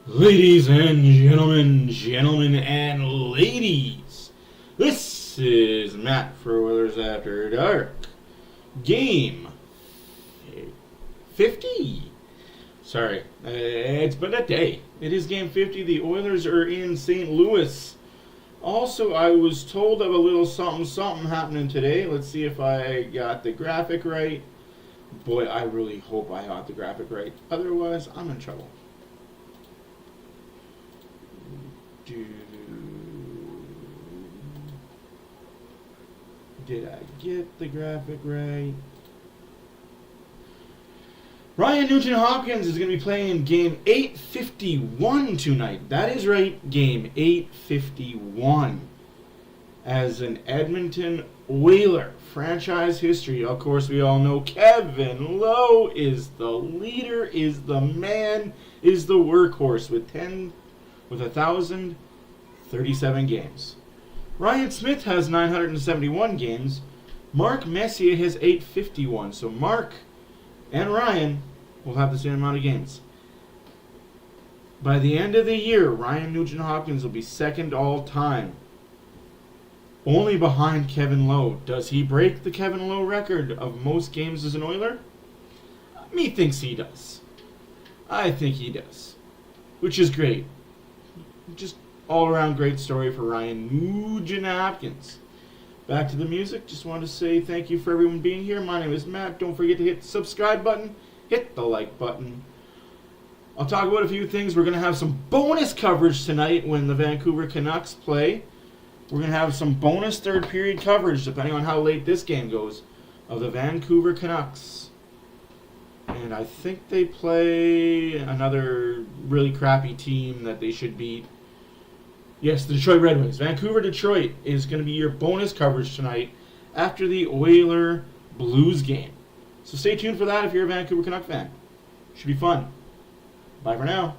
Ladies and gentlemen and ladies, this is Matt for Oilers After Dark. Game 50. Sorry, it's been a day. It is game 50. The Oilers are in St. Louis. Also, I was told of a little something happening today. Let's see if I got the graphic right. Boy, I really hope I got the graphic right. Otherwise, I'm in trouble. Did I get the graphic right? Ryan Nugent-Hopkins is going to be playing game 851 tonight. That is right, game 851. As an Edmonton Oiler. Franchise history. Of course, we all know Kevin Lowe is the leader, is the man, is the workhorse with 1,037 games. Ryan Smith has 971 games. Mark Messier has 851. So Mark and Ryan will have the same amount of games. By the end of the year, Ryan Nugent-Hopkins will be second all-time. Only behind Kevin Lowe. Does he break the Kevin Lowe record of most games as an Oiler? Me thinks he does. I think he does. Which is great. Just all-around great story for Ryan Nugent-Hopkins. Back to the music. Just want to say thank you for everyone being here. My name is Matt. Don't forget to hit the subscribe button. Hit the like button. I'll talk about a few things. We're going to have some bonus coverage tonight when the Vancouver Canucks play. We're going to have some bonus third period coverage, depending on how late this game goes, of the Vancouver Canucks. And I think they play another really crappy team that they should beat. Yes, the Detroit Red Wings. Vancouver-Detroit is going to be your bonus coverage tonight after the Oiler Blues game. So stay tuned for that if you're a Vancouver Canuck fan. Should be fun. Bye for now.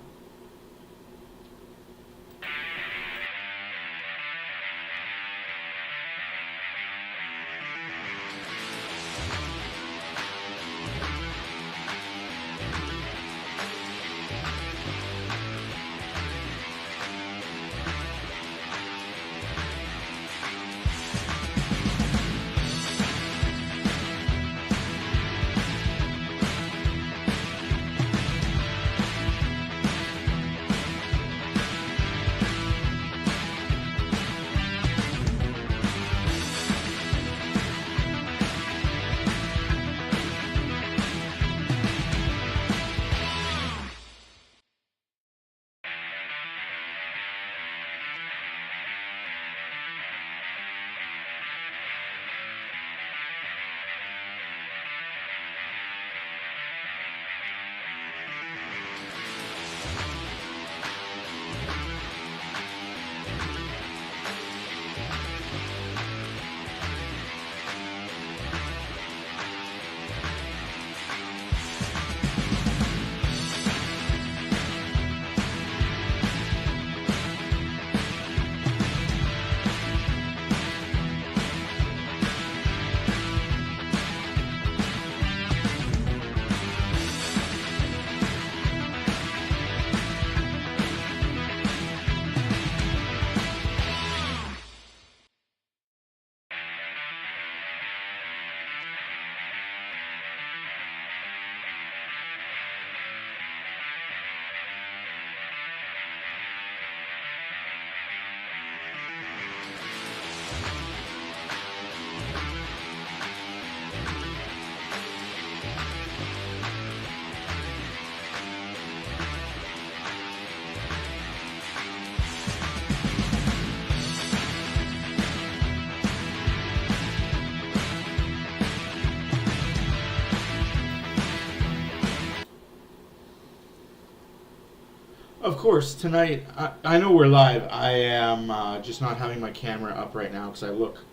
Of course, tonight, I know we're live. I am just not having my camera up right now because I look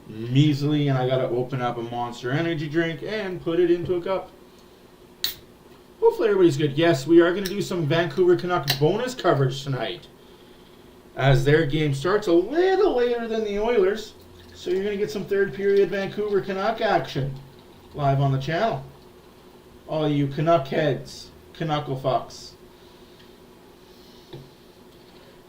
measly and I got to open up a Monster Energy drink and put it into a cup. Hopefully everybody's good. Yes, we are going to do some Vancouver Canuck bonus coverage tonight as their game starts a little later than the Oilers. So you're going to get some third period Vancouver Canuck action live on the channel. All you Canuck heads, Canuckle fucks.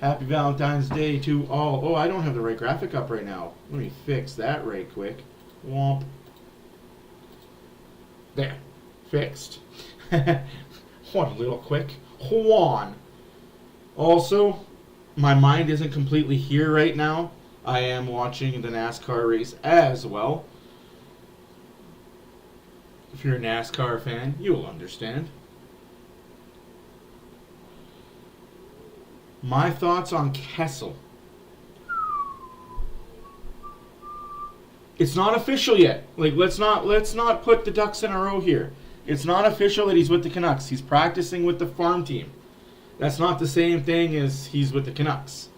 Happy Valentine's Day to all. Oh, I don't have the right graphic up right now. Let me fix that right quick. Womp. There. Fixed. One little quick. Juan. Also, my mind isn't completely here right now. I am watching the NASCAR race as well. If you're a NASCAR fan, you'll understand. My thoughts on Kessel. It's not official yet. Like, let's not put the ducks in a row here. It's not official that he's with the Canucks. He's practicing with the farm team. That's not the same thing as he's with the Canucks.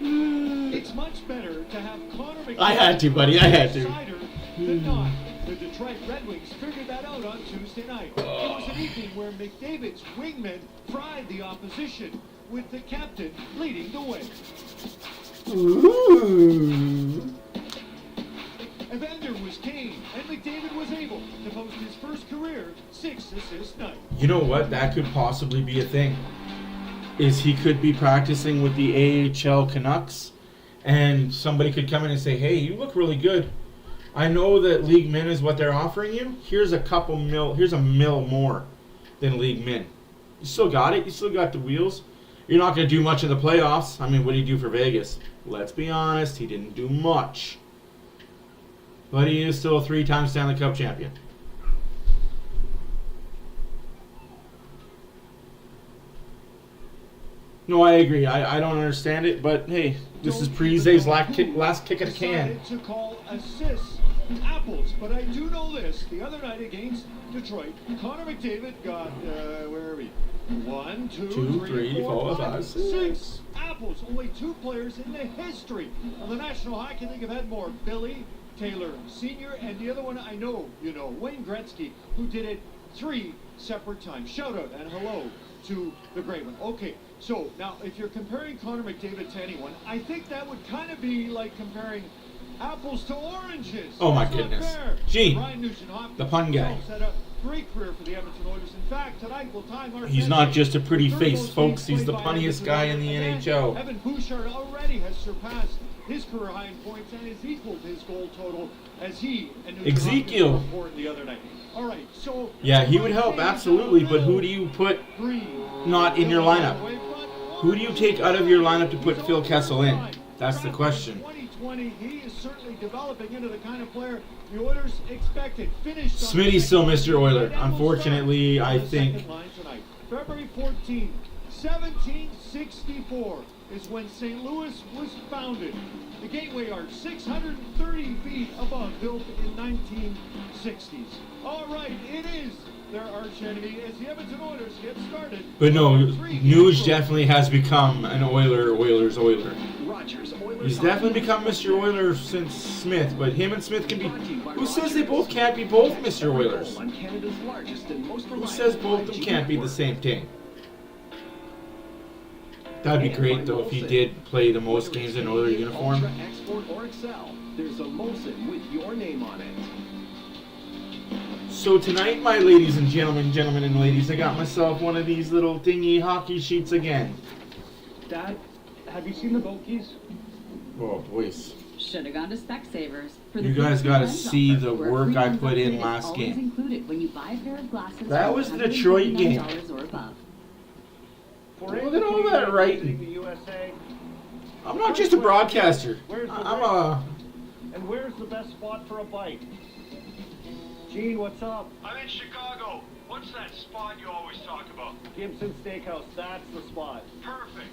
It's much better to have Connor McDavid. I had to, buddy. I had to. Than not. The Detroit Red Wings figured that out on Tuesday night. It was an evening where McDavid's wingmen fried the opposition, with the captain leading the way. Ooh. Evander was Kane, and McDavid was able to post his first career 6-assist night. You know what? That could possibly be a thing. Is he could be practicing with the AHL Canucks, and somebody could come in and say, hey, you look really good. I know that League Min is what they're offering you. Here's a mil more than League Min. You still got it. You still got the wheels. You're not going to do much in the playoffs. I mean, what did he do for Vegas? Let's be honest. He didn't do much. But he is still a 3-time Stanley Cup champion. No, I agree. I don't understand it, but hey, this is Prize's last kick at the can. To call assists apples, but I do know this. The other night against Detroit, Connor McDavid got, where are we? 1, 2, 3, 4, 5, 6 apples. Only 2 players in the history of the National Hockey League have had more. Billy Taylor Sr. and the other one I know, Wayne Gretzky, who did it 3 separate times. Shout out and hello to the great one. Okay, so now if you're comparing Connor McDavid to anyone, I think that would kind of be like comparing apples to oranges. Oh my goodness. Gene, the pun guy. Had a great career for the Edmonton Oilers. In fact, tonight we'll time our He's not just a pretty face, folks. He's the punniest guy in the NHL. Evan Bouchard already has surpassed his career high in points and has equaled his goal total as he and Ezekiel reported the other night. All right, so yeah, he would help absolutely, but who do you put not in your lineup? Who do you take out of your lineup to put Phil Kessel in? That's the question. 2020, he is certainly developing into the kind of player the Oilers expected. Smitty's still Mr. Oiler. Unfortunately, I think. February 14, 1764 is when St. Louis was founded. The Gateway Arch, 630 feet above, built in 1960s. All right, it is their arch enemy as the Edmonton Oilers get started. But no, Nuge definitely has become an Oilers. He's definitely become Mr. Oiler since Smith, but him and Smith can be... Who says they both can't be both Mr. Oilers? Who says both of them can't be the same thing? That'd be great, though, if he did play the most games in Oiler uniform. There's a Molson with your name on it. So tonight, my ladies and gentlemen and ladies, I got myself one of these little dingy hockey sheets again. Dad, have you seen the Bokies? Oh, boys. Should have gone to Specsavers. You guys got to see the work I put in last game. When you buy a pair of glasses that was the Detroit game. Look at all that writing. I'm not just a broadcaster. I'm a... And where's the best spot for a bite? Gene, what's up? I'm in Chicago. What's that spot you always talk about? Gibson Steakhouse, that's the spot. Perfect.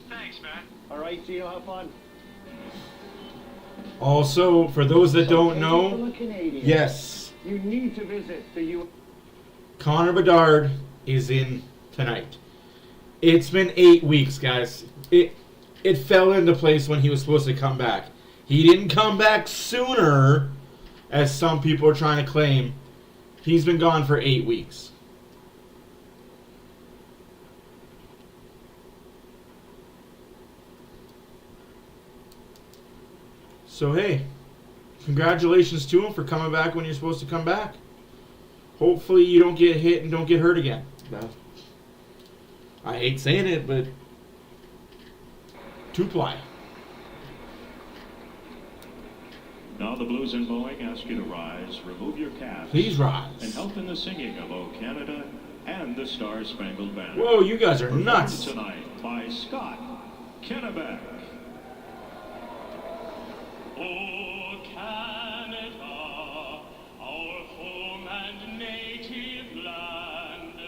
Thanks, man. All right, Gene, have fun. Also, for those that don't know, yes, you need to visit the U. Connor Bedard is in tonight. It's been 8 weeks, guys. It fell into place when he was supposed to come back. He didn't come back sooner, as some people are trying to claim. He's been gone for 8 weeks. So hey, congratulations to him for coming back when you're supposed to come back. Hopefully you don't get hit and don't get hurt again. I hate saying it, but 2-ply. Now the Blues and Boeing ask you to rise, remove your caps. Please rise. And help in the singing of O Canada and the Star-Spangled Banner. Whoa, you guys are Performed nuts. tonight by Scott Kennebec. O Canada, our home and native land,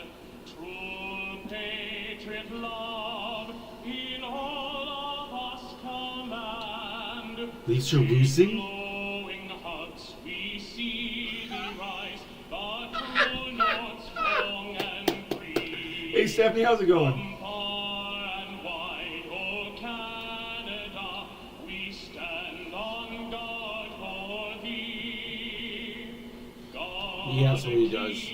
true patriot love in all of us command. At least you're losing. Glowing hearts we see thee rise, the true North strong and free. Hey Stephanie, how's it going? Yes, what he does.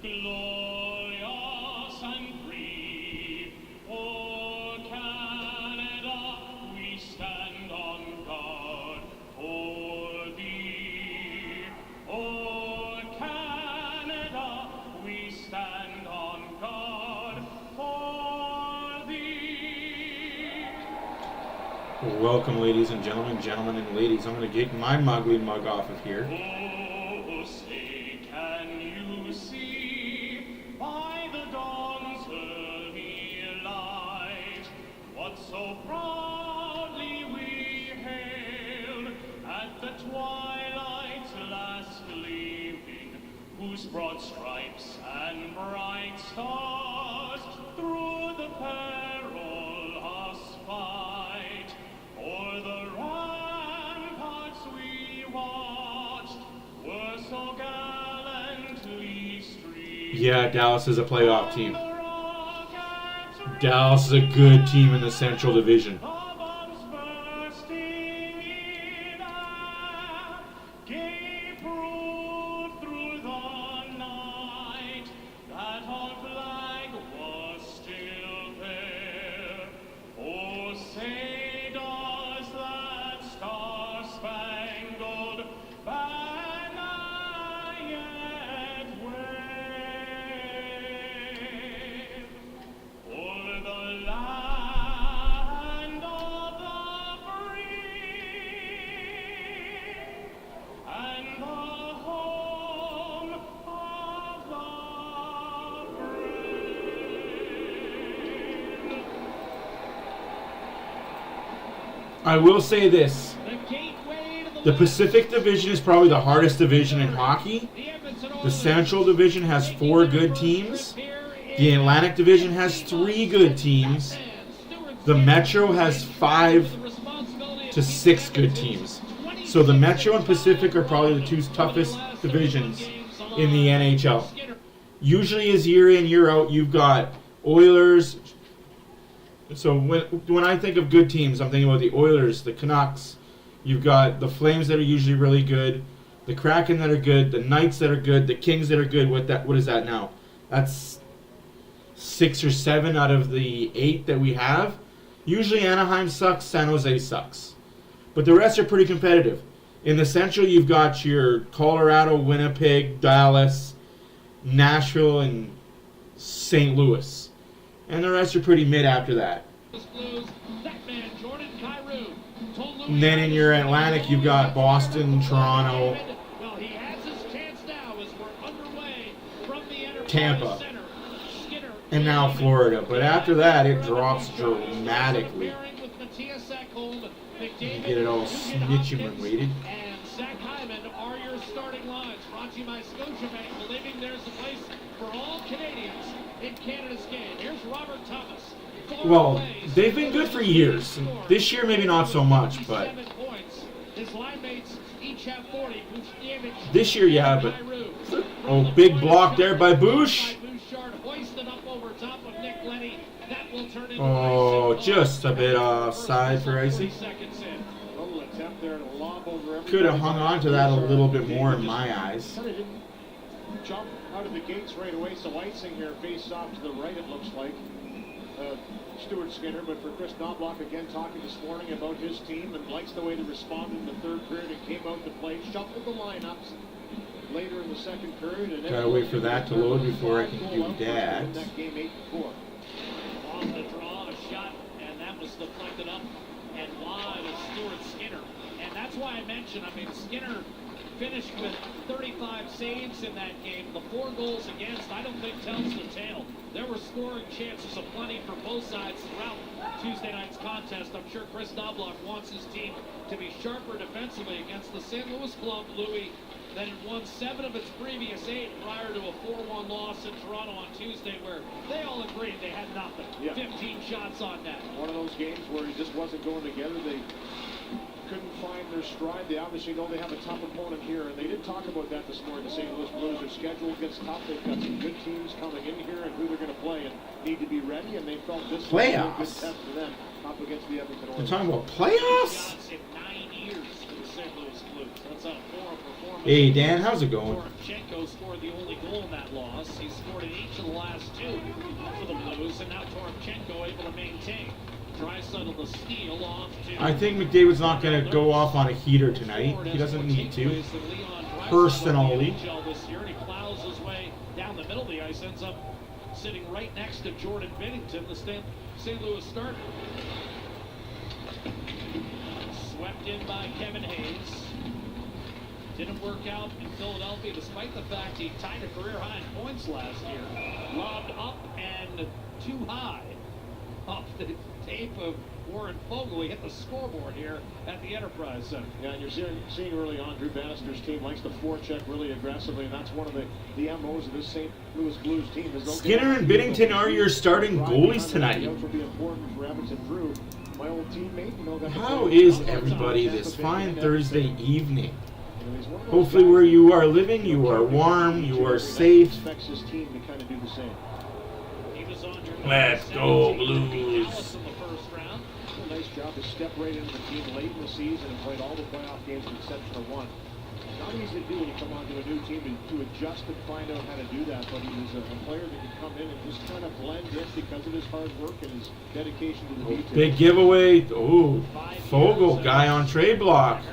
Glorious and free. Oh, Canada, we stand on guard for thee. Oh, Canada, we stand on guard for thee. Welcome, ladies and gentlemen, and ladies. I'm going to get my mugly mug off of here. Oh, say, can you see by the dawn's early light what so proudly we hailed at the twilight's last gleaming, whose broad stripes and bright stars through the perilous fight o'er the ramparts we watched were so gallantly streamed. Yeah, Dallas is a playoff team. Dallas is a good team in the Central Division. Gave proof through the night that our flag was still there. Oh, say does that star-spangled banner yet wave o'er the land of the free and the home of the brave? I will say this. The Pacific Division is probably the hardest division in hockey. The Central Division has 4 good teams. The Atlantic Division has 3 good teams. The Metro has 5 to 6 good teams. So the Metro and Pacific are probably the 2 toughest divisions in the NHL. Usually as year in, year out, you've got Oilers. So when I think of good teams, I'm thinking about the Oilers, the Canucks. You've got the Flames that are usually really good, the Kraken that are good, the Knights that are good, the Kings that are good. What is that now? That's 6 or 7 out of the 8 that we have. Usually Anaheim sucks, San Jose sucks. But the rest are pretty competitive. In the Central, you've got your Colorado, Winnipeg, Dallas, Nashville, and St. Louis. And the rest are pretty mid after that. And then in your Atlantic, you've got Boston, Toronto, Tampa, and now Florida. But after that, it drops dramatically. You get it all snitching and weighted. And Zach Hyman are your starting lines. Brought to you by Scotiabank, believing there's a place for all Canadians in Canada's game. Here's Robert Thomas. Well, they've been good for years. This year, maybe not so much, but his line mates each have 40. this year, yeah, but oh, big block there by Bush. Oh, just a bit offside for Icy. Could have hung on to that a little bit more in my eyes. Jump out of the gates right away, so icing here, face off to the right, it looks like. Stuart Skinner, but for Chris Knobloch, again, talking this morning about his team and likes the way they responded in the third period and came out to play, shuffled the lineups. later in the second period. And Gotta wait for that to load before I can do that. That game 8-4. Off the draw, a shot, and that was deflected up and wide of Stuart Skinner. And that's why I mentioned, I mean, Skinner finished with 35 saves in that game. The 4 goals against, I don't think tells the tale. There were scoring chances aplenty for both sides throughout Tuesday night's contest. I'm sure Chris Knobloch wants his team to be sharper defensively against the St. Louis club, Louis, that had won 7 of its previous 8 prior to a 4-1 loss in Toronto on Tuesday, where they all agreed they had nothing. Yeah. 15 shots on net. One of those games where it just wasn't going together. They couldn't find their stride. They obviously know they have a tough opponent here, and they did talk about that this morning. The St. Louis Blues, their schedule gets tough. They've got some good teams coming in here and who they're going to play and need to be ready, and they felt this was a good Playoffs? test for them up against the Edmonton We're Oilers. talking about playoffs? Shots in 9 years for the St. Louis Blues. That's a 4 performance. Hey, Dan, how's it going? Torchenko scored the only goal in that loss. He scored in each of the last 2 for the Blues, and now Torchenko able to maintain. Draisaitl the steal off to. I think McDavid's not going to go off on a heater tonight. He doesn't need to. Personally. This year, and he plows his way down the middle of the ice, ends up sitting right next to Jordan Binnington, the St. Louis starter. Swept in by Kevin Hayes. Didn't work out in Philadelphia, despite the fact he tied a career high in points last year. Lobbed up and too high. Off the tape of Warren Fogle. He hit the scoreboard here at the Enterprise Center. Yeah, and you're seeing early on, Drew Bannister's team likes to forecheck really aggressively, and that's one of the MOs of this St. Louis Blues team. Skinner and Binnington are your starting goalies tonight. Will be important for Edmonton. Drew, my old teammate. You know, got How is everybody this fine Thursday evening? Hopefully where you are living, you are warm, you are safe. Expects his team to kind of do the same. Let's go, Blues. Nice job to step right into the team late in the season and played all the playoff games with the exception of 1. Not easy to do when you come onto a new team to adjust and find out how to do that, but he was a player that could come in and just kind of blend in because of his hard work and his dedication to the details. Big giveaway. Oh, Fogle, guy on trade block.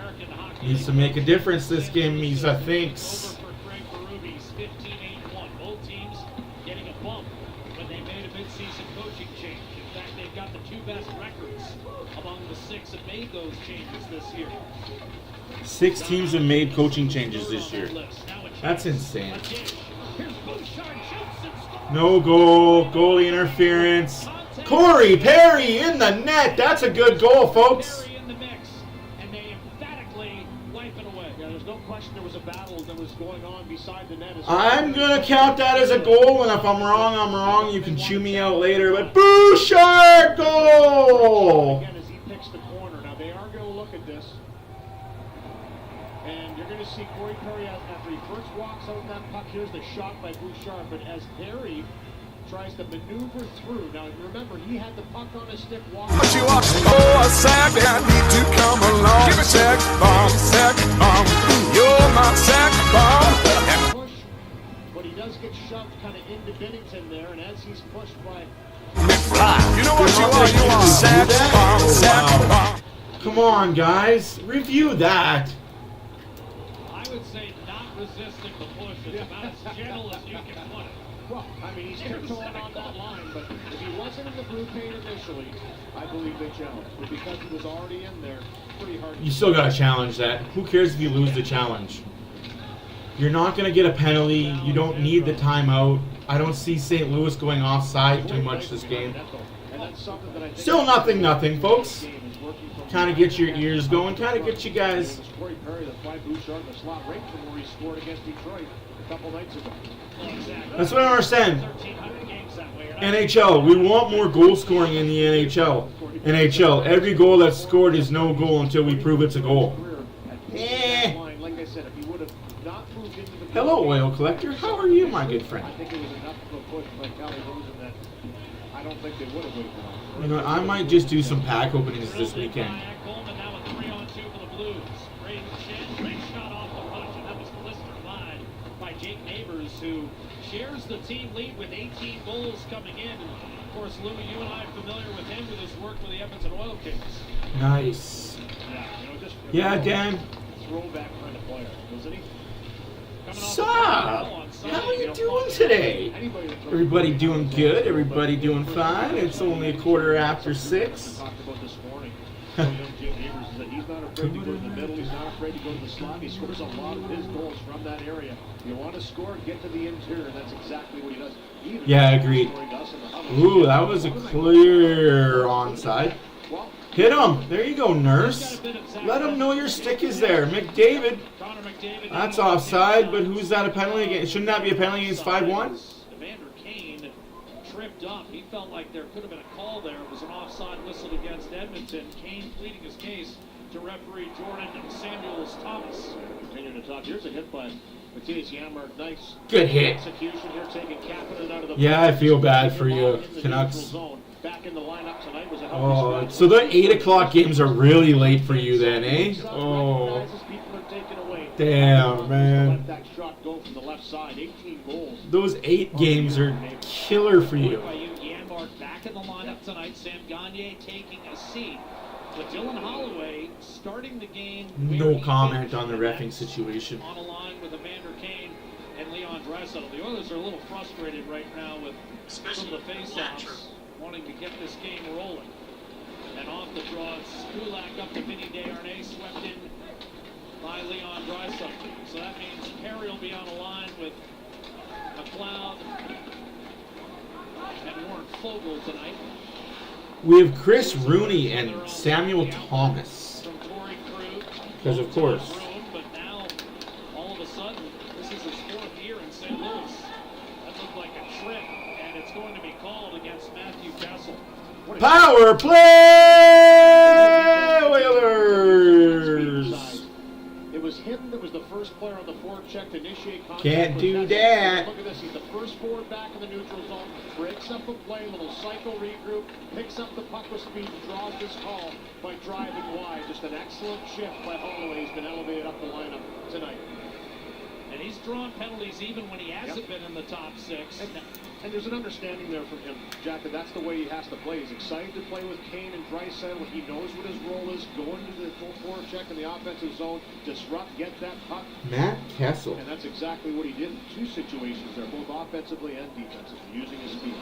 Needs to make a difference this game, Misa thinks. Over for Craig Berube, 15-8-1. Both teams getting a bump when they made a mid-season coaching change. In fact, they've got the 2 best records among the 6 that made those changes this year. 6 teams have made coaching changes this year. That's insane. No goal, goalie interference. Corey Perry in the net. That's a good goal, folks. In the mix, and they emphatically wipe it away. Yeah, there's no question there was a battle that was going on beside the net. I'm going to count that as a goal, and if I'm wrong, I'm wrong. You can chew me out later, but Bouchard goal! Again, as he picks the corner. Now, they are going to look at this, and you're going to see Corey Perry, after he first walks out that puck, here's the shot by Bouchard, but as Perry tries to maneuver through. Now, remember, he had the puck on his stick walking. But you are sack, I need to come along. Sack bomb, you're my sack bomb. Push, but he does get shoved kind of into Binnington there, and as he's pushed by... You know what you are sack bomb. Come on, guys. Review that. I would say not resisting the push. It's about as gentle as you can put it. Well, I mean, he's tiptoeing on that line, but if he wasn't in the blue paint initially, I believe they challenged. But because he was already in there, pretty hard. You still got to challenge that. Who cares if you lose the challenge? You're not going to get a penalty. You don't need the timeout. I don't see St. Louis going offside too much this game. Still nothing, folks. Kind of get your ears going. Kind of get you guys. Corey Perry, the fly Bouchard in the slot right from where he scored against Detroit a couple nights ago. That's what I understand. NHL, we want more goal scoring in the NHL. Every goal that's scored is no goal until we prove it's a goal. Hello, oil collector. How are you, my good friend? I think it was enough of a push by Callie Rosen that I don't think they would have waited on. You know, I might just do some pack openings this weekend. Coleman now with 3-on-2 for the Blues. Great shot off the rush, and that was blistered wide by Jake Neighbors, who shares the team lead with 18 goals coming in. And of course, Lou, you and I are familiar with him with his work with the Edmonton Oil Kings. Nice. Yeah, you know, just Yeah, Dan. throwback kind of player, wasn't he? Sup? How are you doing today? Everybody doing good? Everybody doing fine? It's only a quarter after 6. Talked about this morning. Jim Neighbors is that he's not afraid to go to the middle. He's not afraid to go to the slot. He scores a lot of his goals from that area. You want to score, get to the interior, and that's exactly what he does. Yeah, agreed. Ooh, that was a clear onside. Hit him. There you go, Nurse. Let him know your stick is there. McDavid. That's offside, but who's that a penalty against? Shouldn't that be a penalty against 5-1? Evander Kane tripped up. He felt like there could have been a call there. It was an offside whistle against Edmonton. Kane pleading his case to referee Jordan Samuels Thomas. Continuing to talk. Here's a hit by Matthias Janmark. Nice. Good hit. Execution here, taking Kapanen out of the Yeah, I feel bad for you, Canucks. Back in the lineup tonight was a Oh, so the 8 o'clock games are really late for you then, eh? Oh, damn, man. That shot go from the left side. 18 goals. Those 8 games are killer for you. Janmark back in the lineup tonight. Sam Gagner taking a seat. But Dylan Holloway starting the game. No comment on the reffing situation. On a line with Evander Kane and Leon Draisaitl. The Oilers are a little frustrated right now with some of the face-offs, wanting to get this game rolling. And off the draw, Kulak up to Vinny Desharnais, swept in by Leon Draisaitl. So that means Perry will be on a line with McLeod and Warren Fogle tonight. We have Chris Rooney and Samuel Thomas. From Torrey Krug. Because of course. But now, all of a sudden, this is his 4th year in St. Louis. That looked like a trip, and it's going to be called against Matthew Kessel. Power play, Oilers! It was him that was the first player on the forecheck to initiate contact. Can't do that. Look at this. He's the first forward back in the neutral zone. Breaks up the play, little cycle regroup, picks up the puck with speed, draws this call by driving wide. Just an excellent shift by Holloway. He's been elevated up the lineup tonight. And he's drawn penalties even when he hasn't been in the top 6. And there's an understanding there from him, Jack, that that's the way he has to play. He's excited to play with Kane and Draisaitl. He knows what his role is, going to the full forecheck in the offensive zone, disrupt, get that puck. Matt Kessel. And that's exactly what he did in 2 situations there, both offensively and defensively, using his speed.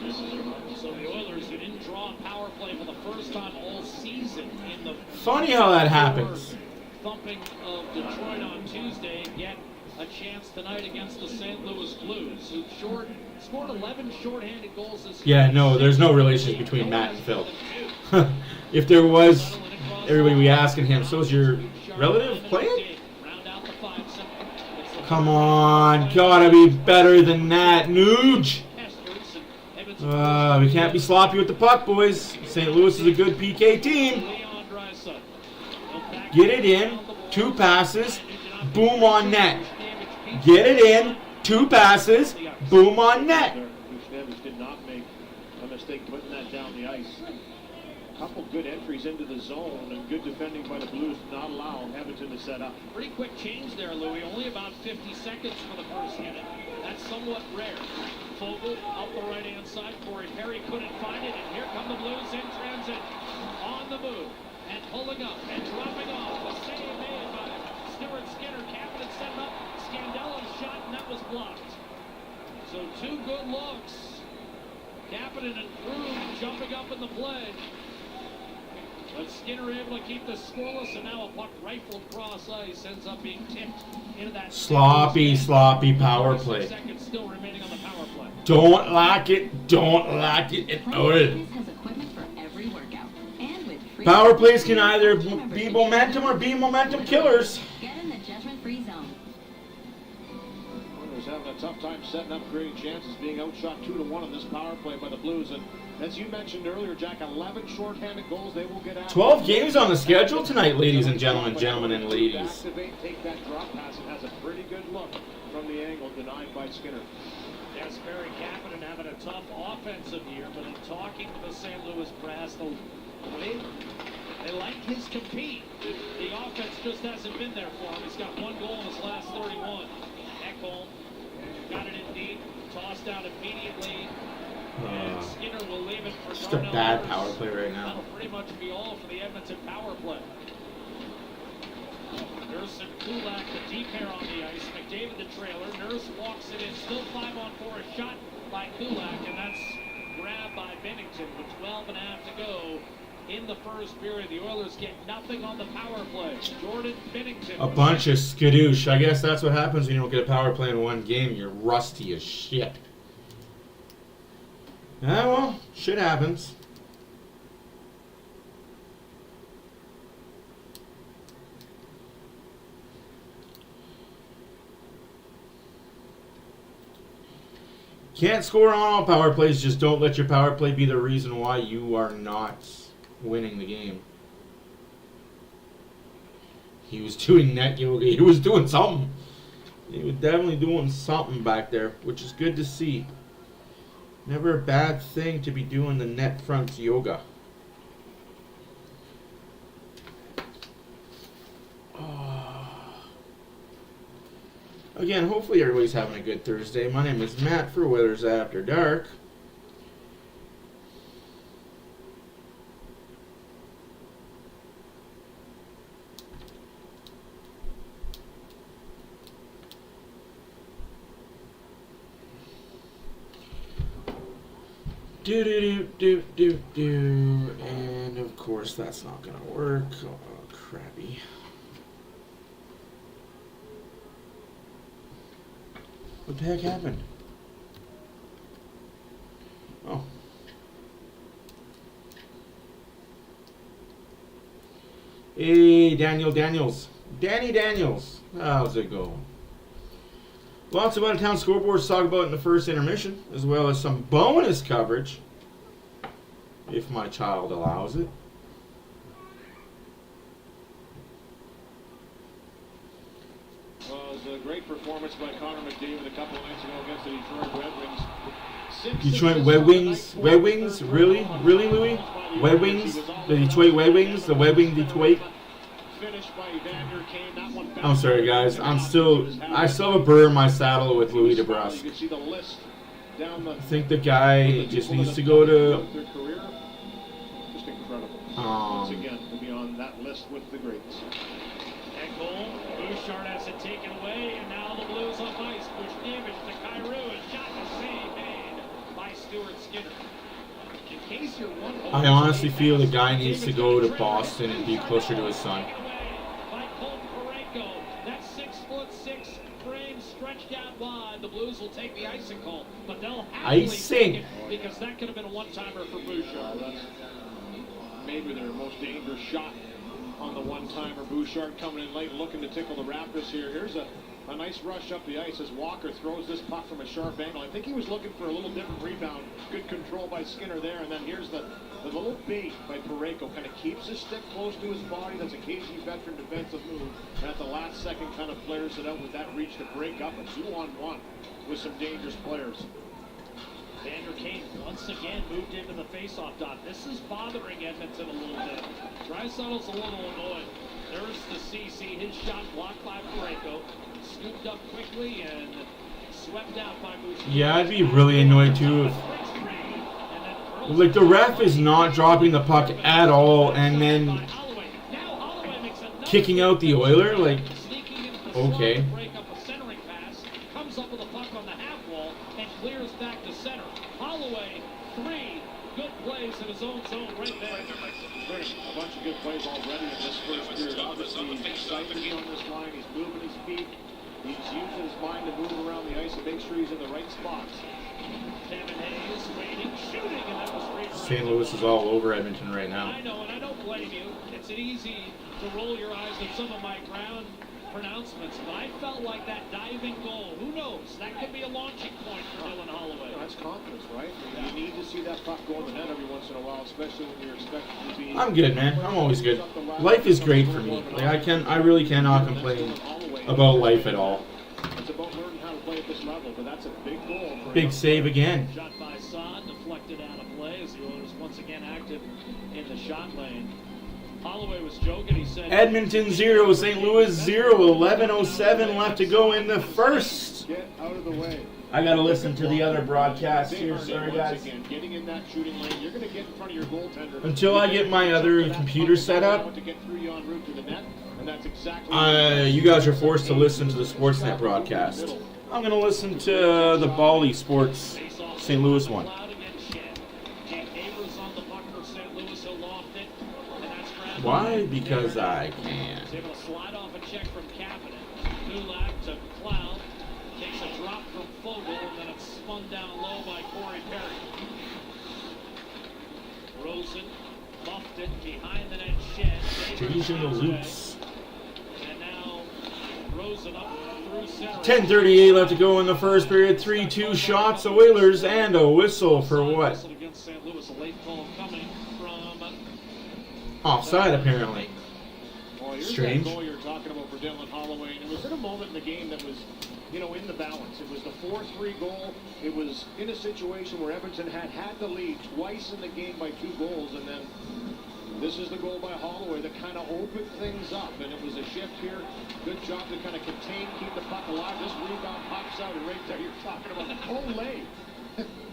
So the Oilers, who didn't draw a power play for the first time all season in the... Funny how that happens. ...thumping of Detroit on Tuesday, get a chance tonight against the St. Louis Blues, who scored 11 shorthanded goals this year. Yeah, no, there's no relationship between Matt and Phil. If there was, everybody would be asking him, so is your relative playing? Come on, gotta be better than that, Nuge. We can't be sloppy with the puck, boys. St. Louis is a good PK team. Get it in, 2 passes, boom on net. Get it in, 2 passes, boom on net. Buchnevich did not make a mistake putting that down the ice. A couple good entries into the zone and good defending by the Blues to not allow Edmonton to set up. Pretty quick change there, Louis. Only about 50 seconds for the first unit. That's somewhat rare. Fogle out the right-hand side. Corey Perry couldn't find it, and here come the Blues in transit. On the move, and pulling up, and dropping off. A save made by Stuart Skinner. Kapanen set up. Scandella's shot, and that was blocked. So 2 good looks. Kapanen and Krug jumping up in the play. But Skinner able to keep this scoreless, and now a puck rifled cross ice ends up being tipped into that Sloppy power play. Seconds still remaining on the power play. Don't like it. And power plays can either be momentum or be momentum killers. Get in the judgment-free zone. Oilers having a tough time setting up, creating chances, being outshot 2-1 on this power play by the Blues. And as you mentioned earlier, Jack, 11 shorthanded goals. They will get out. 12 games on the schedule tonight, ladies and gentlemen and ladies. Activate, take that drop pass, and has a pretty good look from the angle denied by Skinner. Yes, Barry Kapanen having a tough offensive year, but in talking to the St. Louis brass, they like his compete. The offense just hasn't been there for him. He's got 1 goal in his last 31. Ekholm got it in deep, tossed out immediately. And Skinner will leave it for Just a bad power play right now. That'll pretty much be all for the Edmonton power play. Gerson Kulak, the deep pair on the ice. McDavid the trailer. Nurse walks it in. Still 5-on-4. A shot by Kulak, and that's grabbed by Bennington with 12 and a half to go in the first period. The Oilers get nothing on the power play. Jordan Bennington. A bunch of skadoosh. I guess that's what happens when you don't get a power play in one game. You're rusty as shit. Ah, well, shit happens. Can't score on all power plays. Just don't let your power play be the reason why you are not winning the game. He was doing net yoga. He was doing something. He was definitely doing something back there, which is good to see. Never a bad thing to be doing the net front yoga. Again, hopefully everybody's having a good Thursday. My name is Matt for Weathers After Dark. And of course that's not gonna work. Oh, crappy. What the heck happened? Oh. Hey, Danny Daniels. How's it going? Lots of out-of-town scoreboards to talk about in the first intermission, as well as some bonus coverage, if my child allows it. Well, it was a great performance by Connor McDavid a couple of nights ago against the Detroit Red Wings. Detroit Red Wings? Red Wings? Really? Really, Louis? Red Wings? The Detroit Red Wings? The Red Wing Detroit? I'm sorry, guys. I still have a burr in my saddle with Louis DeBrusque. I think the guy just needs to go to... Just incredible. Once again, to be on that list with the greats. And goal, Bouchard has it taken away, and now the Blues on ice. Push damage to Kyrou, and shot the save made by Stuart Skinner. In case you're wondering, I honestly feel the guy needs to go to Boston and be closer to his son. By Colt Parayko, that 6'6" frame stretched out wide. The Blues will take the icing call, but they'll happily take it because that could have been a one-timer for Bouchard. That's maybe their most dangerous shot on the one-timer. Bouchard coming in late, looking to tickle the Raptors here. Here's a nice rush up the ice as Walker throws this puck from a sharp angle. I think he was looking for a little different rebound. Good control by Skinner there, and then here's the little bait by Parayko. Kind of keeps his stick close to his body. That's a KG veteran defensive move. And at the last second kind of flares it out with that reach to break up a 2-on-1 with some dangerous players. Vander Kane once again moved into the faceoff dot. This is bothering Edmonton a little bit. Draisaitl's a little annoyed. There's the CC. His shot blocked by Parayko. Scooped up quickly and swept out by Bouchard. Yeah, I'd be really annoyed too if... Like, the ref is not dropping the puck at all and then kicking out the Oiler. Like, okay. Comes up with a puck on the half wall and clears back to center. Holloway, 3 good plays in his own zone right there. A bunch of good plays already in this first period. Obviously, he's excited on this line. He's moving his feet. He's using his mind to move around the ice and make sure he's in the right spots. Devin Hayes waiting, shooting, and that was great. St. Louis is all over Edmonton right now. I know, and I don't blame you. It's easy to roll your eyes at some of my ground pronouncements, but I felt like that diving goal, who knows, that could be a launching point for Dylan Holloway. That's confidence, right? You need to see that puck go in the net every once in a while, especially when you're expected to be... I'm good, man. I'm always good. Life is great for me. Like, I really cannot complain about life at all. It's about learning how to play at this level, but that's a big goal. Big save again. Shot by Saad, deflected out of play as the Oilers once again active in the shot lane. Holloway was joking, he said... Edmonton 0, St. Louis 0, 11:07 left to go in the first. Get out of the way. I gotta listen to the other broadcast here, sorry guys. Getting in that shooting lane, you're gonna get in front of your goaltender. Until I get my other computer set up. To get through you en route to the net, and that's exactly you guys are forced to listen to the Sportsnet broadcast. I'm going to listen to the Bally Sports St. Louis one. Why? Because I can. He's able to slide off a check from Kapanen. Kulak to Cloud. Takes a drop from Fogle, and then it's spun down low by Corey Perry. Rosen buffed it behind the net shed. Changing the loops. And now Rosen up through center. 10:38 left to go in the first period. 3-2 shots, the Oilers, and a whistle for what? Whistle against St. Louis. A late call coming from Offside, apparently. Well, here's Strange. that goal you're talking about for Dylan Holloway. And it was in a moment in the game that was, you know, in the balance. It was the 4-3 goal. It was in a situation where Edmonton had the lead twice in the game by 2 goals. And then this is the goal by Holloway that kind of opened things up. And it was a shift here. Good job to kind of contain, keep the puck alive. This rebound pops out, and right there you're talking about Olay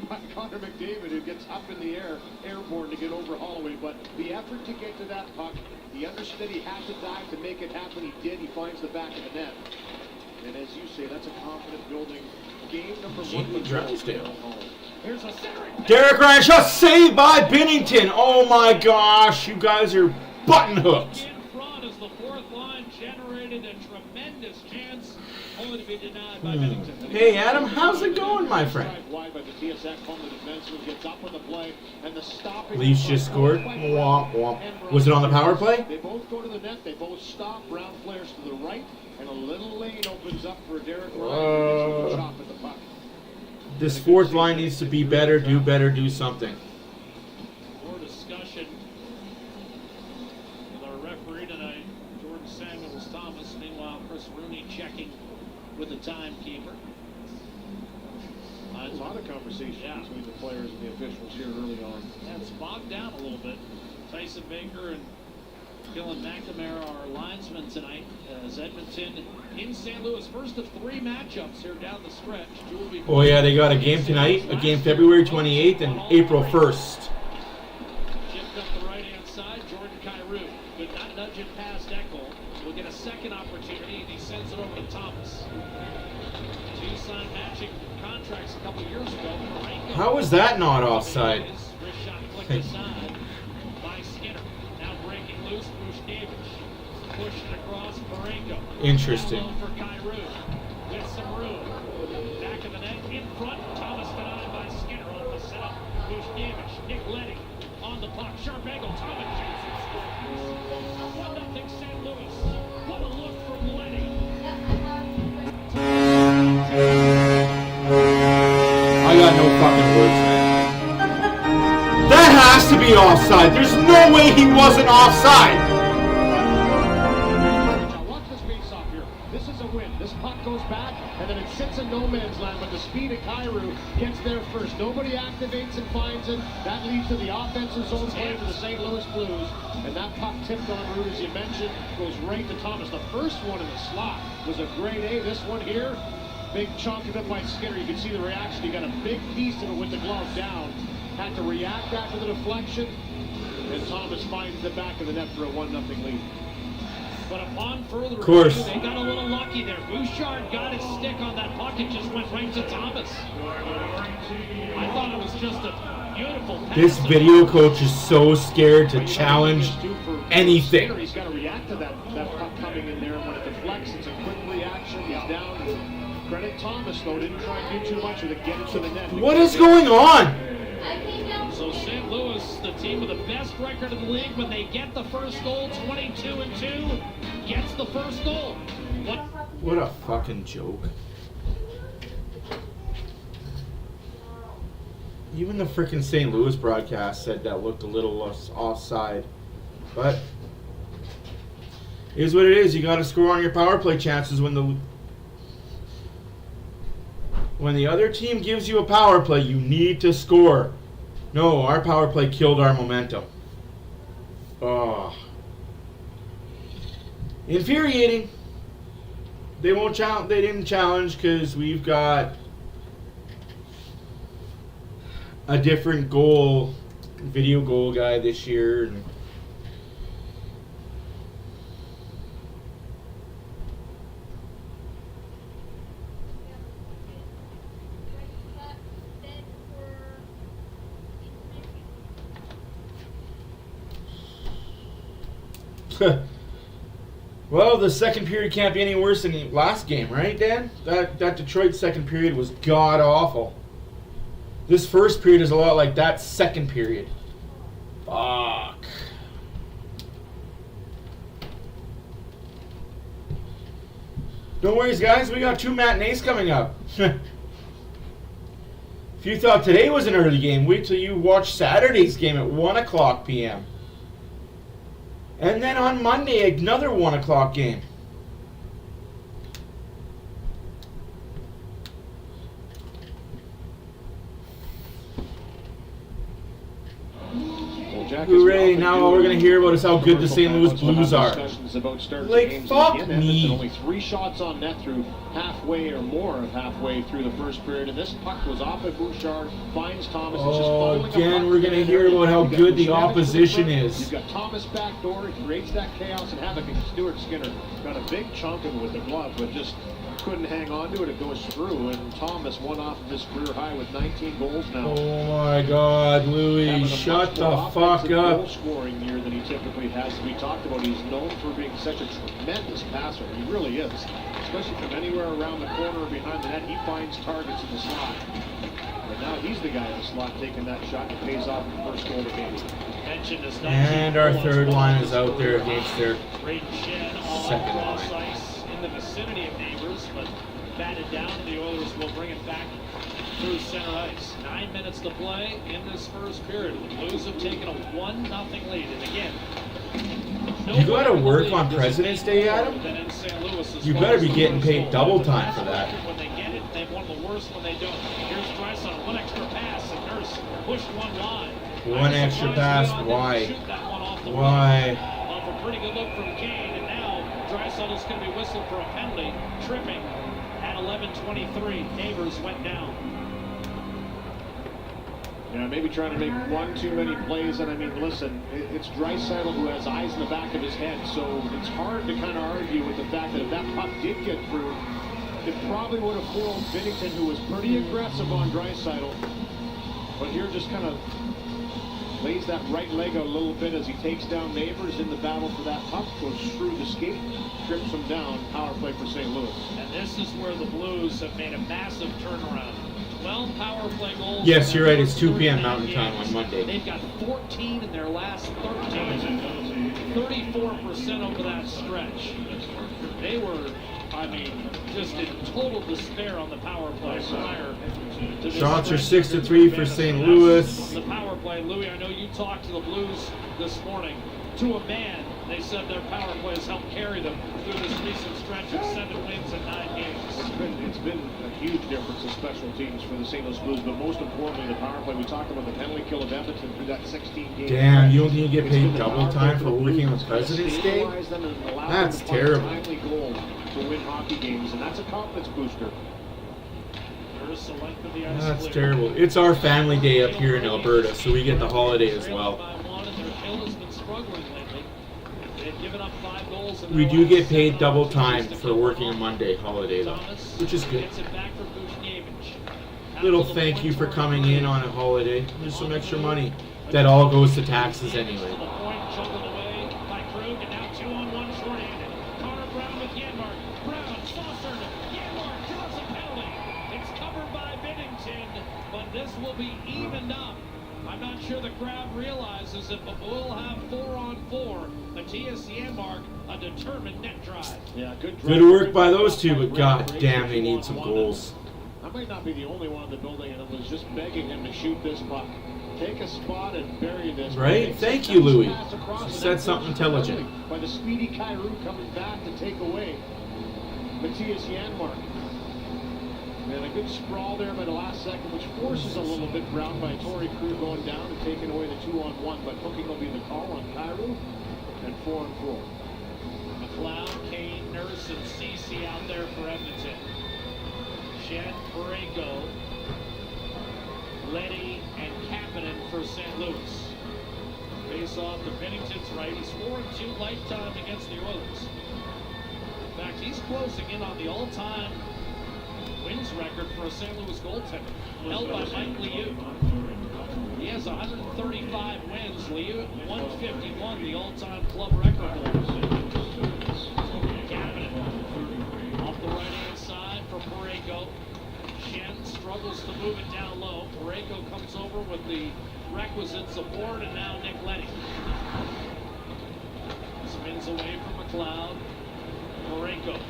by Connor McDavid, who gets up in the air, airborne to get over Holloway. But the effort to get to that puck, he understood he had to dive to make it happen. He did. He finds the back of the net. And as you say, that's a confident building game number 1. Jamie Drysdale. here's a centering. Derek Ryan shot saved by Binnington. Oh my gosh, you guys are button hooked. In front as the fourth line generated a tremendous chance, only to be denied by Binnington. Hey Adam, how's it going, my friend? Wide by the TSX, home the defenseman gets up on the play, and the stopping. Leafs just scored. Womp womp. Was it on the power play? They both go to the net. They both stop. Brown flares to the right, and a little lane opens up for Derek Ryan. Who gets the chop at the puck. This fourth line needs to be better, do something. More discussion with our referee tonight, Jordan Samuels Thomas. Meanwhile, Chris Rooney checking with the timekeeper. A lot of conversation between the players and the officials here early on. Yeah, it's bogged down a little bit. Tyson Baker and Dylan McNamara are linesmen tonight as Edmonton in St. Louis. First of 3 matchups here down the stretch. Oh yeah, they got a game tonight, a game February 28th and April 1st. Chipped up the right-hand side, Jordan Kyrou could not nudge it past Eckel. Will get a second opportunity, and he sends it over to Thomas. 2 signed matching contracts a couple years ago. How was that not offside? Wrist shot flicked aside by Skinner. Now breaking loose, Bushkevich. Pushing across Marengo. Interesting. Down low for Kyrou. With some room. Back of the net, in front. Thomas denied by Skinner on the setup. Bushkevich. Nick Leddy on the puck. Sharp angle. Thomas shoots and scores. 1-0 St. Louis. What a look from Leddy. I got no fucking words, man. That has to be offside. There's no way he wasn't offside. Now watch this face-off here. This is a win. This puck goes back, and then it sits in no man's land, but the speed of Kyrou gets there first. Nobody activates and finds it. That leads to the offensive zone play for the St. Louis Blues. And that puck tipped on route, as you mentioned, goes right to Thomas. The first one in the slot was a great A. This one here, big chunk of it by Skinner. You can see the reaction. He got a big piece of it with the glove down. Had to react after the deflection. And Thomas finds the back of the net for a 1-0 lead. But upon further course. review, they got a little lucky there. Bouchard got his stick on that puck and just went right to Thomas. I thought it was just a beautiful pass. This video coach is so scared to challenge anything. He's got to react to that puck coming in there. And when it deflects, it's a quick reaction. He's down. Credit Thomas, though. Didn't try to do too much with it. Get it to the net. What is going on? So St. Louis, the team with the best record in the league, when they get the first goal, 22-2, gets the first goal. What a fucking joke. Even the freaking St. Louis broadcast said that looked a little offside. But it is what it is. You got to score on your power play chances when the other team gives you a power play, you need to score. No, our power play killed our momentum. Oh. Infuriating. They won't challenge. They didn't challenge because we've got a different video goal guy this year. And Well, the second period can't be any worse than the last game, right, Dan? That Detroit second period was god awful. This first period is a lot like that second period. Fuck. No worries, guys. We got 2 matinees coming up. If you thought today was an early game, wait till you watch Saturday's game at 1 o'clock p.m. And then on Monday, another 1 o'clock game. Hooray, now all we're going to hear about is how good the St. Louis Blues are. Like, fuck me. Only 3 shots on net through halfway or more of halfway through the first period, and this puck was off at Bouchard, finds Thomas. Oh, again, we're going to hear about how good the opposition is. You've got Thomas backdoor, he creates that chaos, and Havoc and Stuart Skinner got a big chunk of it with the glove, but just couldn't hang on to it. It goes through, and Thomas won off of his career high with 19 goals now. Oh my God, Louis, shut the fuck up. Goal scoring year than he typically has. We talked about he's known for being such a tremendous passer. He really is, especially from anywhere around the corner or behind the net. He finds targets in the slot. But now he's the guy in the slot taking that shot and pays off the first goal of the game. And our third line is out there against their second line. In the vicinity of Neighbors, but batted down. The Oilers will bring it back through center ice. 9 minutes to play in this first period. The Blues have taken a 1-0 lead. And again, you gotta work on President's Day, Adam? You better be getting paid double time for that. When they get it, they've one of the worst when they don't. Here's Draisaitl, 1 extra pass, and Nurse pushed one line. 1 extra pass, why? Why? Off a pretty good look from Kane, and now Draisaitl's going to be whistled for a penalty, tripping at 11:23. Neighbors went down. Yeah, maybe trying to make one too many plays, and I mean, listen, it's Draisaitl who has eyes in the back of his head, so it's hard to kind of argue with the fact that if that puck did get through, it probably would have fooled Binnington, who was pretty aggressive on Draisaitl, but here just kind of lays that right leg out a little bit as he takes down Neighbors in the battle for that puck, goes through the skate, trips him down, power play for St. Louis. And this is where the Blues have made a massive turnaround. 12 power play goals. Yes, you're right. It's 2 p.m. Mountain Time on Monday. They've got 14 in their last 13. 34% over that stretch. They were, I mean, just in total despair on the power play prior to this. Shots are 6-3 for St. Louis. The power play, Louis, I know you talked to the Blues this morning. To a man, they said their power play has helped carry them through this recent stretch of 7 wins and 9 games. It's been a huge difference in special teams for the St. Louis Blues, but most importantly, the power play. We talked about the penalty kill of Edmonton through that 16-game. Damn, you don't think you get paid double time for working on President's Day? That's terrible. Goal to win hockey games, and that's a confidence booster. That's terrible. It's our family day up here in Alberta, so we get the holiday as well. We do get paid double time for working a Monday holiday, though, which is good. Little thank you for coming in on a holiday. There's some extra money. That all goes to taxes anyway. This will be evened up. I'm not sure the crowd realizes it, but we'll have 4-on-4. Matthias Janmark, a determined net drive. Yeah, good work by those two, but god damn, they need some goals. I might not be the only one in the building, and I was just begging him to shoot this puck. Take a spot and bury this. Right? Thank you, Louis. She said something intelligent. By the speedy Kyrou coming back to take away Matthias Janmark. And a good sprawl there by the last second, which forces a little bit Brown by Torrey Crew going down and taking away the 2-on-1, but hooking will be the call on Kyrou, and 4-on-4. McLeod, Kane, Nurse, and Ceci out there for Edmonton. Shed, Pareko, Leddy, and Kapanen for St. Louis. Face off to Binnington's right. He's 4-2 lifetime against the Oilers. In fact, he's closing in on the all-time wins record for a St. Louis goaltender, held by Mike Liu. He He has 135 wins, Lee. 151, the all-time club record. Cabinet off the right-hand side for Parayko. Shen struggles to move it down low. Parayko comes over with the requisite support, and now Nick Leddy spins away from McLeod. Parayko,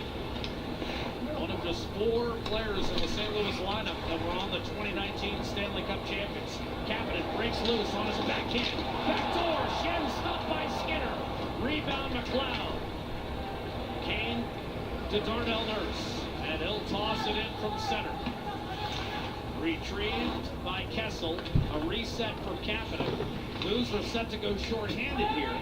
one of just 4 players in the St. Louis lineup that were on the 2019 Stanley Cup champions. Cabinet breaks loose on his backhand. Backdoor, Shen stopped by Skinner. Rebound McLeod. Kane to Darnell Nurse, and he'll toss it in from center. Retrieved by Kessel. A reset for Cabinet. Blues are set to go short-handed here.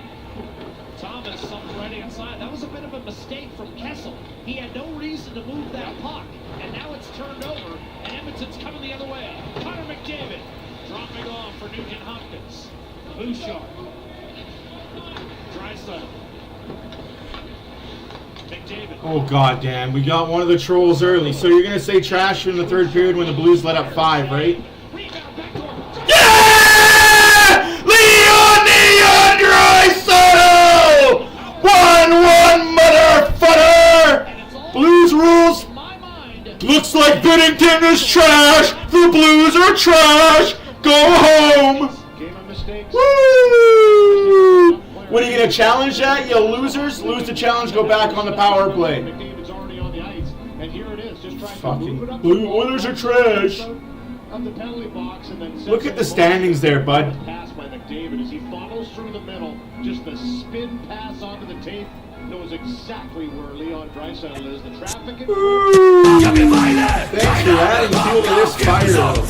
Thomas on the right-hand side. That was a bit of a mistake from Kessel. He had no reason to move that puck, and now it's turned over, and Edmonton's coming the other way. Connor McDavid dropping off for Nugent Hopkins. Bouchard. Draisaitl. McDavid. Oh, goddamn. We got one of the trolls early. So you're going to say trash in the third period when the Blues let up 5, right? Rebound backdoor. Yeah! Leon Draisaitl! 1-1, motherfucker! Blues rules. In my mind, Looks like Binnington is trash. The Blues are trash. Go home. Game of mistakes. Woo! What are you going to challenge that, you losers? Lose the challenge, go back on the power play. McDavid's already on the ice, and here it is, just trying Fucking to move it up. Blue Oilers are trash. Of the penalty box, and then Look at the standings there, bud. Pass by McDavid as he funnels through the middle. Just the spin pass onto the tape. Knows exactly where Leon Draisaitl is. The traffic. Thanks for adding fuel to this fire. Beautiful.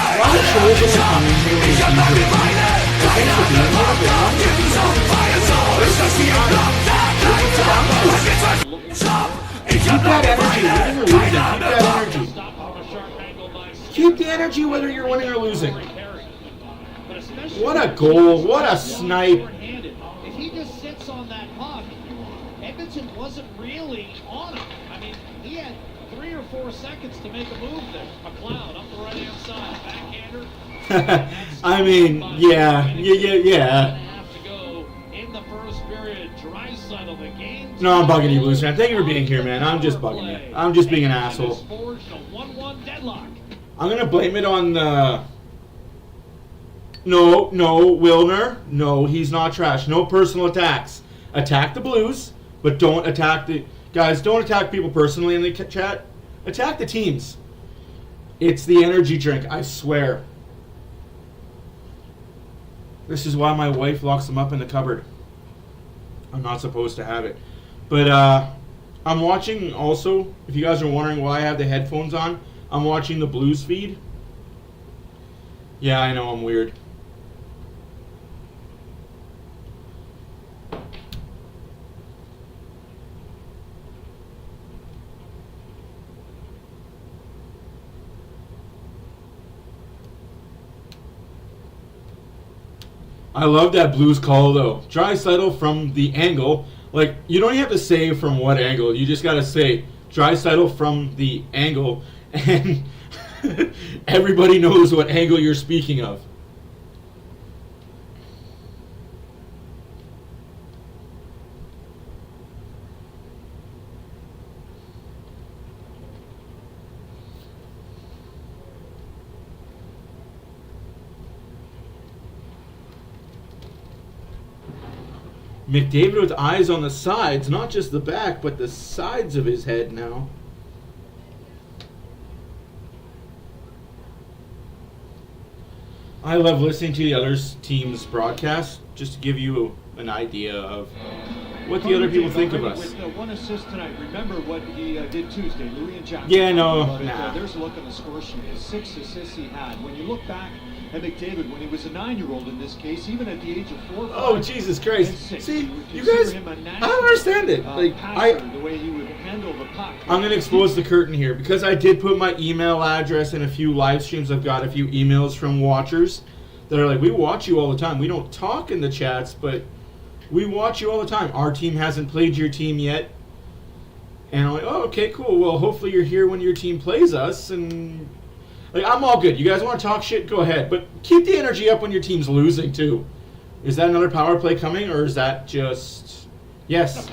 A lot of trolls are coming here. Thanks for being Keep that energy, winning or losing. Keep that energy. stop on a sharp angle by Keep the energy whether you're winning or losing. Perry. But especially What a goal. What a snipe. short-handed. If he just sits on that puck, Edmonton wasn't really on him. I mean, he had 3 or 4 seconds to make a move there. McLeod up the right-hand side, backhander. I mean, yeah. Have to go in the first period. Draisaitl, the game. No, I'm bugging you, Blues fan. Thank you for being here, man. I'm just bugging you. I'm just being an asshole. Forged a 1-1 deadlock. I'm gonna blame it on the. No, Wilner. No, he's not trash. No personal attacks. Attack the Blues, but don't attack the guys. Don't attack people personally in the chat. Attack the teams. It's the energy drink. I swear. This is why my wife locks them up in the cupboard. I'm not supposed to have it. But I'm watching also, if you guys are wondering why I have the headphones on, I'm watching the Blues feed. Yeah, I know I'm weird. I love that Blues call though. Draisaitl from the angle. Like, you don't even have to say from what angle. You just got to say Draisaitl from the angle. And everybody knows what angle you're speaking of. McDavid with eyes on the sides, not just the back, but the sides of his head now. I love listening to the other team's broadcast, just to give you an idea of what the other people think of us. With 1 assist tonight. Remember what he did Tuesday. Louis and Jackson. Yeah, no, talked about it. nah. There's a look on the score sheet. His 6 assists he had. When you look back at McDavid, when he was a 9-year-old in this case, even at the age of 4, Oh, 5, Jesus and Christ. 6, See, would you consider guys, him a I national, don't understand it. Like, passer, the way he would handle the puck. I'm going to expose the curtain here because I did put my email address in a few live streams. I've got a few emails from watchers that are like, we watch you all the time. We don't talk in the chats, but we watch you all the time. Our team hasn't played your team yet. And I'm like, oh, okay, cool. Well, hopefully you're here when your team plays us. And like, I'm all good. You guys want to talk shit? Go ahead. But keep the energy up when your team's losing, too. Is that another power play coming, or is that just... Yes.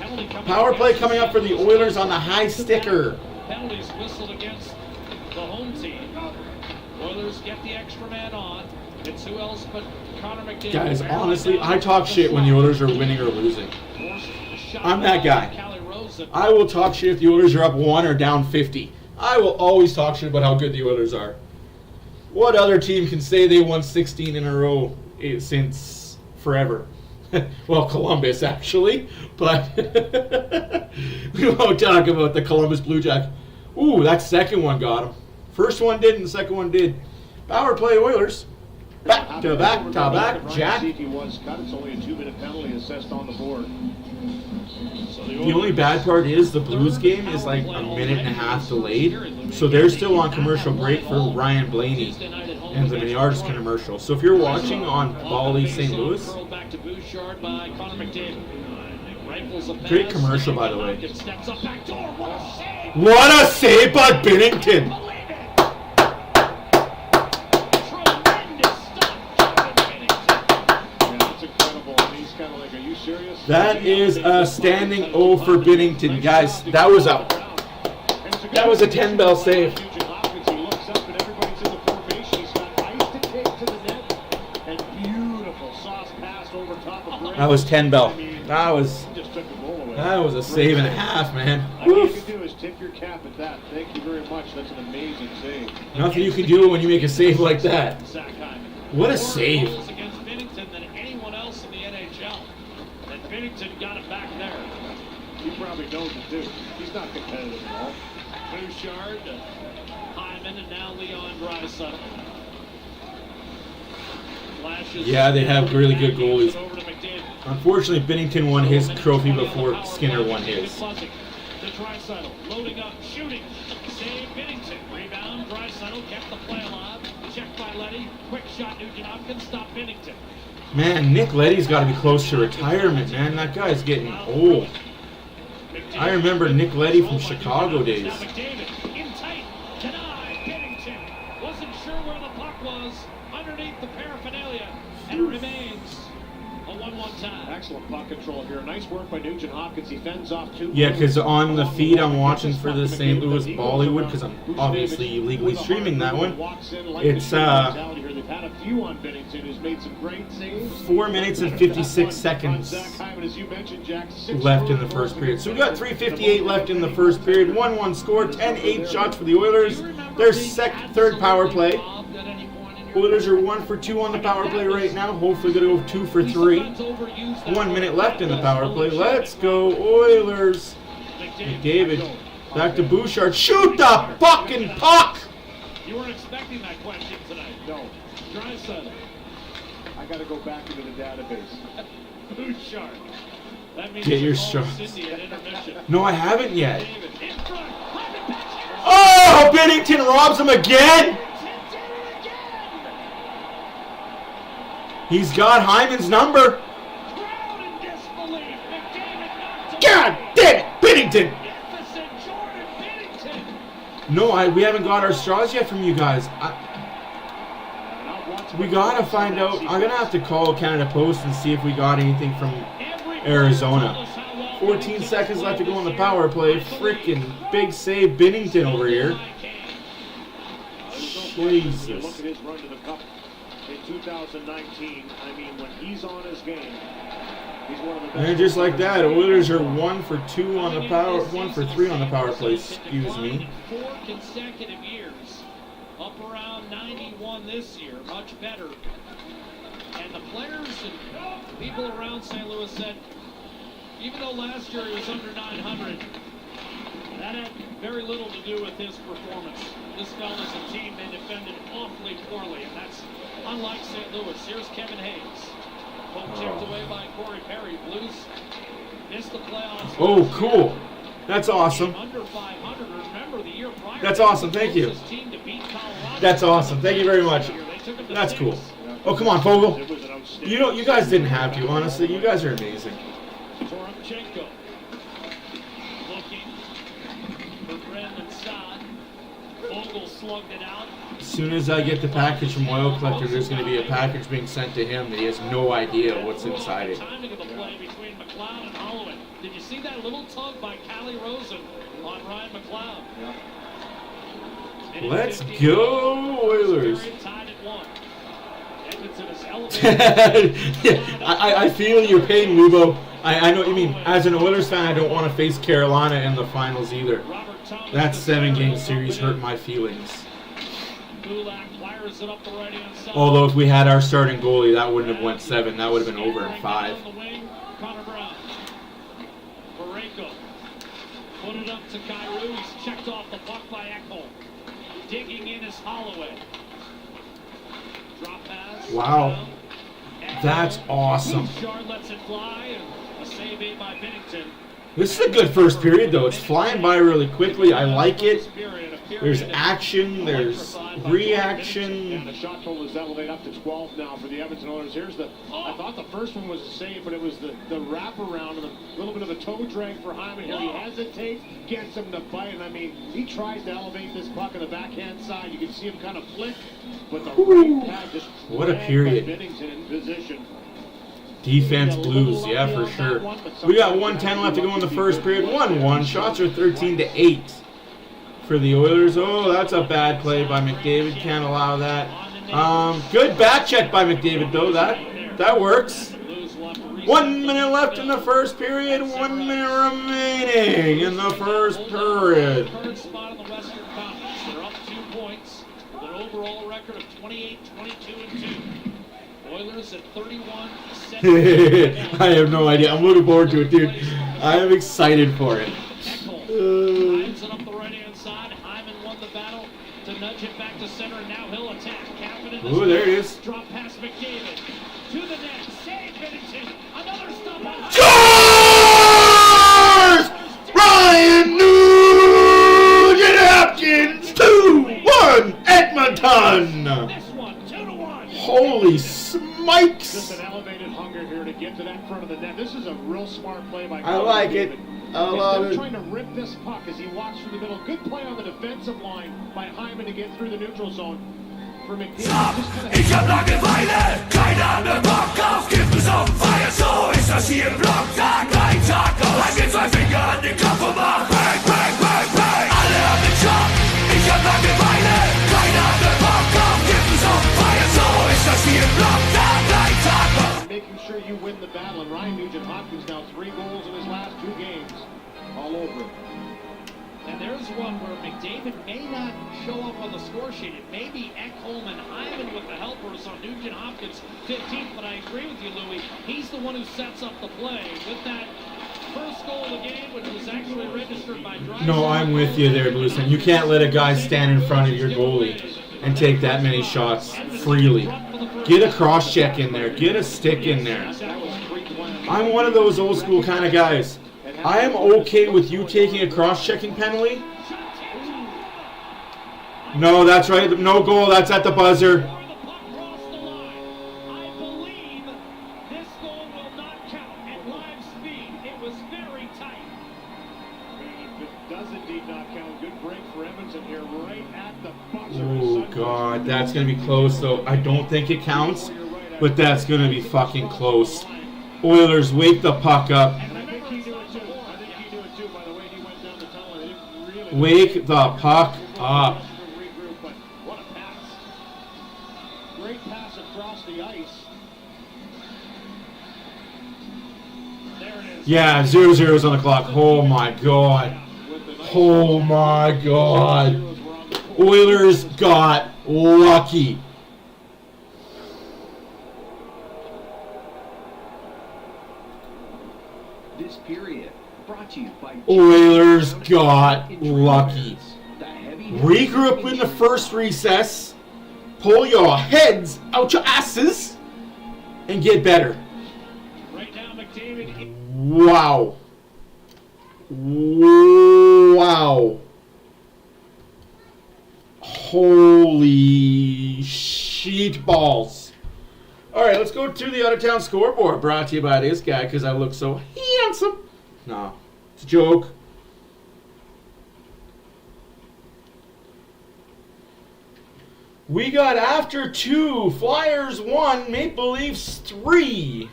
Power play coming up for the Oilers on the high sticker. Penalties whistled against the home team. Oilers get the extra man on. It's who else but Connor McDavid. Guys, honestly, I talk shit when the Oilers are winning or losing. I'm that guy. I will talk shit if the Oilers are up 1 or down 50. I will always talk shit about how good the Oilers are. What other team can say they won 16 in a row since forever? Well, Columbus, actually. But we won't talk about the Columbus Blue Jackets. Ooh, that second one got him. First one didn't, the second one did. Power play Oilers. Back to back, Jack. See if he was cut. It's only a 2-minute penalty assessed on the board. The only bad part is the Blues game is like a minute and a half delayed. So they're still on commercial break for Ryan Blaney and the Menards commercial. So if you're watching on Bally St. Louis, great commercial, by the way. What a save by Binnington! That is a standing O for Binnington, guys. That was a 10-bell save. That was 10-bell. That was a save and a half, man. All you can do is tip your cap at that. Thank you very much. That's an amazing save. Nothing you can do when you make a save like that. What a save. Binnington got it back there. He probably knows it too. He's not competitive at all. Bouchard, Hyman, and now Leon Draisaitl. Yeah, they have really good goalies. Unfortunately, Binnington won his trophy before Skinner won his. To Draisaitl, loading up, shooting. Save Binnington. Rebound, Draisaitl kept the play alive. Checked by Leddy. Quick shot, Nugent Hopkins, stop Binnington. Man, Nick Leddy's got to be close to retirement, man. That guy's getting old. I remember Nick Leddy from Chicago days. In tight, denied, Binnington. Wasn't sure where the puck was underneath the paraphernalia, and it remains a 1-1 tie. Excellent puck control here. Nice work by Nugent Hopkins. He fends off two. Yeah, because on the feed I'm watching for the St. Louis Bollywood, because I'm obviously illegally streaming that one. It's 4 minutes and 56 seconds left in the first period. So we got 3:58 left in the first period. 1-1 score, 10-8 shots for the Oilers. Their third power play. Oilers are 1 for 2 on the power play right now. Hopefully going to go 2 for 3. 1 minute left in the power play. Let's go Oilers. McDavid back to Bouchard. Shoot the fucking puck! You weren't expecting that question tonight. No. Draisaitl. I got to go back into the database. Bouchard. That means get your you're shots. almost in the intermission. No, I haven't yet. David in front. Oh, Binnington robs him again! He's got Hyman's number. Crowd in disbelief. McDavid knocked God damn it, Binnington! Magnificent Jordan Binnington. No, we haven't got our straws yet from you guys. We gotta find out. I'm gonna have to call Canada Post and see if we got anything from Arizona. 14 seconds left to go on the power play. Freaking big save, Binnington over here. Jesus. Look at his run to the cup in 2019. I mean, when he's on his game, he's one of the best. And just like that, Oilers are 1 for 2 on the power, 1 for 3 on the power play. Excuse me. 4 consecutive years, up around 91 this year, much better. And the players and people around St. Louis said, even though last year he was under 900, that had very little to do with his performance. This fella's a team they defended awfully poorly, and that's unlike St. Louis. Here's Kevin Hayes. Poke checked away by Corey Perry. Blues missed the playoffs. Oh, cool. That's awesome. Under 500. Remember the year prior. That's awesome. Thank you. That's awesome. Thank you very much. That's cool. Oh, come on, Fogle. You guys didn't have to, honestly. You guys are amazing. Toromchenko looking. for Brendan Saad. Vogel slugged it out. As soon as I get the package from Oil Collector, there's going to be a package being sent to him that he has no idea what's inside it. Timing of the play between McLeod and Holloway. Did you see that little tug by Callie Rosen on Ryan McLeod? Let's go, Oilers. Tied at 1. Edmonton is elevated. Yeah, I feel your pain, Lubo. I know what you mean. As an Oilers fan, I don't want to face Carolina in the finals either. That 7-game series hurt my feelings. Although if we had our starting goalie, that wouldn't have went 7. That would have been over in 5. Connor Brown. Pareko. Put it up to Kyrou. He's checked off the puck by Ekholm. Digging in is Holloway. Drop pass. Wow. That's awesome. Bouchard lets it fly, and a save made by Binnington. This is a good first period, though. It's flying by really quickly. I like it. There's action. There's reaction. And the shot total is elevated up to 12 now for the Edmonton Oilers. Here's the. I thought the first one was a save, but it was the wraparound and a little bit of a toe drag for Hyman here. He hesitates, gets him to bite, and I mean, he tries to elevate this puck on the backhand side. You can see him kind of flick, but the right pad just. What a period. Binnington in position. Defense Blues, yeah, for sure. We got 1:10 left to go in the first period. 1-1. Shots are 13-8 for the Oilers. Oh, that's a bad play by McDavid. Can't allow that. Good back check by McDavid, though. That works. 1 minute left in the first period. 1 minute remaining in the first period. Third spot in the Western Conference. They're up 2 points with an overall record of 28-22-2. Oilers at 31-17. I have no idea. I'm looking forward to it, dude. I am excited for it. Drives it up the right-hand side. Hyman won the battle to nudge it back to center, and now he'll attack. Ooh, there it is. Drop past McDavid. To the net. Save Binnington. Another stop on Scores! Ryan Nugent-Hopkins, 2-1 Edmonton! this one, 2-1. Holy smikes! Just an elevated hunger here to get to that front of the net. This is a real smart play by I like it. I love Instead of it. trying to rip this puck as he walks through the middle. Good play on the defensive line by Hyman to get through the neutral zone. For McDavid. Ich hab Langeweile, keiner hat ne Bock auf, gibt es auf Feier, so ist das hier im Block, Tag ein, Tag aus. Halt mir 2 Finger an den Kopf und mach bang, bang, bang, bang. Alle haben den Job, ich hab Langeweile, keiner hat ne Bock auf, gibt es auf Feier, so ist das hier im Block, Tag ein, Tag aus. Making sure you win the battle, and Ryan Nugent-Hopkins now 3 goals in his last 2 games. All over it. And there's one where McDavid may not show up on the score sheet. It may be Ekholm and Hyman with the helpers on Nugent-Hopkins 15th, but I agree with you, Louie. He's the one who sets up the play with that first goal of the game, which was actually registered by Drysdale. No, I'm with you there, Bluesman. You can't let a guy stand in front of your goalie and take that many shots freely. Get a cross-check in there. Get a stick in there. I'm one of those old-school kind of guys. I am okay with you taking a cross-checking penalty. No, that's right. No goal. That's at the buzzer. The puck crossed the line. I believe this goal will not count at live speed. It was very tight. It does indeed not count. Good break for Edmonton here, right at the buzzer. Oh, God. That's going to be close, though. I don't think it counts, but that's going to be fucking close. Oilers, wake the puck up. Wake the puck up. What a pass. Great pass across the ice. There it is. Yeah, 0-0's on the clock. Oh, my God. Oh, my God. Oilers got lucky. This period brought to you by Oilers got lucky. Regroup in the first recess. Pull your heads out your asses and get better. Right now, McDavid. Wow. Wow. Holy sheet balls. All right, let's go to the out-of-town scoreboard, brought to you by this guy because I look so handsome. No, it's a joke. We got after 2, Flyers 1, Maple Leafs 3.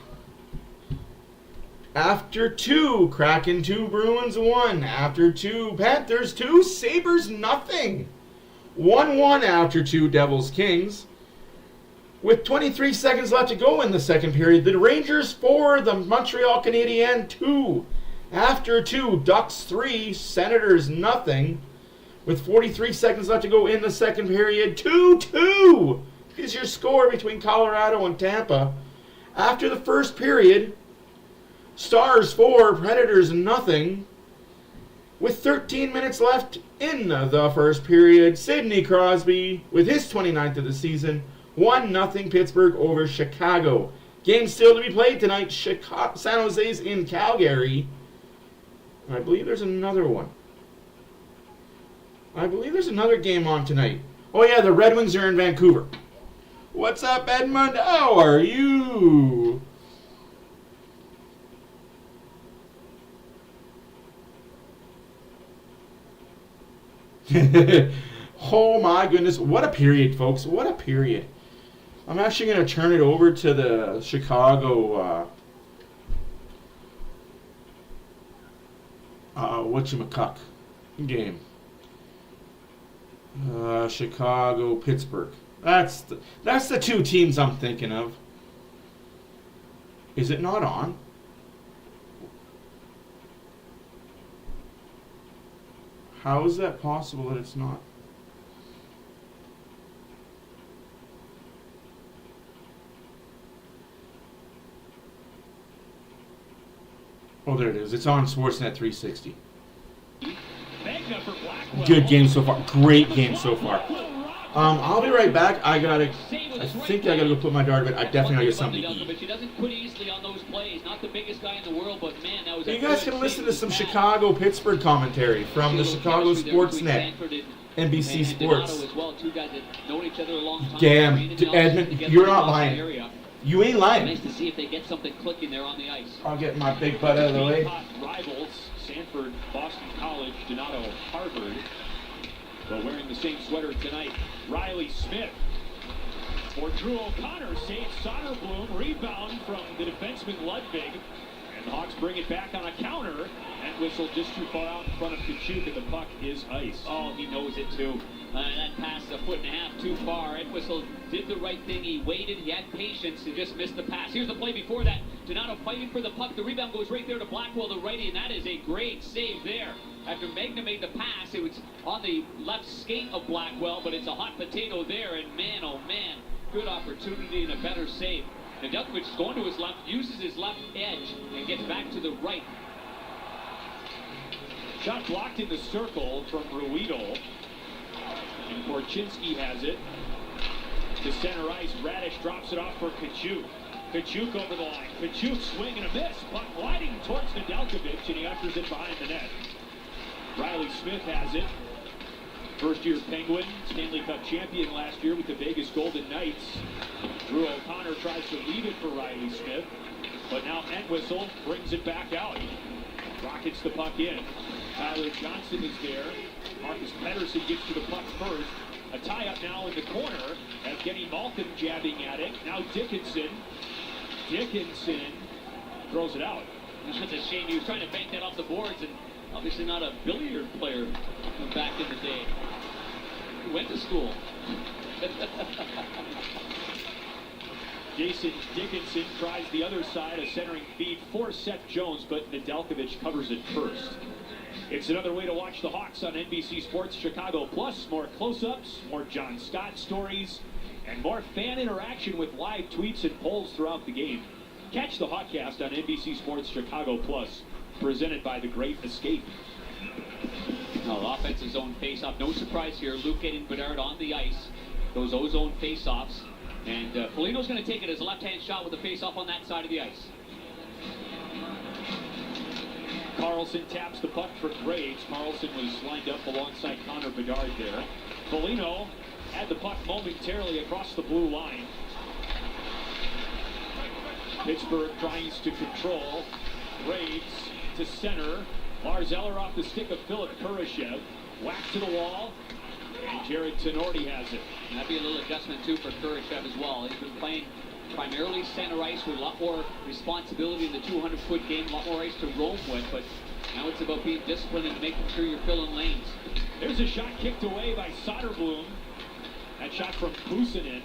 After 2, Kraken 2, Bruins 1. After 2, Panthers 2, Sabres nothing. 1-1 after 2, Devils Kings. With 23 seconds left to go in the second period, the Rangers 4, the Montreal Canadiens 2. After 2, Ducks 3, Senators nothing. With 43 seconds left to go in the second period, 2-2 is your score between Colorado and Tampa. After the first period, Stars 4, Predators nothing. With 13 minutes left in the first period, Sidney Crosby, with his 29th of the season, 1-0 Pittsburgh over Chicago. Game still to be played tonight. San Jose's in Calgary. And I believe there's another one. I believe there's another game on tonight. Oh yeah, the Red Wings are in Vancouver. What's up, Edmund? How are you? Oh my goodness, what a period, folks. What a period. I'm actually going to turn it over to the Chicago whatchamacallit game. Chicago, Pittsburgh. That's the two teams I'm thinking of. Is it not on? How is that possible that it's not? Oh, there it is. It's on Sportsnet 360. Good game so far. Great game so far. I'll be right back. I think I gotta go put my dart in. I definitely gotta get something to eat. He doesn't quit easily on those plays. Not the biggest guy in the world, but man, that was. You guys can listen to some Chicago-Pittsburgh commentary from the Chicago Sportsnet, NBC Sports. Damn, Edmund, you're not lying. You ain't lying. Nice to see if they get something clicking there on the ice. I'll get my big butt out of the way. Rivals, Sanford, Boston College, Donato, Harvard. But wearing the same sweater tonight, Riley Smith. For Drew O'Connor, saves Soderblom, rebound from the defenseman Ludwig. And the Hawks bring it back on a counter. And whistle just too far out in front of Kachuk, and the puck is ice. Oh, he knows it too. That pass a foot and a half too far. Entwistle did the right thing. He waited. He had patience. He just missed the pass. Here's the play before that. Donato fighting for the puck. The rebound goes right there to Blackwell, the righty, and that is a great save there. After Magna made the pass, it was on the left skate of Blackwell, but it's a hot potato there, and man, oh man, good opportunity and a better save. Nedeljkovic is going to his left, uses his left edge, and gets back to the right. Shot blocked in the circle from Ruido. And Korchinski has it. To center ice, Radish drops it off for Kachuk. Kachuk over the line. Kachuk swing and a miss, but gliding towards Nedeljkovic, and he ushers it behind the net. Riley Smith has it. First-year Penguin, Stanley Cup champion last year with the Vegas Golden Knights. Drew O'Connor tries to leave it for Riley Smith, but now Entwistle brings it back out. Rockets the puck in. Tyler Johnson is there. Marcus Pettersson gets to the puck first. A tie-up now in the corner. Evgeny Malkin jabbing at it. Now Dickinson. Dickinson throws it out. That's a shame. He was trying to bank that off the boards, and obviously not a billiard player from back in the day. He went to school. Jason Dickinson tries the other side, a centering feed for Seth Jones, but Nedeljkovic covers it first. It's another way to watch the Hawks on NBC Sports Chicago Plus. More close-ups, more John Scott stories, and more fan interaction with live tweets and polls throughout the game. Catch the Hawkcast on NBC Sports Chicago Plus, presented by The Great Escape. No, offensive zone face-off. No surprise here. Luke getting Bedard on the ice. Those O-zone face-offs. And Foligno's going to take it as a left-hand shot with a face-off on that side of the ice. Carlson taps the puck for Graves. Carlson was lined up alongside Connor Bedard there. Foligno had the puck momentarily across the blue line. Pittsburgh tries to control. Graves to center. Lars Eller off the stick of Philip Kurashev. Whack to the wall. And Jared Tenorti has it. And that'd be a little adjustment too for Kurashev as well. He's been playing primarily center ice with a lot more responsibility in the 200-foot game, a lot more ice to roam with, but now it's about being disciplined and making sure you're filling lanes. There's a shot kicked away by Soderblom. That shot from Kuusinen.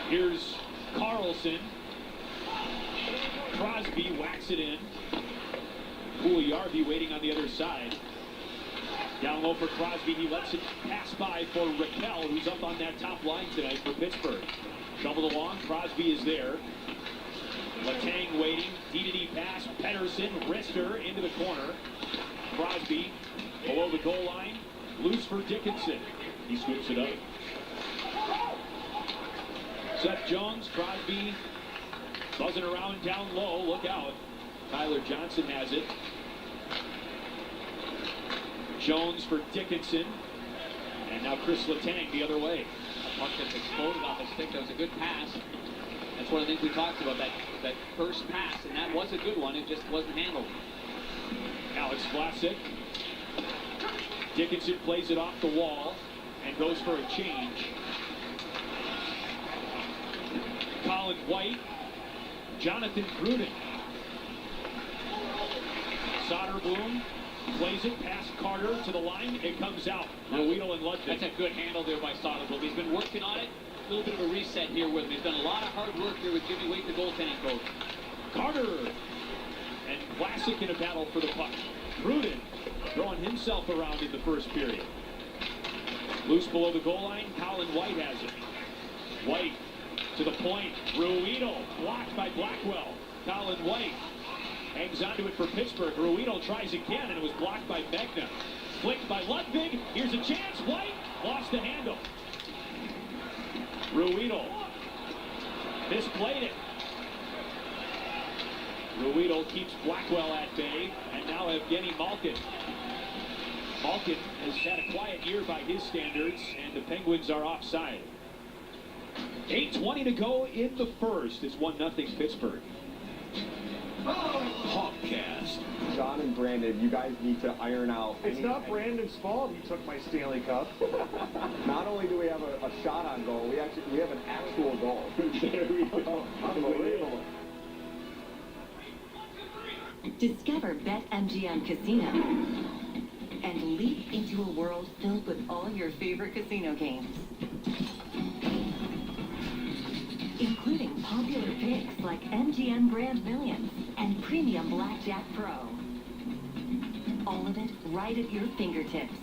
Here's Carlson. Crosby whacks it in. Puljujarvi waiting on the other side. Down low for Crosby. He lets it pass by for Raquel, who's up on that top line tonight for Pittsburgh. Shoveled along. Crosby is there. Letang waiting. D-to-D pass. Pettersson. Wrister into the corner. Crosby below the goal line. Loose for Dickinson. He scoops it up. Seth Jones. Crosby buzzing around down low. Look out. Tyler Johnson has it. Jones for Dickinson. And now Chris Letang the other way. A puck that's exploded off his stick. That was a good pass. That's one of the things we talked about, that first pass. And that was a good one. It just wasn't handled. Alex Vlasic. Dickinson plays it off the wall and goes for a change. Colin White. Jonathan Gruden. Soderblom plays it past Carter to the line. It comes out. Weedle and Ludwig. That's a good handle there by Soderblom. He's been working on it. A little bit of a reset here with him. He's done a lot of hard work here with Jimmy Waite, the goaltending coach. Carter and Vlasic in a battle for the puck. Gruden throwing himself around in the first period. Loose below the goal line. Colin White has it. White to the point. Ruido blocked by Blackwell. Colin White hangs onto it for Pittsburgh. Ruido tries again, and it was blocked by Megna. Flicked by Ludwig. Here's a chance. White lost the handle. Ruido misplayed it. Ruido keeps Blackwell at bay, and now Evgeny Malkin. Malkin has had a quiet year by his standards, and the Penguins are offside. 8:20 to go in the first. It's 1-0 Pittsburgh. Hawkcast. John and Brandon, you guys need to iron out. It's not Brandon's fault he took my Stanley Cup. Not only do we have a shot on goal, we have an actual goal. There we go. Unbelievable. Discover BetMGM Casino and leap into a world filled with all your favorite casino games, including popular picks like MGM Grand Millions and Premium Blackjack Pro. All of it right at your fingertips.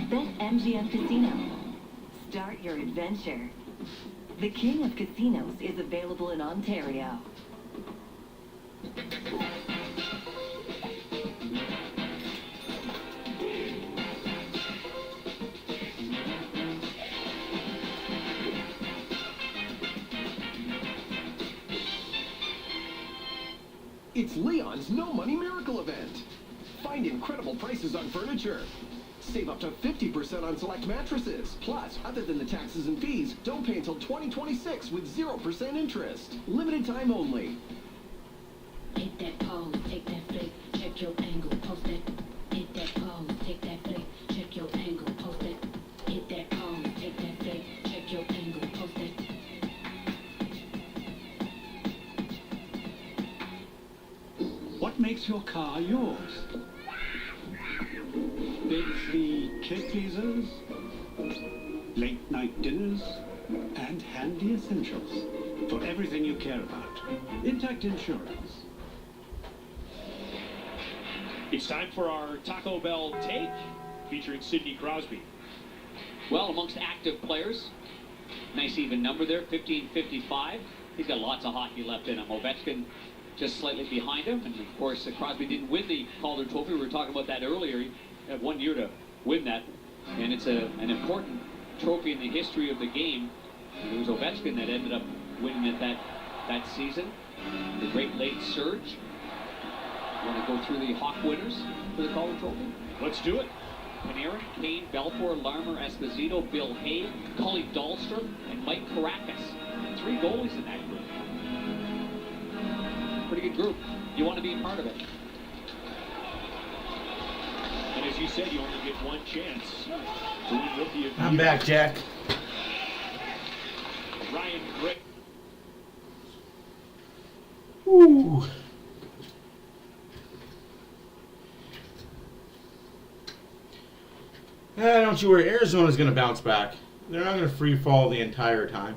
BetMGM Casino. Start your adventure. The King of Casinos is available in Ontario. It's Leon's No Money Miracle event. Find incredible prices on furniture. Save up to 50% on select mattresses. Plus, other than the taxes and fees, don't pay until 2026 with 0% interest. Limited time only. Hit that pause, take that flick, check your angle, post that. Hit that pause, take that flick, check your angle, post that. Hit that pause, take that flick, check your angle, post that. What makes your car yours? It's the kick teasers, late night dinners, and handy essentials for everything you care about. Intact Insurance. It's time for our Taco Bell Take, featuring Sidney Crosby. Well, amongst active players, nice even number there, 1555. He's got lots of hockey left in him. Ovechkin just slightly behind him, and of course Crosby didn't win the Calder Trophy. We were talking about that earlier. He had 1 year to win that, and it's an important trophy in the history of the game. And it was Ovechkin that ended up winning it that season. The great late surge. You want to go through the Hawk winners for the Calder Trophy? Let's do it. Panarin, Kane, Belfour, Larmer, Esposito, Bill Hay, Cully Dahlstrom, and Mike Caracas. 3 goalies in that group. Pretty good group. You want to be a part of it. she said, you only get one chance to win Rookie of the I'm Year. back, Jack. Ryan Gray. Ooh. Don't you worry, Arizona's going to bounce back. They're not going to free fall the entire time.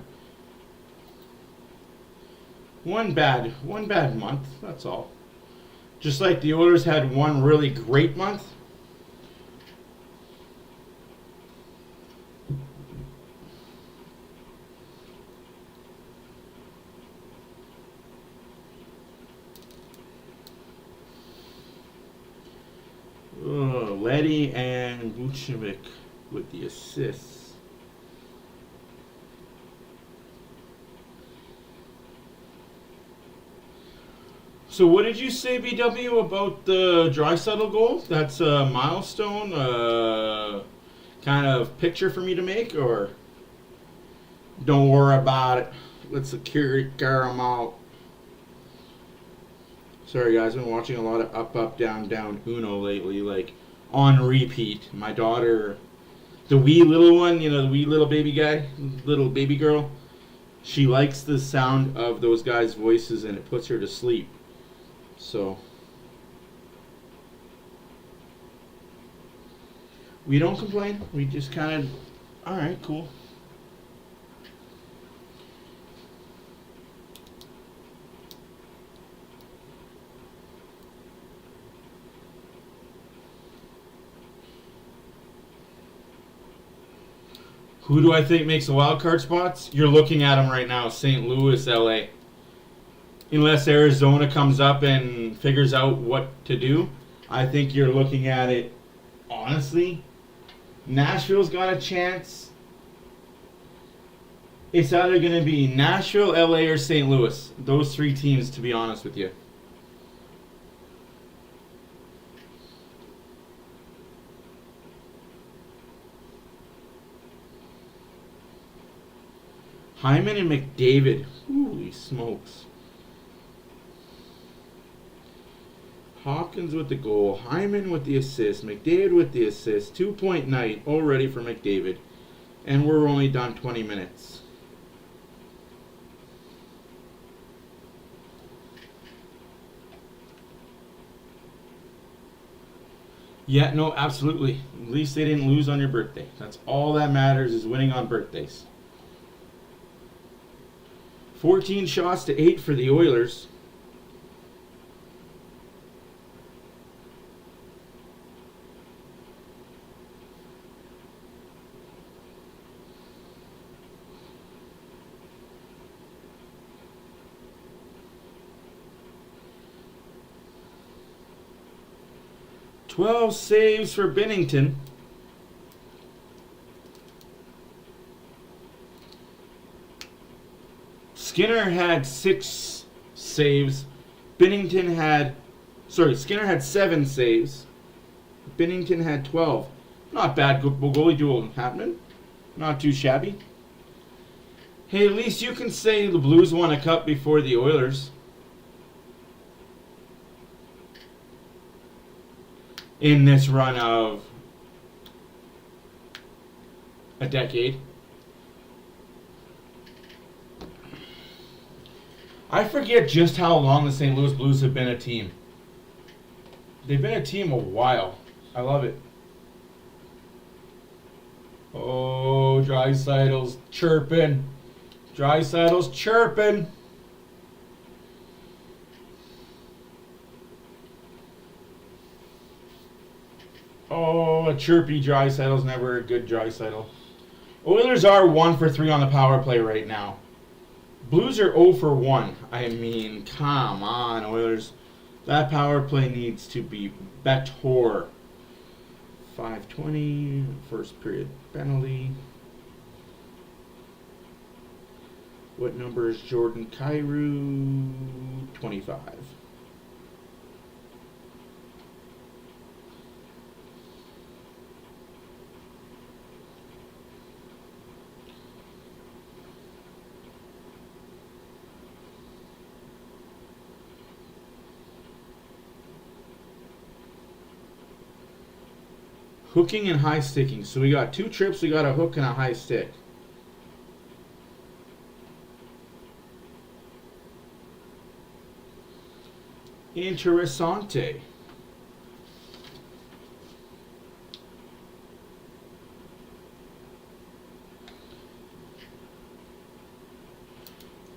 One bad month, that's all. Just like the Oilers had one really great month. Leddy and Vucevic with the assists. So what did you say, BW, about the Draisaitl goal? That's a milestone, kind of picture for me to make, or don't worry about it. Let's secure them out. Sorry guys, I've been watching a lot of Up, Up, Down, Down Uno lately, like on repeat. My daughter, the wee little one, you know, the wee little baby guy, little baby girl, she likes the sound of those guys' voices and it puts her to sleep. So we don't complain. We just kind of, all right, cool. Who do I think makes the wild card spots? You're looking at them right now, St. Louis, LA. Unless Arizona comes up and figures out what to do, I think you're looking at it, honestly. Nashville's got a chance. It's either going to be Nashville, LA, or St. Louis. Those three teams, to be honest with you. Hyman and McDavid. Holy smokes. Hopkins with the goal. Hyman with the assist. McDavid with the assist. 2-point night already for McDavid. And we're only done 20 minutes. Yeah, no, absolutely. At least they didn't lose on your birthday. That's all that matters, is winning on birthdays. 14 shots to 8 for the Oilers. "12 saves for Binnington." Skinner had 6 saves. Skinner had 7 saves. Binnington had 12. Not bad goalie duel happening. Not too shabby. Hey, at least you can say the Blues won a cup before the Oilers. In this run of a decade. I forget just how long the St. Louis Blues have been a team. They've been a team a while. I love it. Oh, Draisaitl's chirping. Draisaitl's chirping. Oh, a chirpy Draisaitl's never a good Draisaitl. Oilers are 1 for 3 on the power play right now. Blues are 0 for 1. I mean, come on, Oilers. That power play needs to be better. 5:20, first period penalty. What number is Jordan Kyrou? 25. Hooking and high sticking. So we got 2 trips, we got a hook and a high stick. Interessante.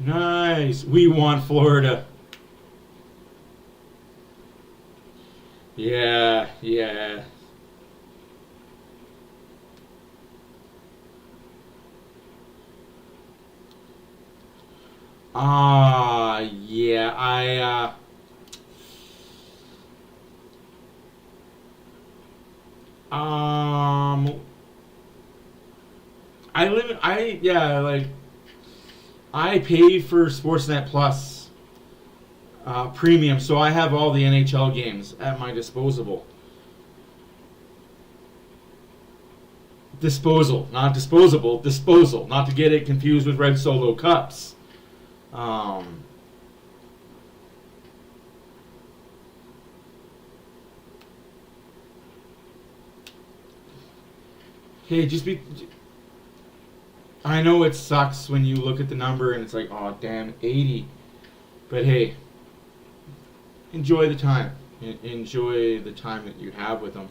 Nice. We want Florida. Yeah, yeah. Yeah, I pay for Sportsnet Plus premium, so I have all the NHL games at my disposal. Disposal, not disposable, disposal, not to get it confused with Red Solo Cups. Hey, just be... I know it sucks when you look at the number and it's like, oh, damn, 80. But hey, enjoy the time. Enjoy the time that you have with them.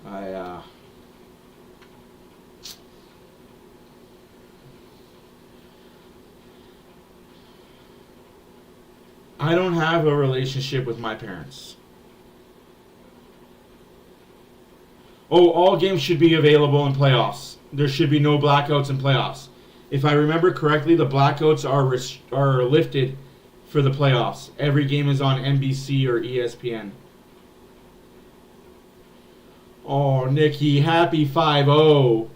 I don't have a relationship with my parents. Oh, all games should be available in playoffs. There should be no blackouts in playoffs. If I remember correctly, the blackouts are lifted for the playoffs. Every game is on NBC or ESPN. Oh, Nikki, happy 5-0.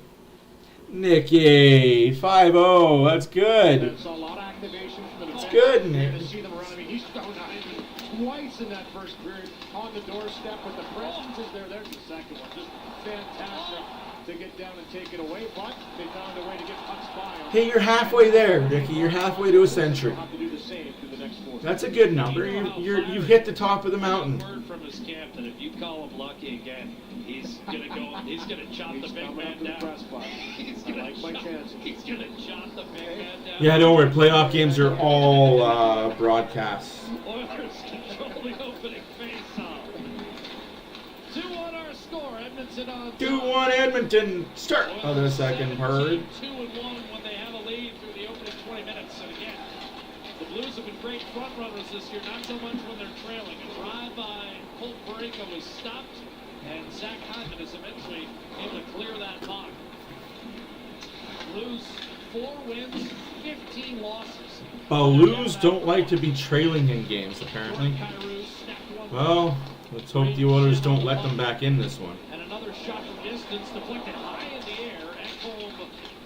Nikki, 5-0. That's good. Saw a lot of activation from the defense. That's good, Nick. To see them run. I mean, he's thrown twice in that first period on the doorstep, but the presence is there. There's the second one. Just fantastic to get down and take it away, but they found a way to get pucks by. Hey, you're halfway there, Ricky. You're halfway to a century. Have to do the same through the next 4. That's a good number. You've hit the top of the mountain. Word from his captain: if you call him lucky again, he's gonna go. He's gonna chop the big man down. He's gonna like my chances. He's gonna chop the big man down. Yeah, don't worry. Playoff games are all broadcasts. Oilers control the opening face-off. 2-1 our score. Edmonton on top. 2-1 Edmonton. Start of the second period. 2-1 when they have a lead through the opening 20 minutes. And again, the Blues have been great front runners this year. Not so much when they're trailing. A drive by Colt Parayko was stopped, and Zach Hyman is eventually able to clear that block. Blues 4 wins, 15 losses. Blues don't like to be trailing in games, apparently. Well, let's hope the Oilers don't let them back in this one. And another shot from distance, deflected high in the air. Ekholm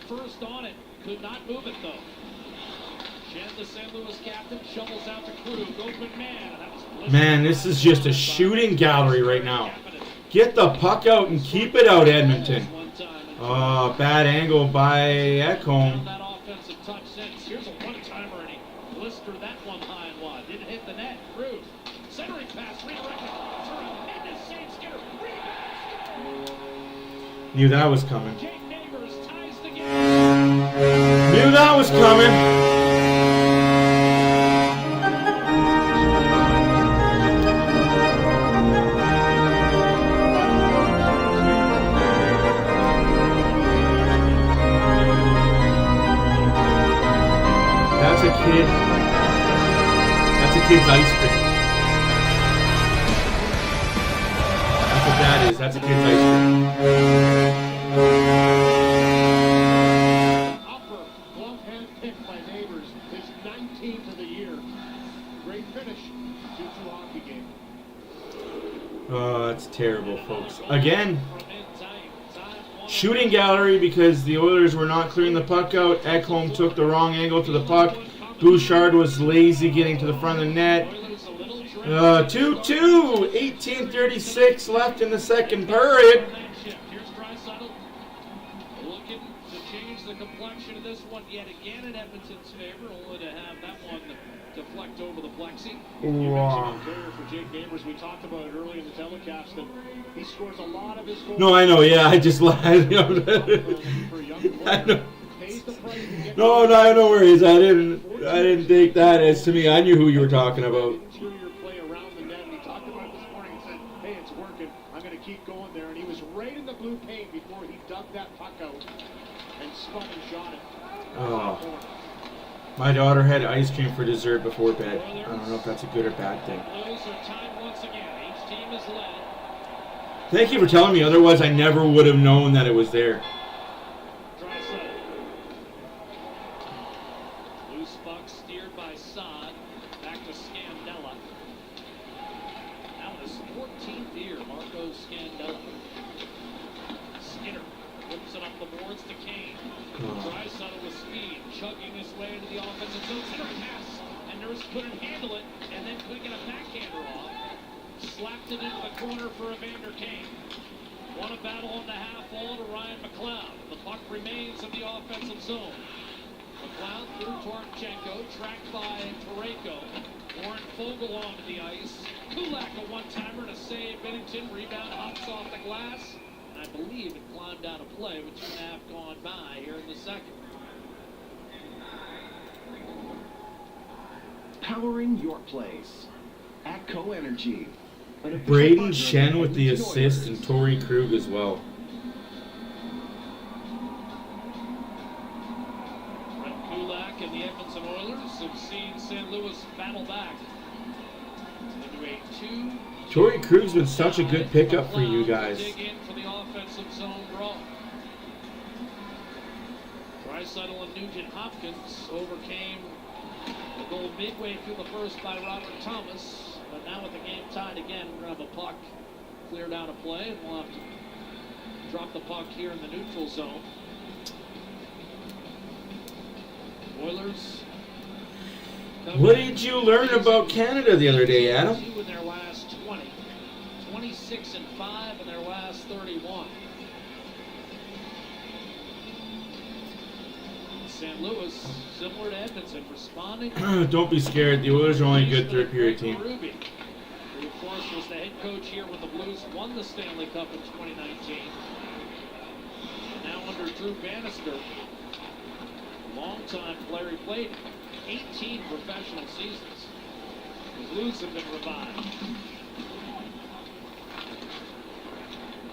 first on it, could not move it though. Chen, the St. Louis captain, shovels out the crew. Goes McMahon. Man, this is just a shooting gallery right now. Get the puck out and keep it out, Edmonton. Bad angle by Ekholm. That offensive touch since. Here's a one-timer, and he blistered that one high and wide. Didn't hit the net. Cruz. Centering pass, redirected. Tremendous save, Skinner. Rebound. Knew that was coming. Jake Neighbors ties the game. Knew that was coming. That's a kid's ice cream. That's what that is. That's a kid's ice cream. Upper glove hand pick by Neighbors. His 19th of the year. Great finish. 2-2 hockey game. Oh, that's terrible, folks. Again, shooting gallery because the Oilers were not clearing the puck out. Ekholm took the wrong angle to the puck. Bouchard was lazy getting to the front of the net. 2-2, 18:36 left in the second period. Here's Draisaitl looking to change the complexion of this one yet again in Edmonton's favor, only to have that one deflect over the plexi. You mentioned a player for Jake Neighbors. We talked about it early in the telecast that he scores a lot of his goals. No, I know. Yeah, I just lied. I know. No, I know where he is. I didn't take that as to me. I knew who you were talking about. Interior play around the net. He talked about it this morning and said, "Hey, it's working. I'm going to keep going there." And he was right in the blue paint before he dug that puck out and spun and shot it. Oh. My daughter had ice cream for dessert before bed. I don't know if that's a good or bad thing. Blues are tied once again. Each team is led. Thank you for telling me. Otherwise, I never would have known that it was there. Loose puck steered by Saad. Back to Scandella. Now in his 14th year, Marco Scandella. Skinner whips it up the boards to Kane. Draisaitl with speed, chugging his way into the offensive zone. Center pass, and Nurse couldn't handle it, and then couldn't get a backhander off. Slapped it into the corner for Evander Kane. Won a battle on the half wall to Ryan McLeod. The puck remains in the offensive zone. McLeod through Torchenko, tracked by Pareko. Warren Fogle onto the ice. Kulak a one-timer to save Bennington. Rebound hops off the glass. I believe it climbed out of play, but 2.5 gone by here in the second. Powering your place. ATCO Energy. Braden Shen with the assist and Torrey Krug as well. Brett Kulak and the Edmonton Oilers have seen St. Louis battle back into a 2. Torrey Krug's been such a good pickup for you guys. Dig in for the offensive zone draw. Draisaitl and Nugent Hopkins overcame the goal midway through the first by Robert Thomas. But now with the game tied again, we're going to have a puck cleared out of play, and we'll have to drop the puck here in the neutral zone. Oilers. What did you learn about Canada the other day, Adam? In their last 20, 26-5 in their last 31. St. Louis, similar to Edmonton, responding. Don't be scared. The Oilers are only a good third period team. Ruby, who of course was the head coach here when the Blues won the Stanley Cup in 2019. Now under Drew Bannister, longtime player, he played 18 professional seasons. The Blues have been revived.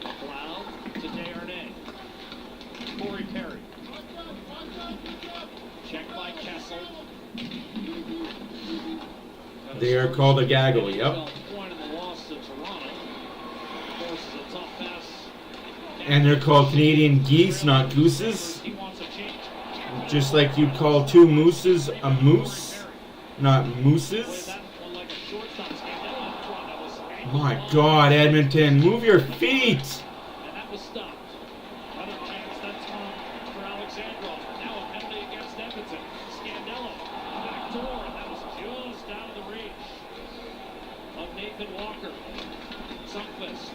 McLeod to Desharnais. Corey Perry. Checked by Kessel. They are called a gaggle, yep. Point in the loss to Toronto. Of course, it's a tough pass. And they're called Canadian geese, not gooses. He wants a change. Just like you call two mooses a moose, not mooses. My God, Edmonton, move your feet. And that was stopped. Another chance that's come for Alexandrov. Now a penalty against Edmonton. Scandella, back door, and that was just out of the reach of Nathan Walker. Sundqvist.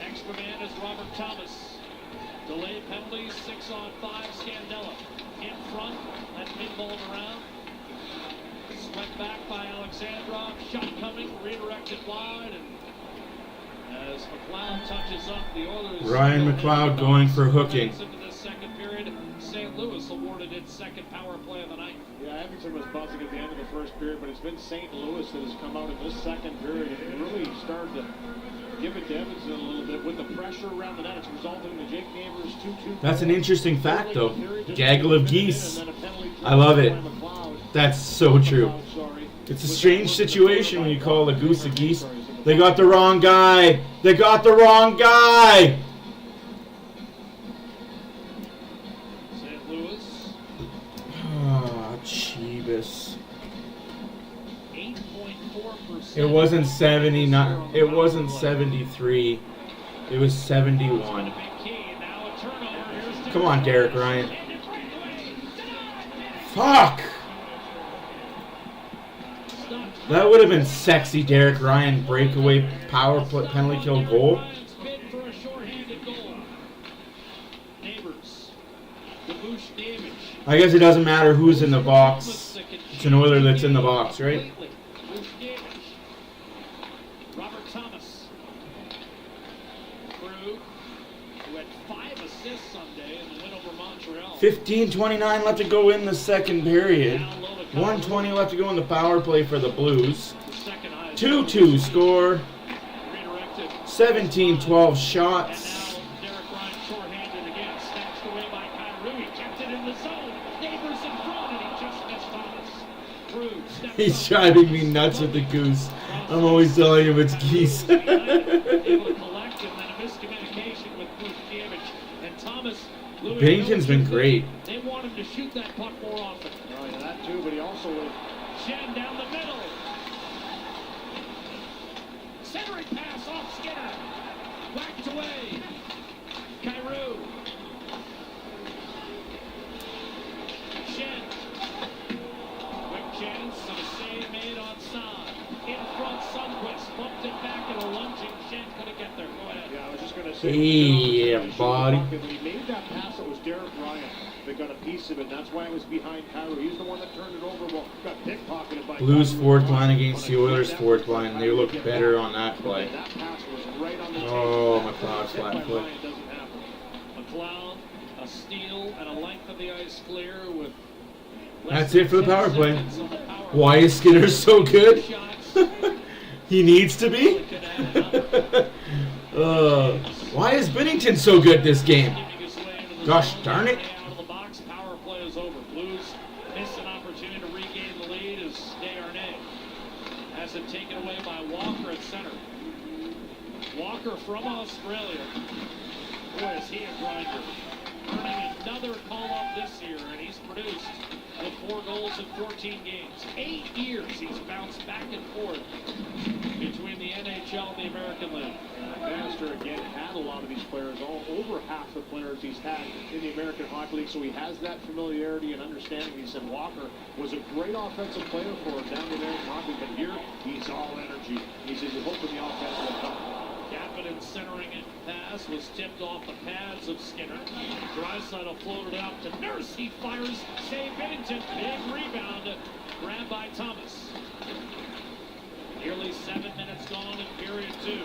Extra man is Robert Thomas. Delayed penalties, 6-on-5. Scandella in front, that pinballed around. Swept back by Alexandrov. Shot coming, redirected wide, and as McLeod touches up, the Oilers. Ryan McLeod going for hooking. Into the second period, St. Louis awarded its second power play of the night. Yeah, Edmonton was buzzing at the end of the first period, but it's been St. Louis that has come out in this second period and really started to give it to Edmonton a little bit with the pressure around the net. It's resulting in the Jake Neighbors 2-2. That's an interesting fact, though. Gaggle of geese. I love it. That's so true. It's a strange situation when you call a goose a geese. They got the wrong guy. They got the wrong guy. St. Louis. Ah, Jeebus. 8.4%. It wasn't 79. It wasn't 73. It was 71. Come on, Derek Ryan. Fuck. That would have been sexy, Derek Ryan breakaway power play, penalty kill goal. I guess it doesn't matter who's in the box. It's an Oiler that's in the box, right? Robert Thomas. Crew, who had 5 assists Sunday in the win over Montreal. 15:29 left to go in the second period. 1:20 left to go in the power play for the Blues. 2-2 score. 17-12 shots. He's driving me nuts with the goose. I'm always telling him it's geese. Bennington's been great. They want him to shoot that puck more often. Oh, yeah, that too, but he also will. Shen down the middle. Centering pass off Skinner. Whacked away. Kyrou. Shen. Quick chance and a save made on Son. In front, Sundquist bumped it back and a lunging Shen couldn't get there. Go ahead. Yeah, I was just going to say. Yeah, buddy. When he made that pass, it was Derek Ryan that got a piece of it. That's why it was behind Kyrou. He's the one that turned it over. Well, got pickpocketed by Blues Kyrou. fourth line against the Oilers fourth line. They look better on that play. That pass was right on the Oh, table. McLeod's Hit by flat foot. Ryan doesn't happen. McLeod, a steal and a length of the ice clear with. That's it for the power play. Why is Skinner so good? He needs to be? Why is Bennington so good this game? Gosh darn it. Out of the box, power play is over. Blues miss an opportunity to regain the lead as Desharnais has it taken away by Walker at center. Walker from Australia. Boy, is he a grinder. Earning another call-up this year, and he's produced with 4 goals in 14 games. 8 years he's bounced back and forth between the NHL and the American League. Bannister again had a lot of these players, over half the players he's had in the American Hockey League, so he has that familiarity and understanding. He said Walker was a great offensive player for him down in the American Hockey League, but here he's all energy. He says he's hoping the offense will come. Kapanen centering it pass was tipped off the pads of Skinner. Draisaitl floated out to Nurse. He fires. Save Bennington. Big rebound. Grabbed by Thomas. Nearly 7 minutes gone in period 2.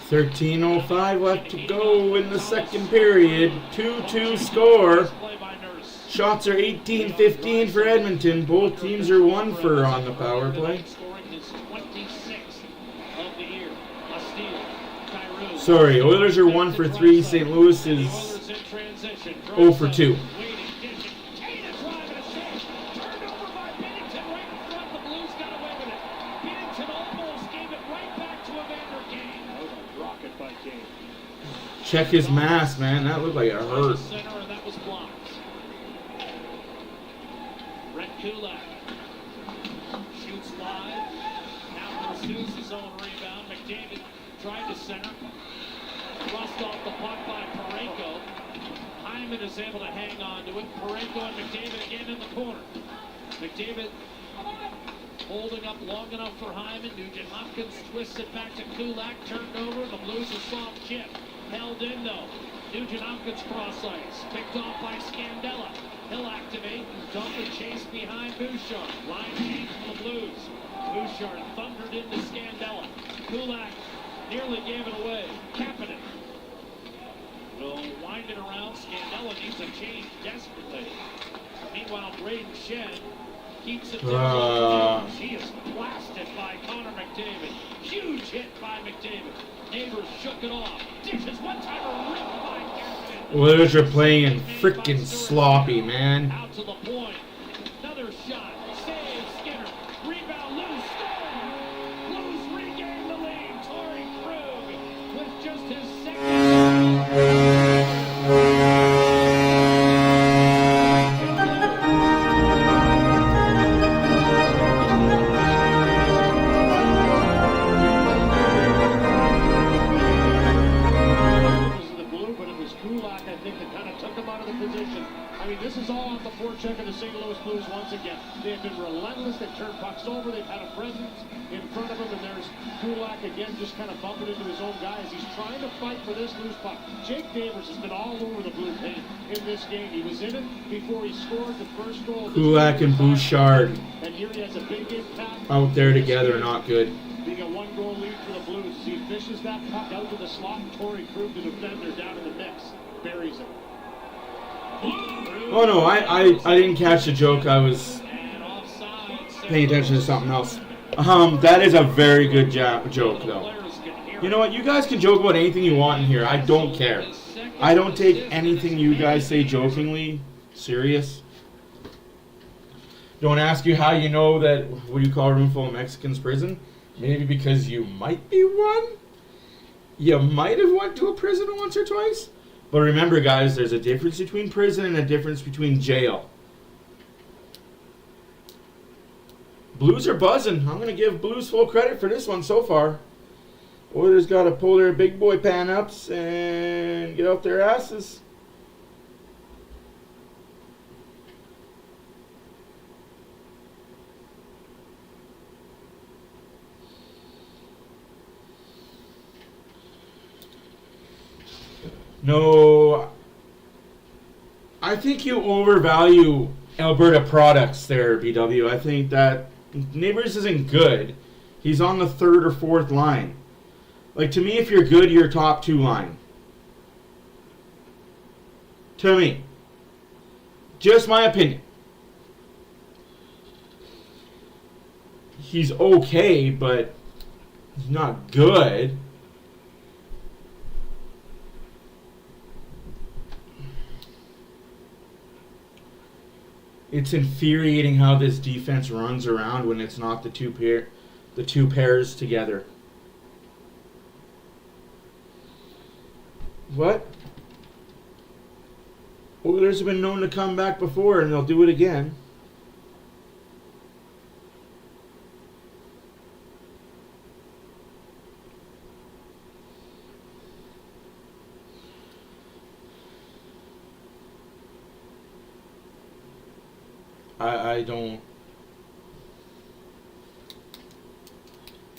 13:05 left to go in the second period. 2-2 score. Shots are 18-15 for Edmonton. Both teams are 1 for on the power play. Scoring his 26th of the year. A steal. Kyrou. Sorry, Oilers are 1 for 3. St. Louis is Oilers in transition. 0 for 2. Waiting, ditching. Kane is live and a save. Turned over by Bennington right in front. The Blues got away with it. Bennington almost gave it right back to Evander Kane. That was a rocket by Kane. Check his mask, man. That looked like it hurt. Center, and that was blocked. Brett Kulak shoots wide. Now pursues his own rebound. McDavid tried to center. Thrust off the puck by Parayko. Hyman is able to hang on to it. Parayko and McDavid again in the corner. McDavid holding up long enough for Hyman. Nugent Hopkins twists it back to Kulak. Turned over. The Blues a soft chip. Held in though. Nugent Hopkins cross ice. Picked off by Scandella. He'll activate. Dump and chase behind Bouchard. Line change for the Blues. Bouchard thundered into Scandella. Kulak nearly gave it away. Kapanen will wind it around. Scandella needs a change desperately. Meanwhile, Braden Shen keeps it down. He is blasted by Connor McDavid. Huge hit by McDavid. Neighbors shook it off. Dishes one time ripped by Kapanen. Oilers are playing frickin' sloppy, man. Out to the point. Another shot. Save Skinner. Rebound loose. Score. Blues regain the lead. Torrey Krug with just his second. This is all on the forecheck of the looks over, they've had a presence in front of him, and there's Kulak again just kind of bumping into his own guys. He's trying to fight for this loose puck. Jake Davers has been all over the blue paint in this game. He was in it before he scored the first goal. Kulak and Bouchard And here he has a big impact. out there together, not good. Being a 1-goal lead for the Blues as he fishes that puck out to the slot. Torrey Krug, the defender, down in the mix, buries it. Oh no, I didn't catch the joke. I was paying attention to something else. That is a very good joke, though. You know what? You guys can joke about anything you want in here. I don't care. I don't take anything you guys say jokingly serious. Don't ask you how you know that, what do you call a room full of Mexicans prison? Maybe because you might be one? You might have went to a prison once or twice? But remember, guys, there's a difference between prison and a difference between jail. Blues are buzzing. I'm going to give Blues full credit for this one so far. Oilers got to pull their big boy pan-ups and get out their asses. No, I think you overvalue Alberta products there, BW. I think that Neighbours isn't good. He's on the 3rd or 4th line. Like, to me, if you're good, you're top 2 line. To me. Just my opinion. He's okay, but he's not good. It's infuriating how this defense runs around when it's not the two pairs together. What? Oilers have been known to come back before, and they'll do it again.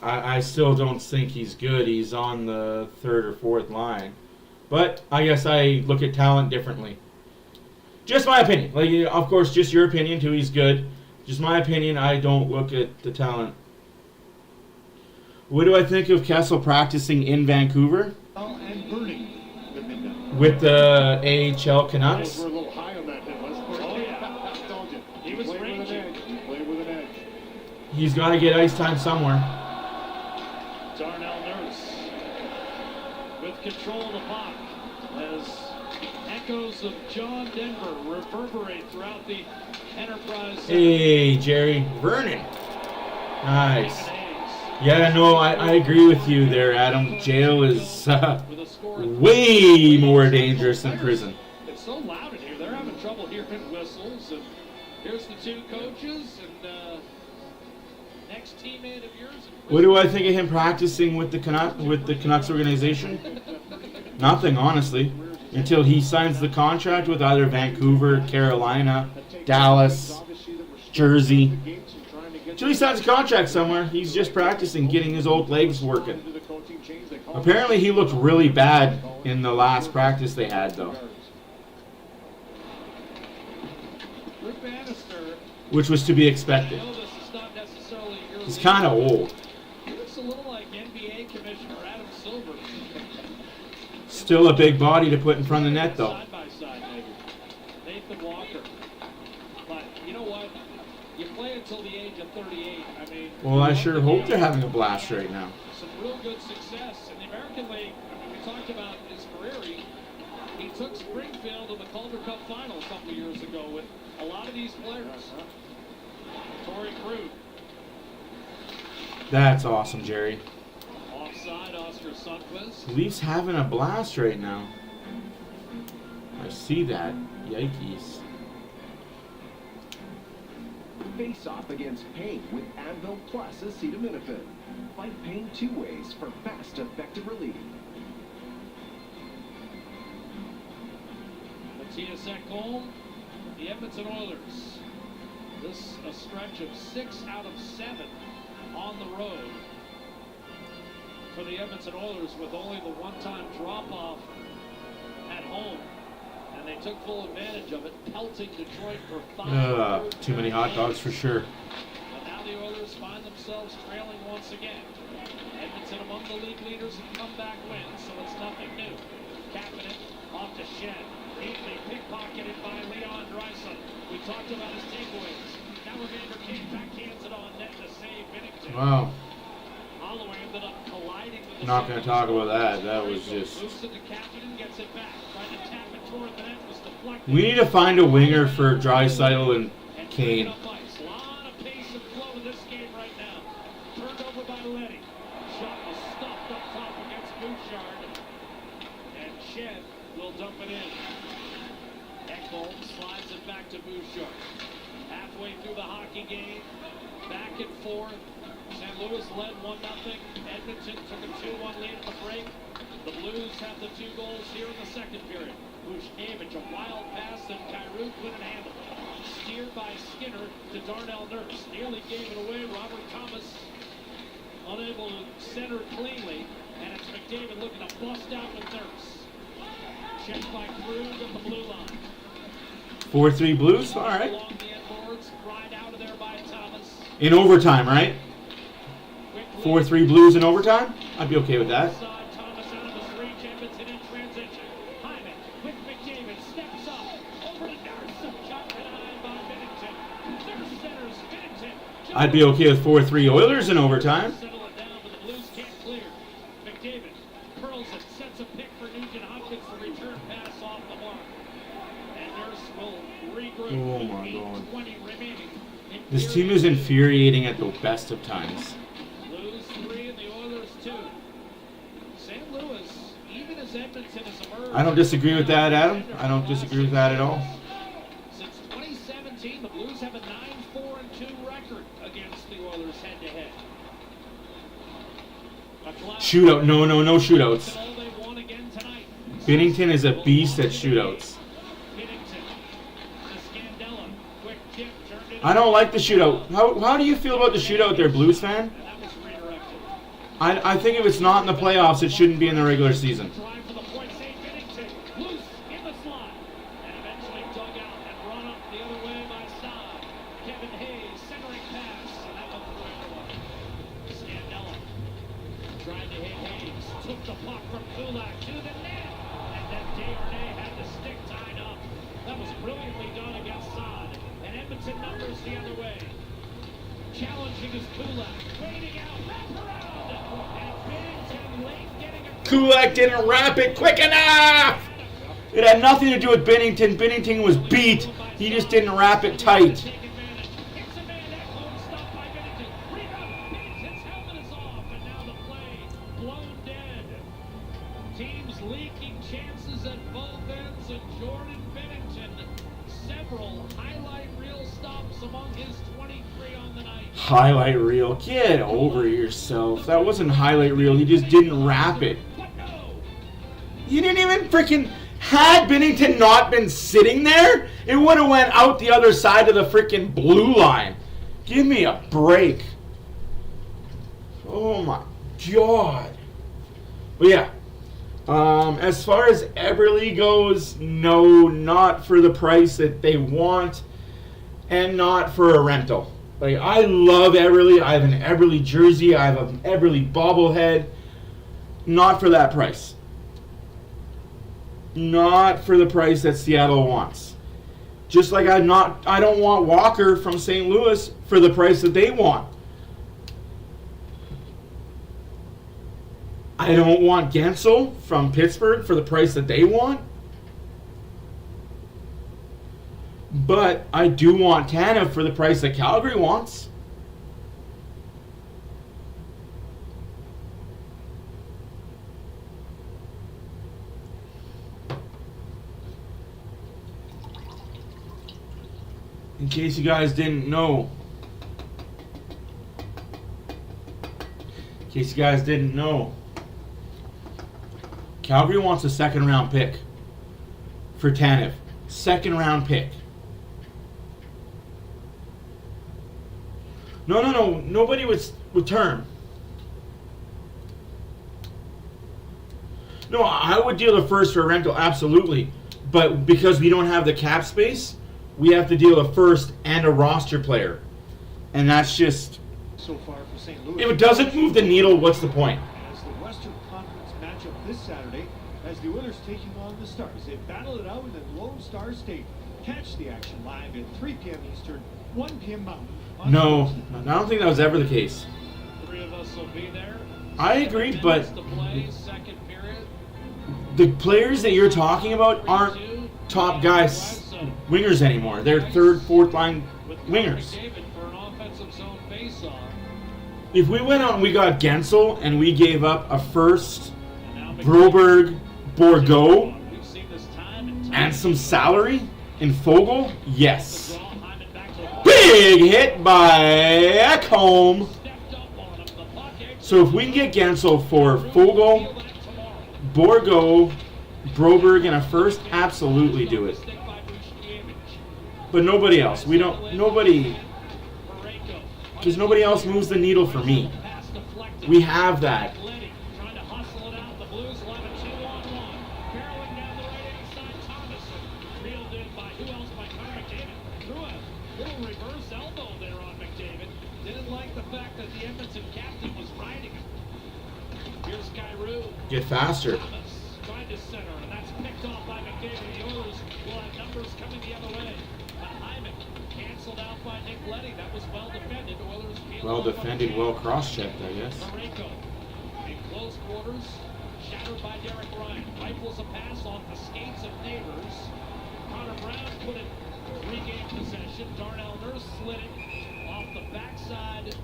I still don't think he's good. He's on the 3rd or 4th line. But I guess I look at talent differently. Just my opinion. Like, of course, just your opinion too. He's good. Just my opinion. I don't look at the talent. What do I think of Kessel practicing in Vancouver? And Bernie. With the AHL Canucks? We're a little high on that hit, wasn't we? Oh, yeah. I told you. He was raging. Played with an edge. He's got to get ice time somewhere. Darnell Nurse with control of the puck as echoes of John Denver reverberate throughout the Enterprise Center. Hey, Jerry. Vernon. Nice. Yeah, no, I agree with you there, Adam. Jail is way more dangerous than prison. It's so loud in here. They're having trouble hearing whistles. And here's the 2 coaches and next teammate of yours. What do I think of him practicing with the Canucks organization? Nothing, honestly. Until he signs the contract with either Vancouver, Carolina, Dallas, Jersey. Until he signs a contract somewhere, he's just practicing, getting his old legs working. Apparently he looked really bad in the last practice they had, though. Which was to be expected. He's kind of old. He looks a little like NBA Commissioner Adam Silver. Still a big body to put in front of the net, though. Side by side, maybe. Nathan Walker. But you know what? You play until the age of 38. I mean, Well, I sure hope they're having a blast right now. Some real good success in the American League. I mean, we talked about his career. He took Springfield to the Calder Cup final a couple of years ago with a lot of these players. Torrey Krug. That's awesome, Jerry. Offside, Oscar Sundqvist. Leafs having a blast right now. I see that. Yikes. Face off against pain with Advil Plus acetaminophen. Fight pain 2 ways for fast, effective relief. Matthias Ekholm, the Edmonton Oilers. This a stretch of 6 out of 7 on the road for the Edmonton Oilers, with only the one-time drop-off at home. And they took full advantage of it, pelting Detroit for 5. Too many hot dogs for sure. But now the Oilers find themselves trailing once again. Edmonton among the league leaders in comeback wins, so it's nothing new. Kapanen off to Shed. Neatly pickpocketed by Leon Draisaitl. We talked about his takeaways. Now Evander Kane backhands it on net to save Binnington. Wow. Holloway ended up colliding with the Not going to talk about that. That was just... Moves it to Kapanen, gets it back. Trying to tap it toward the net, was deflected. We need to find a winger for Draisaitl and Kane. A lot of pace and flow in this game right now. Turned over by Leddy. Shot was stopped up top against Bouchard. And Shed will dump it in. Ekholm slides it back to Bouchard. Halfway through the hockey game, back and forth. St. Louis led 1-0. Edmonton took a 2-1 lead at the break. The Blues have the 2 goals here in the second period. Bushkevich, a wild pass that Kyrou couldn't handle. Steered by Skinner to Darnell Nurse. Nearly gave it away. Robert Thomas unable to center cleanly. And it's McDavid looking to bust out with Nurse. Checked by Cruz at the blue line. 4-3 Blues? All right. Along the end boards, cried out of there by Thomas. In overtime, right? 4-3 Blues in overtime? I'd be okay with that. Thomas out of his reach. Edmonton in transition. Hyman with McDavid steps up over to Nurse. Shot denied by Binnington. Nurse centers Binnington. I'd be okay with 4-3 Oilers in overtime. Settle it down, but the Blues can't clear. McDavid curls it, sets a pick for Nugent Hopkins. The return pass off the mark. And Nurse will regroup. Oh my God. 8:20 remaining. This team is infuriating at the best of times. Blues 3 and the Oilers 2. St. Louis, even as Edmonton has emerged. I don't disagree with that, Adam. I don't disagree with that at all. Since 2017, the Blues have a 9-4-2 record against the Oilers head-to-head. Shootout. No shootouts. All they won again tonight. Binnington is a beast at shootouts. Binnington to Scandella. Quick tip, turned it. I don't like the shootout. How do you feel about the shootout there, Blues fan? And that was redirected. I think if it's not in the playoffs, it shouldn't be in the regular season. Drive for the point, save Binnington. Loose in the slot. And eventually dug out and run up the other way by Saad. Kevin Hayes, centering pass. And that one threw everyone. Scandella tried to hit Hayes. Took the puck from Kulak to the net. And then Desharnais had the stick tied up. That was brilliantly done against Saad. And Edmonton numbers the other way. Challenging is Kulak. Waiting out. Wrap around. And Binnington late getting a... Kulak didn't wrap it quick enough! It had nothing to do with Binnington. Binnington was beat. He just didn't wrap it tight. Take advantage. Hits a man at home. Stopped by Binnington. Rebound. Binnington's helmet is off. And now the play blown dead. Teams leaking chances at both ends. And Jordan Binnington, several highlight reel stops among his 23 on the night. Highlight reel. Get over yourself. That wasn't highlight reel. He just didn't wrap it. But no. You didn't even freaking... Had Binnington not been sitting there, it would have went out the other side of the freaking blue line. Give me a break. Oh my God. But yeah. As far as Eberle goes, no, not for the price that they want, and not for a rental. Like, I love Eberle. I have an Eberle jersey. I have an Eberle bobblehead. Not for that price. Not for the price that Seattle wants. Just like I don't want Walker from St. Louis for the price that they want. I don't want Gensel from Pittsburgh for the price that they want. But I do want Tanev for the price that Calgary wants. In case you guys didn't know. Calgary wants a second round pick for Tanev. Second round pick. No. Nobody would term. No, I would deal a first for a rental, absolutely. But because we don't have the cap space, we have to deal a first and a roster player. And that's just... So far for St. Louis. If it doesn't move the needle, what's the point? As the Western Conference matchup this Saturday, as the Oilers taking on the Stars. They battle it out in Lone Star State. Catch the action live at 3 p.m. Eastern, 1 p.m. Mountain. No, I don't think that was ever the case. 3 of us will be there. I agree, but To play, second period. the players that you're talking about aren't top guys wingers anymore. They're third, fourth line wingers. David for an offensive zone face-off. If we went out and we got Gensel and we gave up a first, Broberg, Bourgault, We've seen this time and time. and some salary in Fogle, yes. Big hit by Ekholm. So if we can get Gensel for Fogle, Bourgault, Broberg, and a first, absolutely do it. But nobody else. Because nobody else moves the needle for me. We have that. Trying to hustle it out. The Blues will have a 2-on-1. Barreling down the right-hand side. Thomason reeled in by who else? By Connor McDavid. Threw a little reverse elbow there on McDavid. Didn't like the fact that the Edmonton captain was riding him. Here's Kyrou. Get faster. Thomas tried to center, and that's picked off by McDavid. The Oilers will have numbers coming the other way. But Hyman canceled out by Nick Leddy. That was well defended. Oilers Well defended, well cross-checked, I guess. Parayko in close quarters, shattered by Derek Ryan. Rifles a pass off the skates of Neighbors. Connor Brown put it regained possession. Darnell Nurse slid it off the backside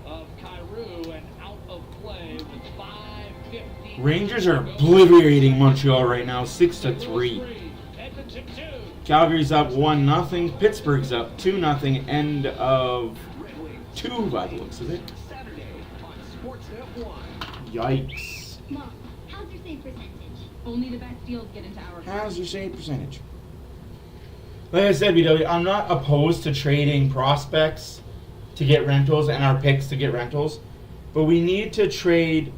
of Kyrou and out of play with 5:50. Rangers are obliterating Montreal right now, 6-3. Edmonton 2. Calgary's up 1-0. Pittsburgh's up 2-0. End of 2 by the looks of it. Saturday on Sportsnet 1. Yikes. Mom, how's your save percentage? Only the best deals get into our How's your save percentage? Like I said, BW, I'm not opposed to trading prospects to get rentals and our picks to get rentals, but we need to trade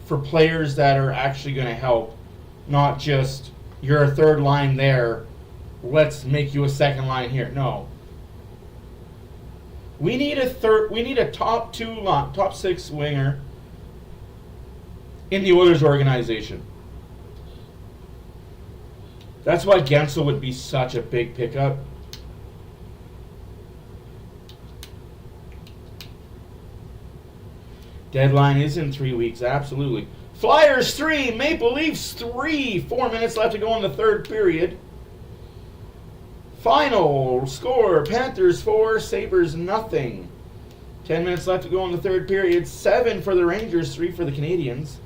for players that are actually going to help, not just you're a third line there, let's make you a second line here. No. We need a top 6 winger in the Oilers organization. That's why Gensel would be such a big pickup. Deadline is in 3 weeks, absolutely. Flyers 3, Maple Leafs 3. 4 minutes left to go in the third period. Final score, Panthers 4, Sabres nothing. 10 minutes left to go in the third period. 7 for the Rangers, 3 for the Canadians.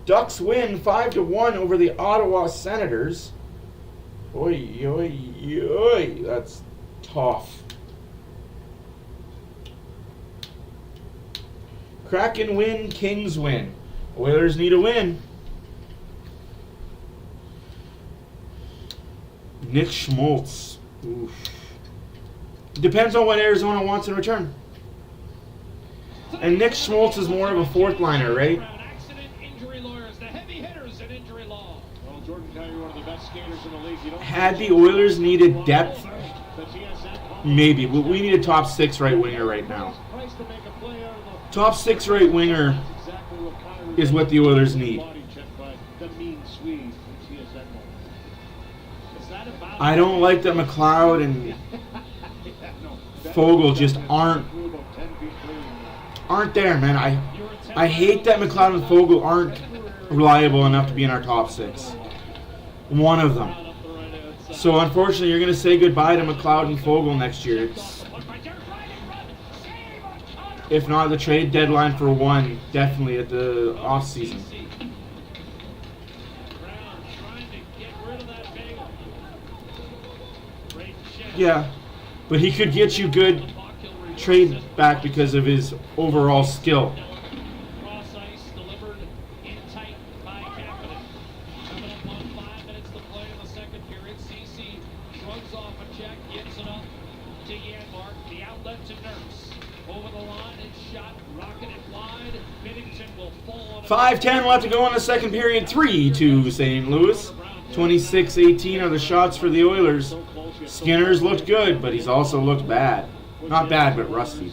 Ducks win 5-1 over the Ottawa Senators. Oy, oy, oy, that's tough. Kraken win, Kings win. Oilers need a win. Nick Schmaltz. Oof. Depends on what Arizona wants in return. And Nick Schmaltz is more of a fourth liner, right? Accident injury lawyers, the heavy hitters in injury law. Well, Jordan Kyrou, one of the best skaters in the league. You don't Had the Oilers needed depth, maybe. But we need a top 6 right winger right now. Top 6 right winger is what the Oilers need. I don't like that McLeod and Fogle just aren't there, man. I hate that McLeod and Fogle aren't reliable enough to be in our top 6. One of them. So unfortunately, you're going to say goodbye to McLeod and Fogle next year. If not the trade deadline for one, definitely at the off season. Yeah, but he could get you good trade back because of his overall skill. Cross ice delivered in tight by Kapanen. Coming up on 5 minutes to play in the second period. CC shrugs off a check, gives it up to Janmark. The outlet to Nurse. shot, rocking it wide. Binnington will fall on 5:10 left to go in the second period. 3-2 St. Louis. 26-18 are the shots for the Oilers. Skinner's looked good, but he's also looked bad. Not bad, but rusty.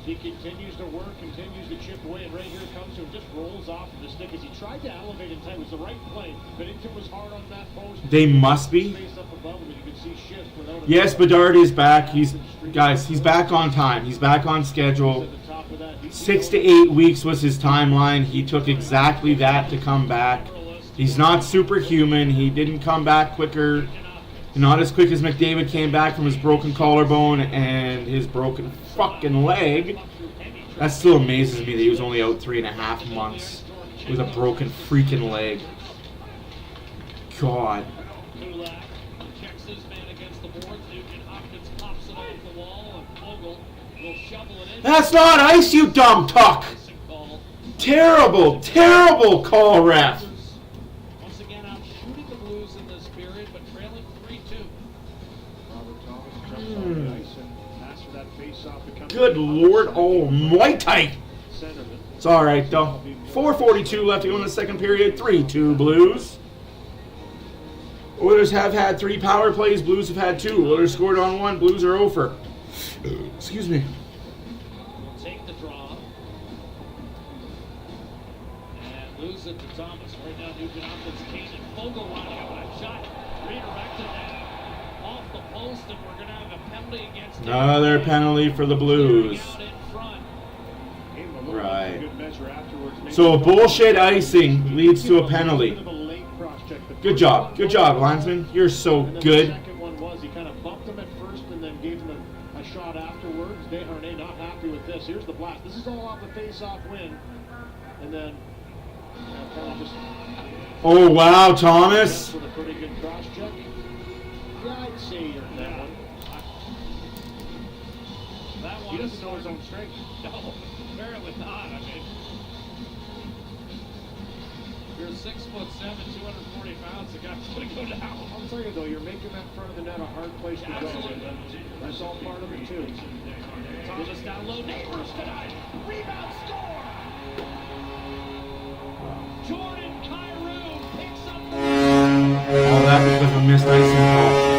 He continues to work, continues to chip away, and right here it comes to him, just rolls off of the stick as he tried to elevate in time. It was the right play. Binnington was hard on that post. They must be. Face up above him, and you can see shifts without a Yes, Bedard is back. He's back on time. He's back on schedule. at the top of that. 6 to 8 weeks was his timeline. He took exactly that to come back. He's not superhuman. He didn't come back quicker. Not as quick as McDavid came back from his broken collarbone and his broken fucking leg. That still amazes me that he was only out 3.5 months with a broken freaking leg. God. Kulak checks his man against the boards. Nugent Hopkins pops it off the wall, and Vogel will shovel it in. That's not ice, you dumb tuck! Terrible, terrible call, ref. Once again, out shooting the Blues in this period, but trailing 3-2. Robert Thomas jumps on the ice and asks for that face-off to come. Good Lord almighty. Centerman. It's alright, though. 4:42 left to go in the second period. 3-2 Blues. Oilers have had 3 power plays. Blues have had 2. Oilers scored on 1. Blues are over. Excuse me. Will take the draw. And lose it to Thomas. Right now, Nugent Hopkins, Kane, and Vogel running up that shot. Redirected that off the post, and we're going to have a penalty against Another penalty for the Blues. out in front. Gave him a little Right. good measure afterwards. Maybe So bullshit icing leads to a penalty. bit of a late cross-check, but Good job. Good job, linesman. You're so And then good. The second one was he kind of bumped him at first and then gave him a shot afterwards. Desharnais not happy with this. Here's the blast. This is all off the face-off win. And then kind of just Oh, wow, Thomas. with a pretty good cross-check. Yeah, I'd say you're in that one. That He one doesn't know his own strength. No, apparently not. I mean, you're 6'7", 240 pounds. The guy's going to go down. I'll tell you though, you're making that front of the net a hard place to go. That's all part of it too. Thomas down low. Neighbors tonight. Rebound score. Jordan Kyrou picks up. Oh, that because of a missed icing call.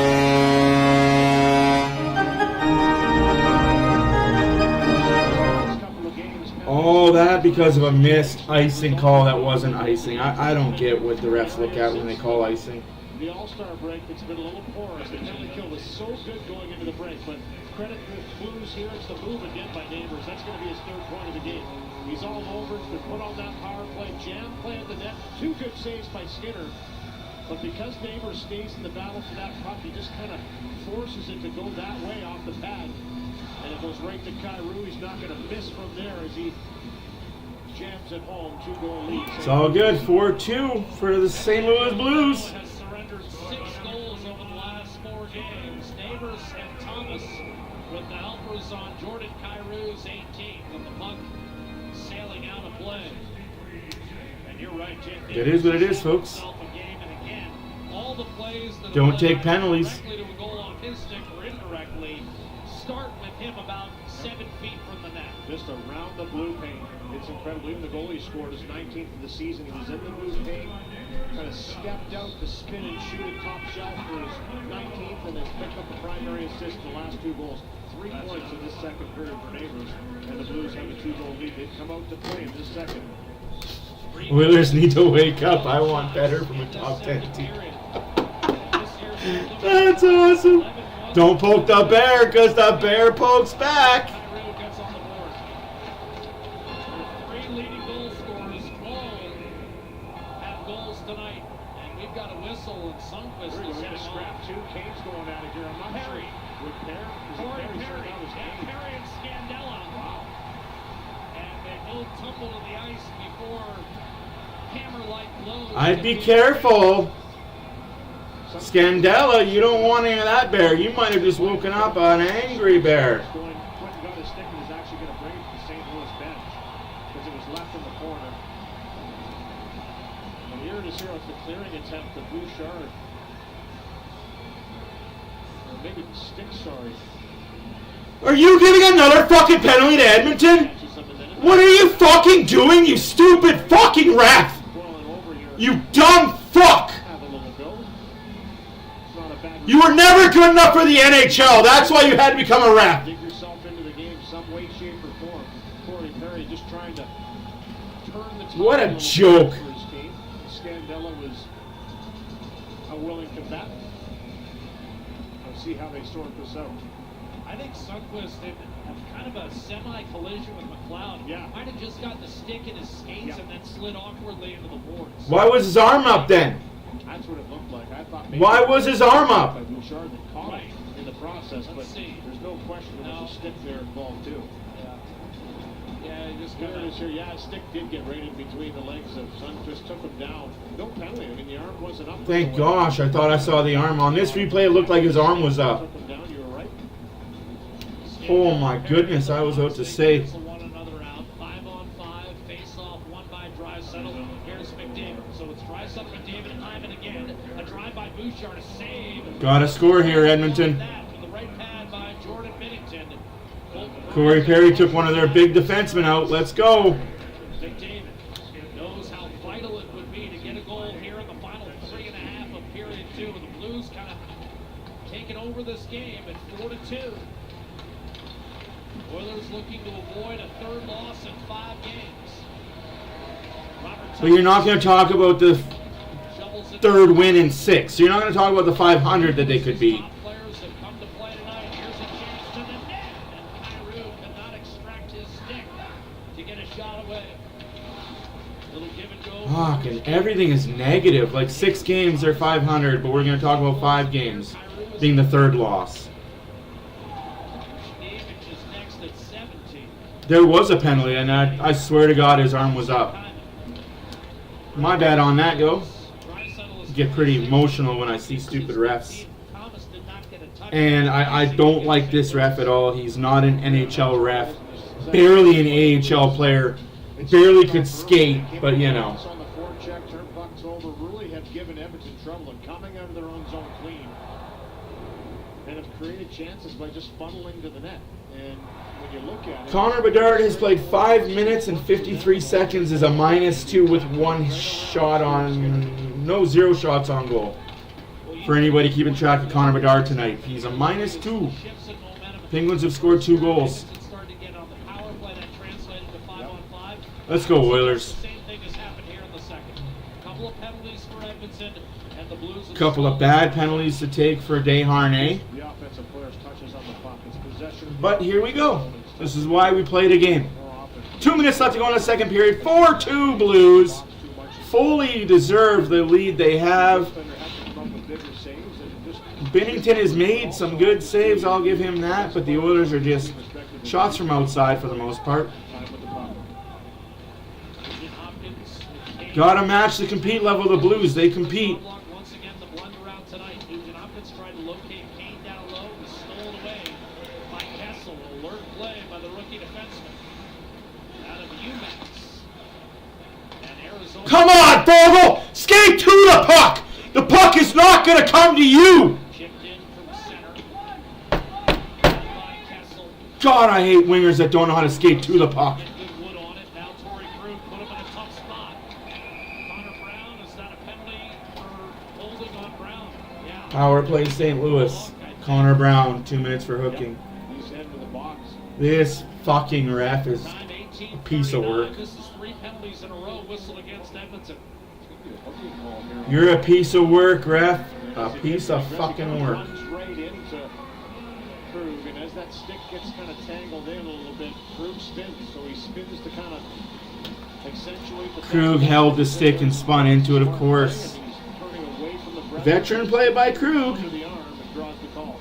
Oh, that because of a missed icing call that wasn't icing. I don't get what the refs look at when they call icing. The All-Star break, it's been a little porous. The penalty kill was so good going into the break, but credit the Blues here. It's the move again by Neighbors. That's going to be his 3rd point of the game. He's all over. He's been put on that power play. Jam play at the net. 2 good saves by Skinner. But because Neighbors stays in the battle for that puck, he just kind of forces it to go that way off the pad. And it goes right to Kyrou. He's not going to miss from there as he jams it home. 2-goal lead. It's all good. 4-2 for the St. Louis Blues. Has surrendered 6 goals over the last 4 games. Neighbors and Thomas with the helpers on Jordan Kyrou's 18th, and the puck sailing out of play. And you're right, Jim. It is what it is, folks. Again and again. All the plays that Don't take penalties. directly to a goal on his stick or indirectly start with him about 7 feet from the net. Just around the blue paint. It's incredible. Even the goal he scored his 19th of the season. He was in the blue paint, kind of stepped out to spin and shoot a top shot for his 19th, and then picked up the primary assist in the last 2 goals. 3 points in this second period for Neighbors, and the Blues have a 2-goal lead. They've come out to play in this second. Oilers need to wake up. I want better from a top 10 team. That's awesome. Don't poke the bear, because the bear pokes back. Kyrou gets on the board. 3 leading goal scorers all have goals tonight, and we've got a whistle, and Sundqvist is We're going to scrap 2. Kane's going at it here. I'm not sure. With Perry. Corey Perry, Perry and Scandella. Wow. And they both tumble to the ice before hammer-like blows. I'd be careful. Scandella, you don't want any of that bear. You might have just woken up an angry bear. Quentin got his stick and is actually going to bring it to the St. Louis bench because it was left in the corner. And here it is here with the clearing attempt of Bouchard. Or maybe Stick, sorry. Are you giving another fucking penalty to Edmonton? Catches up What are you fucking doing, you stupid fucking ref? You dumb fuck! You were never good enough for the NHL. That's why you had to become a ref. Dig yourself into the game some way, shape, or form. Corey Perry just trying to turn the tide. What a joke. For his team. Scandella was a willing combatant. Let's see how they sort this out. I think Sundqvist did kind of a semi-collision with McLeod. Yeah. Might have just got the stick in his skates and then slid awkwardly into the boards. Why was his arm up then? That's what it looked like. I thought maybe Why was his arm up? by Bouchard that caught him in the process, but there's no question there was a stick there involved too. Yeah, he just There kind it of... is here. Yeah, a stick did get right in between the legs of Sundqvist, took him down. No penalty. I mean, the arm wasn't up. Thank gosh, I thought I saw the arm. On this replay, it looked like his arm was up. Took him down. You were right. Oh my goodness, I was about to say. One another out. 5-on-5. Face-off. One by Draisaitl. Here's McDavid. So it's Draisaitl, McDavid, and Hyman again. A drive by Bouchard. A save. Got a score here, Edmonton. With the right pad by Jordan Binnington. Corey Perry took one of their big defensemen out. Let's go. McDavid knows how vital it would be to get a goal here in the final 3.5 of period 2. The Blues kind of taking over this game at 4-2. Oilers looking to avoid a third loss in 5 games. But you're not going to talk about the third win in 6. So you're not going to talk about the 500 that they could be. Players have come to play tonight. Here's a chance to the net, and Kyrou cannot extract his stick to get a shot away. Little give and go. Fuck, and everything is negative. Like 6 games, they're 500, but we're going to talk about 5 games being the third loss. There was a penalty, and I swear to God his arm was up. My bad on that, yo. Get pretty emotional when I see stupid refs. And I don't like this ref at all. He's not an NHL ref. Barely an AHL player. Barely could skate, but you know. On the forecheck, Turnbuck's over, really have given Edmonton trouble and coming out of their own zone clean. And have created chances by just funneling to the net. And when you look at it, Connor Bedard has played 5 minutes and 53 seconds as a -2 with 1 shot on, no 0 shots on goal. For anybody keeping track of Connor Bedard tonight, he's a -2. Penguins have scored 2 goals. Let's go Oilers. Couple of bad penalties to take for Desharnais. the offensive players touches on the puck. It's possession. But here we go. This is why we played a game. 2 minutes left to go in the second period. 4-2 Blues. Fully deserve the lead they have. Binnington has made some good saves, I'll give him that, but the Oilers are just shots from outside for the most part. Gotta match the compete level of the Blues. They compete. Once again, the blunder out tonight. Nugent Hopkins tried to locate Kane down low and stolen away by Kessel. Alert play by the rookie defenseman out of UMass. And Arizona. Come on, Vogel! Skate to the puck! The puck is not gonna come to you! Chipped in from center. By Kessel. God, I hate wingers that don't know how to skate to the puck. Good wood on it. Now Torrey Krug put him in a tough spot. Connor Brown, is that a penalty for holding on Brown? Yeah. Power play St. Louis. Connor Brown, 2 minutes for hooking. He's heading to the box. This fucking ref is Time a piece of work. This is 3 penalties in a row whistled against Edmonton. You're a piece of work, ref. A piece of fucking work. Runs right into Krug, and as that stick gets kind of tangled in a little bit, Krug spins, so he spins to kind of accentuate the. Krug held the stick and spun into it, of course. Veteran play by Krug. To the arm and draws the call.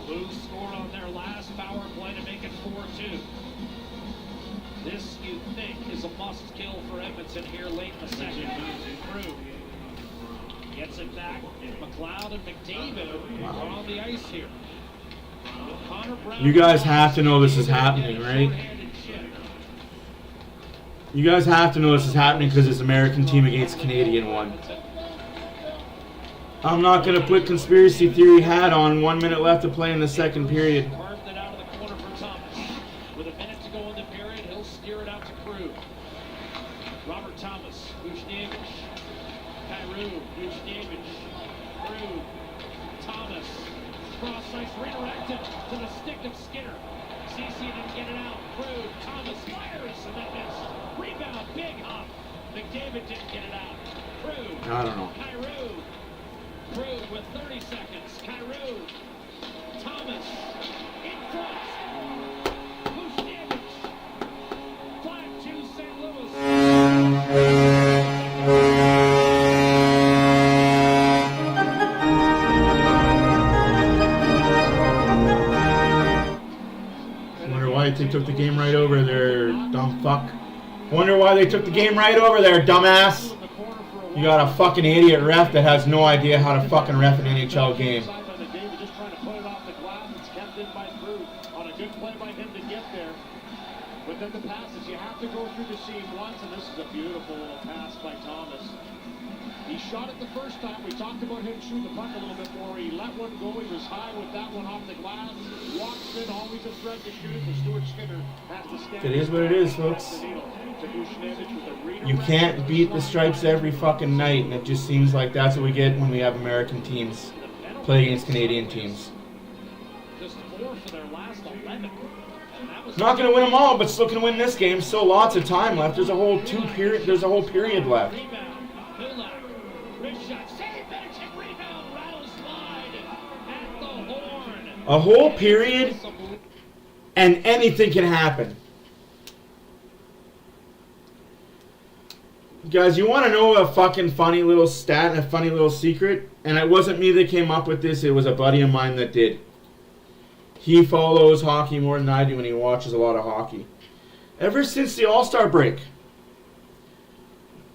Blues scored on their last power play to make it 4-2. This, you think, is a must-kill for Edmonton here late in the second. Krug gets it back. McLeod and McDavid are on the ice here. Connor Brown. You guys have to know this is happening, right? You guys have to know this is happening because it's American team against Canadian one. I'm not going to put conspiracy theory hat on. 1 minute left to play in the second period. Carved it out of the corner for Thomas. With a minute to go in the period, He'll steer it out to Krug. Robert Thomas, Buchnevich, Kyrou, Buchnevich, Krug, Thomas, cross ice redirected to the stick of Skinner. CC didn't get it out. Krug, Thomas fires, and that missed. Rebound, big hop. McDavid didn't get it out. Krug, I don't know. Kyrou, Krug with 30 seconds. Kyrou, Thomas, in front. Buchnevich, 5-2 St. Louis. Wonder why they took the game right over there, dumb fuck. Wonder why they took the game right over there, dumbass. You got a fucking idiot ref that has no idea how to fucking ref an NHL game. Just trying to put it off the glass. It's kept in by Krug on a good play by him to get there. But then the passes, you have to go through the seam once, and this is a beautiful little pass by Thomas. He shot it the first time. We talked about him shooting the puck a little bit more. He let one go. He was high with that one off the glass. Walks in, always a threat to shoot. The Stuart Skinner has to stand. It is what it is, folks. You can't beat the Stripes every fucking night, and it just seems like that's what we get when we have American teams play against Canadian teams. Just 4 for their last 11. Not going to win them all, but still can win this game. Still lots of time left. There's a whole period left. A whole period, and anything can happen. Guys, you want to know a fucking funny little stat and a funny little secret? And it wasn't me that came up with this. It was a buddy of mine that did. He follows hockey more than I do, and he watches a lot of hockey. Ever since the All-Star break,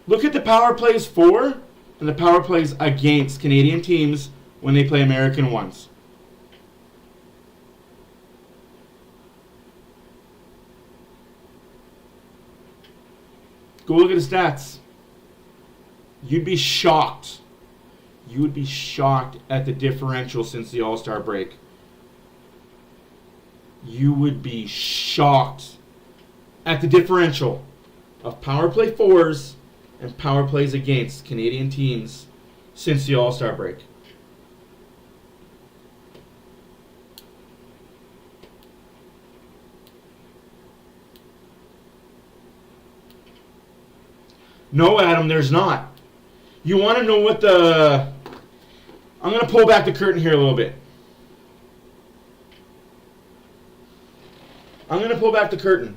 look at the power plays for and the power plays against Canadian teams when they play American ones. Go look at the stats. You'd be shocked. You would be shocked at the differential since the All-Star break. You would be shocked at the differential of power play fours and power plays against Canadian teams since the All-Star break. No, Adam, there's not. You want to know what the... I'm going to pull back the curtain here a little bit. I'm going to pull back the curtain.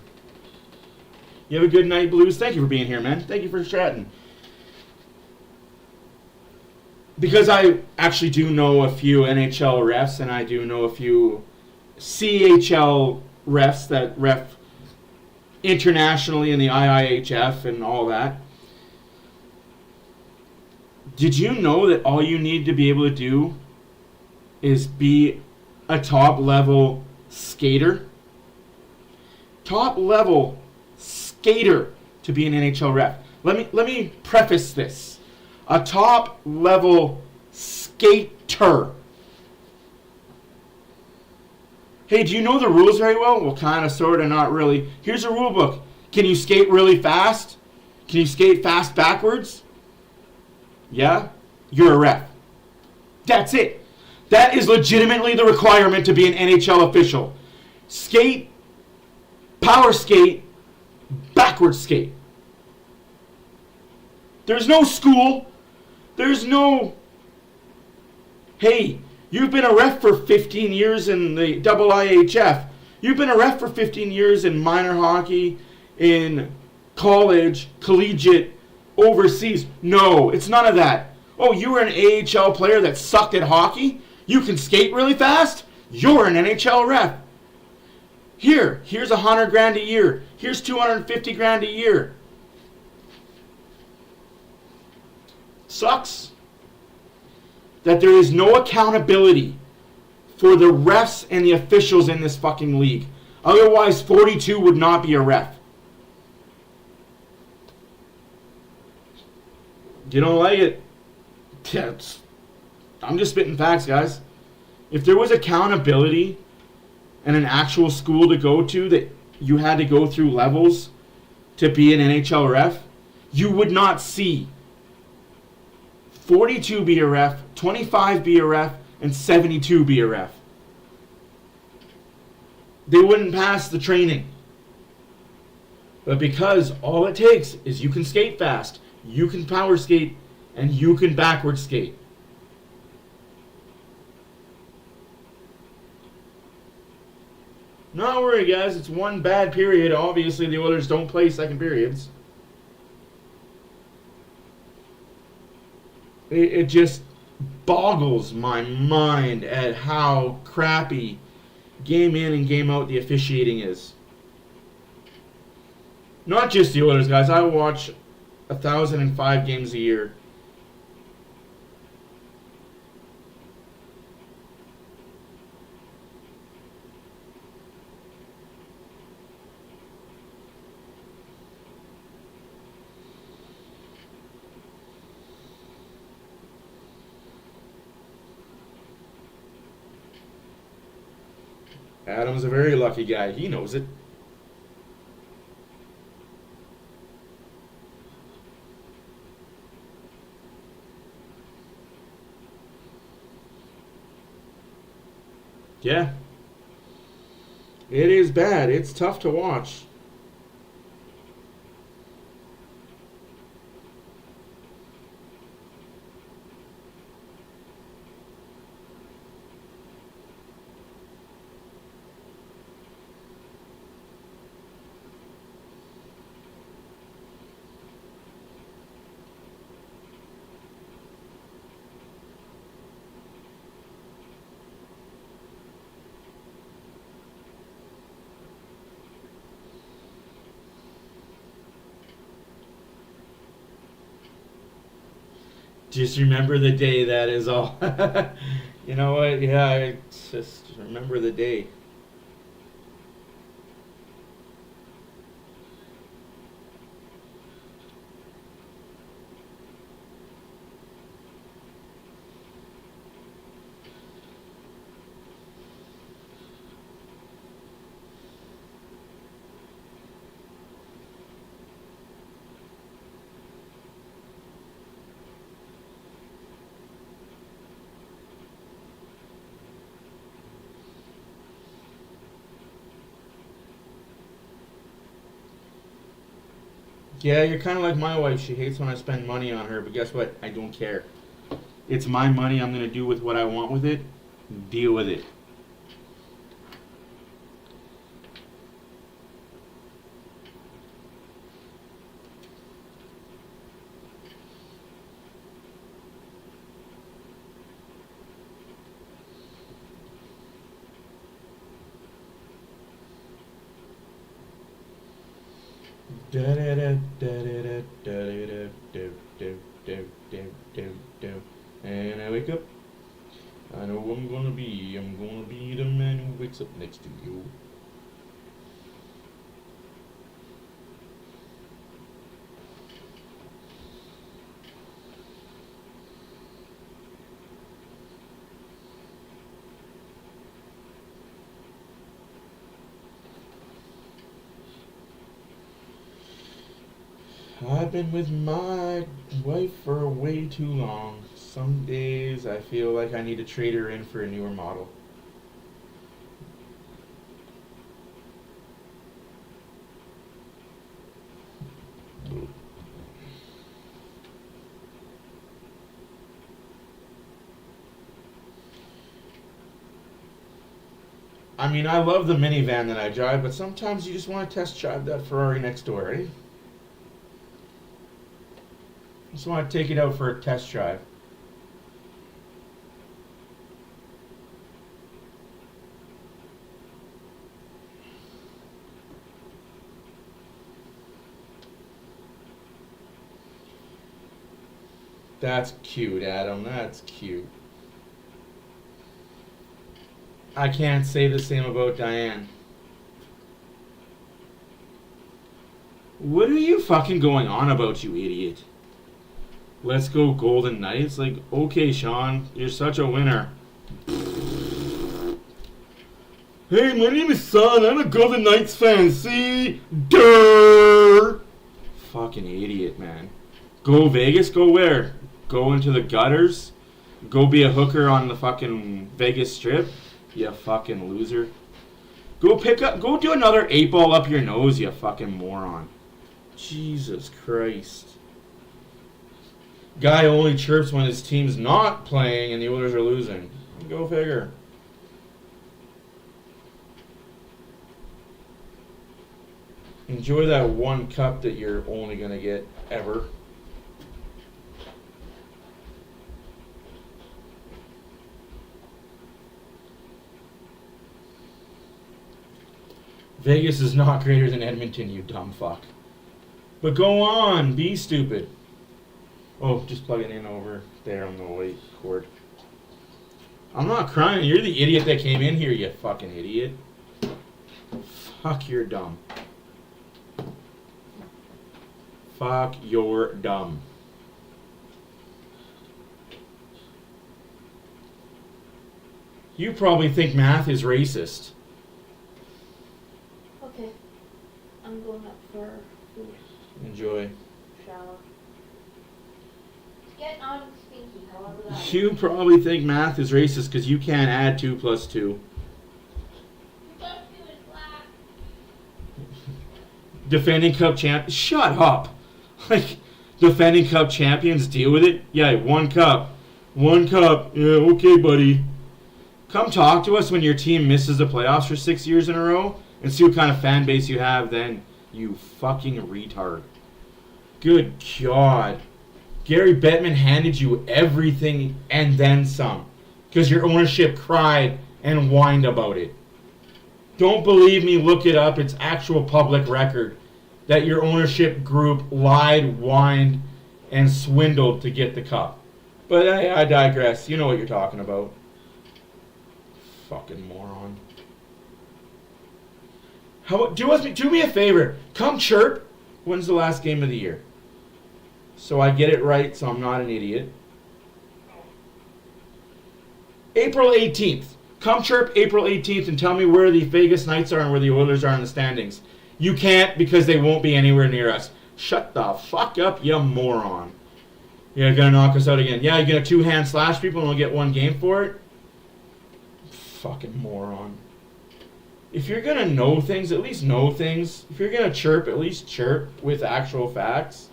You have a good night, Blues. Thank you for being here, man. Thank you for chatting. Because I actually do know a few NHL refs, and I do know a few CHL refs that ref internationally in the IIHF and all that. Did you know that all you need to be able to do is be a top-level skater? Top-level skater to be an NHL ref. Let me preface this. A top-level skater. Hey, do you know the rules very well? Well, kind of, sort of, not really. Here's a rule book. Can you skate really fast? Can you skate fast backwards? Yeah? You're a ref. That's it. That is legitimately the requirement to be an NHL official. Skate, power skate, backward skate. There's no school. There's no... Hey, you've been a ref for 15 years in the IIHF. You've been a ref for 15 years in minor hockey, in college, collegiate, overseas. No, it's none of that. Oh, you were an AHL player that sucked at hockey? You can skate really fast? You're an NHL ref. Here's $100,000 a year. Here's $250,000 a year. Sucks that there is no accountability for the refs and the officials in this fucking league. Otherwise, 42 would not be a ref. You don't like it? I'm just spitting facts, guys. If there was accountability and an actual school to go to that you had to go through levels to be an NHL ref, you would not see 42 be a ref, 25 be a ref, and 72 be a ref. They wouldn't pass the training. But because all it takes is you can skate fast, you can power skate, and you can backward skate. Not worry, guys. It's one bad period. Obviously, the Oilers don't play second periods. It just boggles my mind at how crappy game in and game out the officiating is. Not just the Oilers, guys. I watch 1,005 games a year. Adam's a very lucky guy. He knows it. Yeah. It is bad. It's tough to watch. Just remember the day, that is all. You know what? Yeah, just remember the day. Yeah, you're kind of like my wife. She hates when I spend money on her, but guess what? I don't care. It's my money. I'm going to do with what I want with it. Deal with it. And I wake up. I know who I'm gonna be. I'm gonna be the man who wakes up next to you. I've been with my wife for way too long. Some days I feel like I need to trade her in for a newer model. I mean, I love the minivan that I drive, but sometimes you just want to test drive that Ferrari next door, right? Just want to take it out for a test drive. That's cute, Adam. That's cute. I can't say the same about Diane. What are you fucking going on about, you idiot? Let's go Golden Knights? Like, okay, Sean, you're such a winner. Hey, my name is Son. I'm a Golden Knights fan. See? Durr. Fucking idiot, man. Go Vegas? Go where? Go into the gutters? Go be a hooker on the fucking Vegas Strip? You fucking loser. Go do another 8-ball up your nose, you fucking moron. Jesus Christ. Guy only chirps when his team's not playing and the Oilers are losing. Go figure. Enjoy that one cup that you're only going to get ever. Vegas is not greater than Edmonton, you dumb fuck. But go on, be stupid. Oh, just plug it in over there on the white cord. I'm not crying. You're the idiot that came in here, you fucking idiot. Fuck, you're dumb. Fuck, you're dumb. You probably think math is racist. Okay. I'm going up for food. Enjoy. Shower. It's getting on stinky, however that You probably think math is racist because you can't add 2 plus 2. Defending Cup champ. Shut up. Like, defending Cup champions deal with it? Yeah, 1 cup. 1 cup. Yeah, okay, buddy. Come talk to us when your team misses the playoffs for 6 years in a row and see what kind of fan base you have then, you fucking retard. Good God. Gary Bettman handed you everything and then some because your ownership cried and whined about it. Don't believe me, look it up. It's actual public record that your ownership group lied, whined, and swindled to get the cup. But I digress. You know what you're talking about. Fucking moron. Do me a favor. Come chirp. When's the last game of the year? So I get it right, so I'm not an idiot. April 18th. Come chirp April 18th and tell me where the Vegas Knights are and where the Oilers are in the standings. You can't because they won't be anywhere near us. Shut the fuck up, you moron. You're going to knock us out again. Yeah, you're going to 2-hand slash people and we'll get 1 game for it? Fucking moron. If you're going to know things, at least know things. If you're going to chirp, at least chirp with actual facts.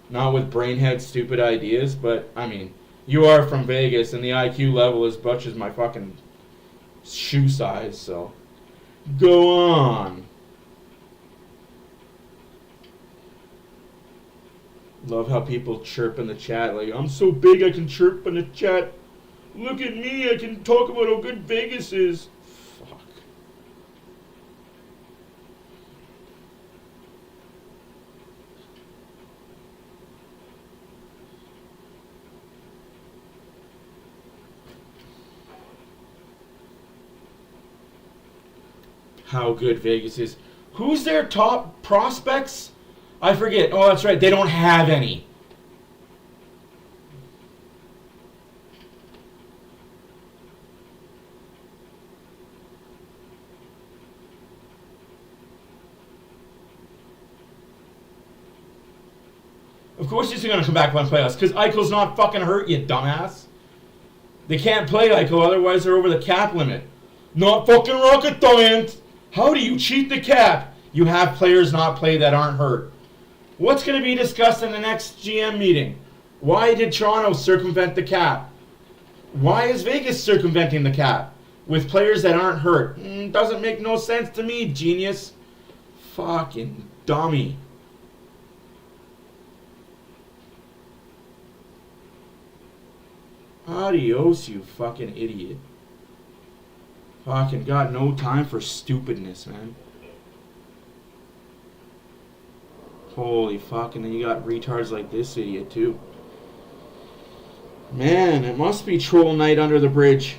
Not with brainhead stupid ideas. But, I mean, you are from Vegas and the IQ level is much as my fucking shoe size, so go on. Love how people chirp in the chat like, I'm so big I can chirp in the chat. Look at me, I can talk about how good Vegas is. Fuck. How good Vegas is. Who's their top prospects? I forget. Oh, that's right. They don't have any. Of course he's going to come back and play us, because Eichel's not fucking hurt, you dumbass. They can't play Eichel, otherwise they're over the cap limit. Not fucking rocket science. How do you cheat the cap? You have players not play that aren't hurt. What's going to be discussed in the next GM meeting? Why did Toronto circumvent the cap? Why is Vegas circumventing the cap with players that aren't hurt? Doesn't make no sense to me, genius. Fucking dummy. Adios, you fucking idiot. Fucking got no time for stupidness, man. Holy fuck, and then you got retards like this idiot, too. Man, it must be troll night under the bridge.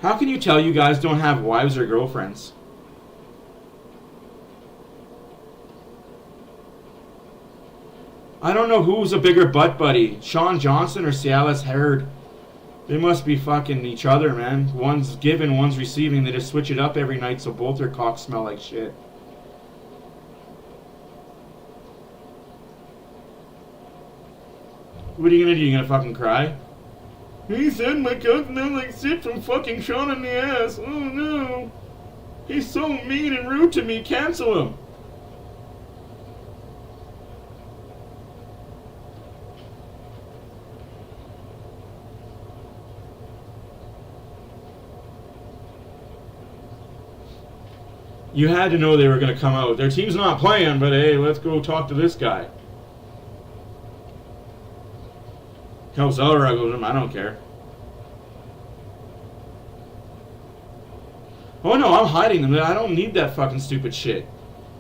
How can you tell you guys don't have wives or girlfriends? I don't know who's a bigger butt buddy, Sean Johnson or Cialis Herd. They must be fucking each other, man. One's giving, one's receiving. They just switch it up every night so both their cocks smell like shit. What are you gonna do? You gonna fucking cry? He said my cock smells like shit from fucking Sean in the ass. Oh no. He's so mean and rude to me. Cancel him. You had to know they were going to come out. Their team's not playing, but hey, let's go talk to this guy. Helps other algorithm, I don't care. Oh no, I'm hiding them. I don't need that fucking stupid shit.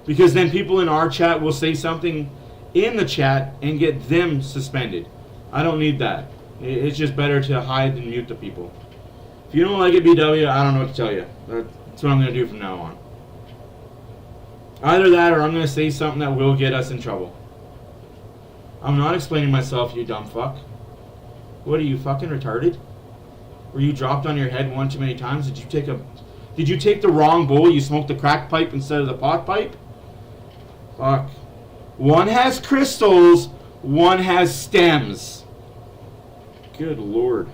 Because then people in our chat will say something in the chat and get them suspended. I don't need that. It's just better to hide and mute the people. If you don't like it, BW, I don't know what to tell you. That's what I'm going to do from now on. Either that or I'm going to say something that will get us in trouble. I'm not explaining myself, you dumb fuck. What are you, fucking retarded? Were you dropped on your head one too many times? Did you take the wrong bowl? You smoked the crack pipe instead of the pot pipe? Fuck. One has crystals, one has stems. Good lord.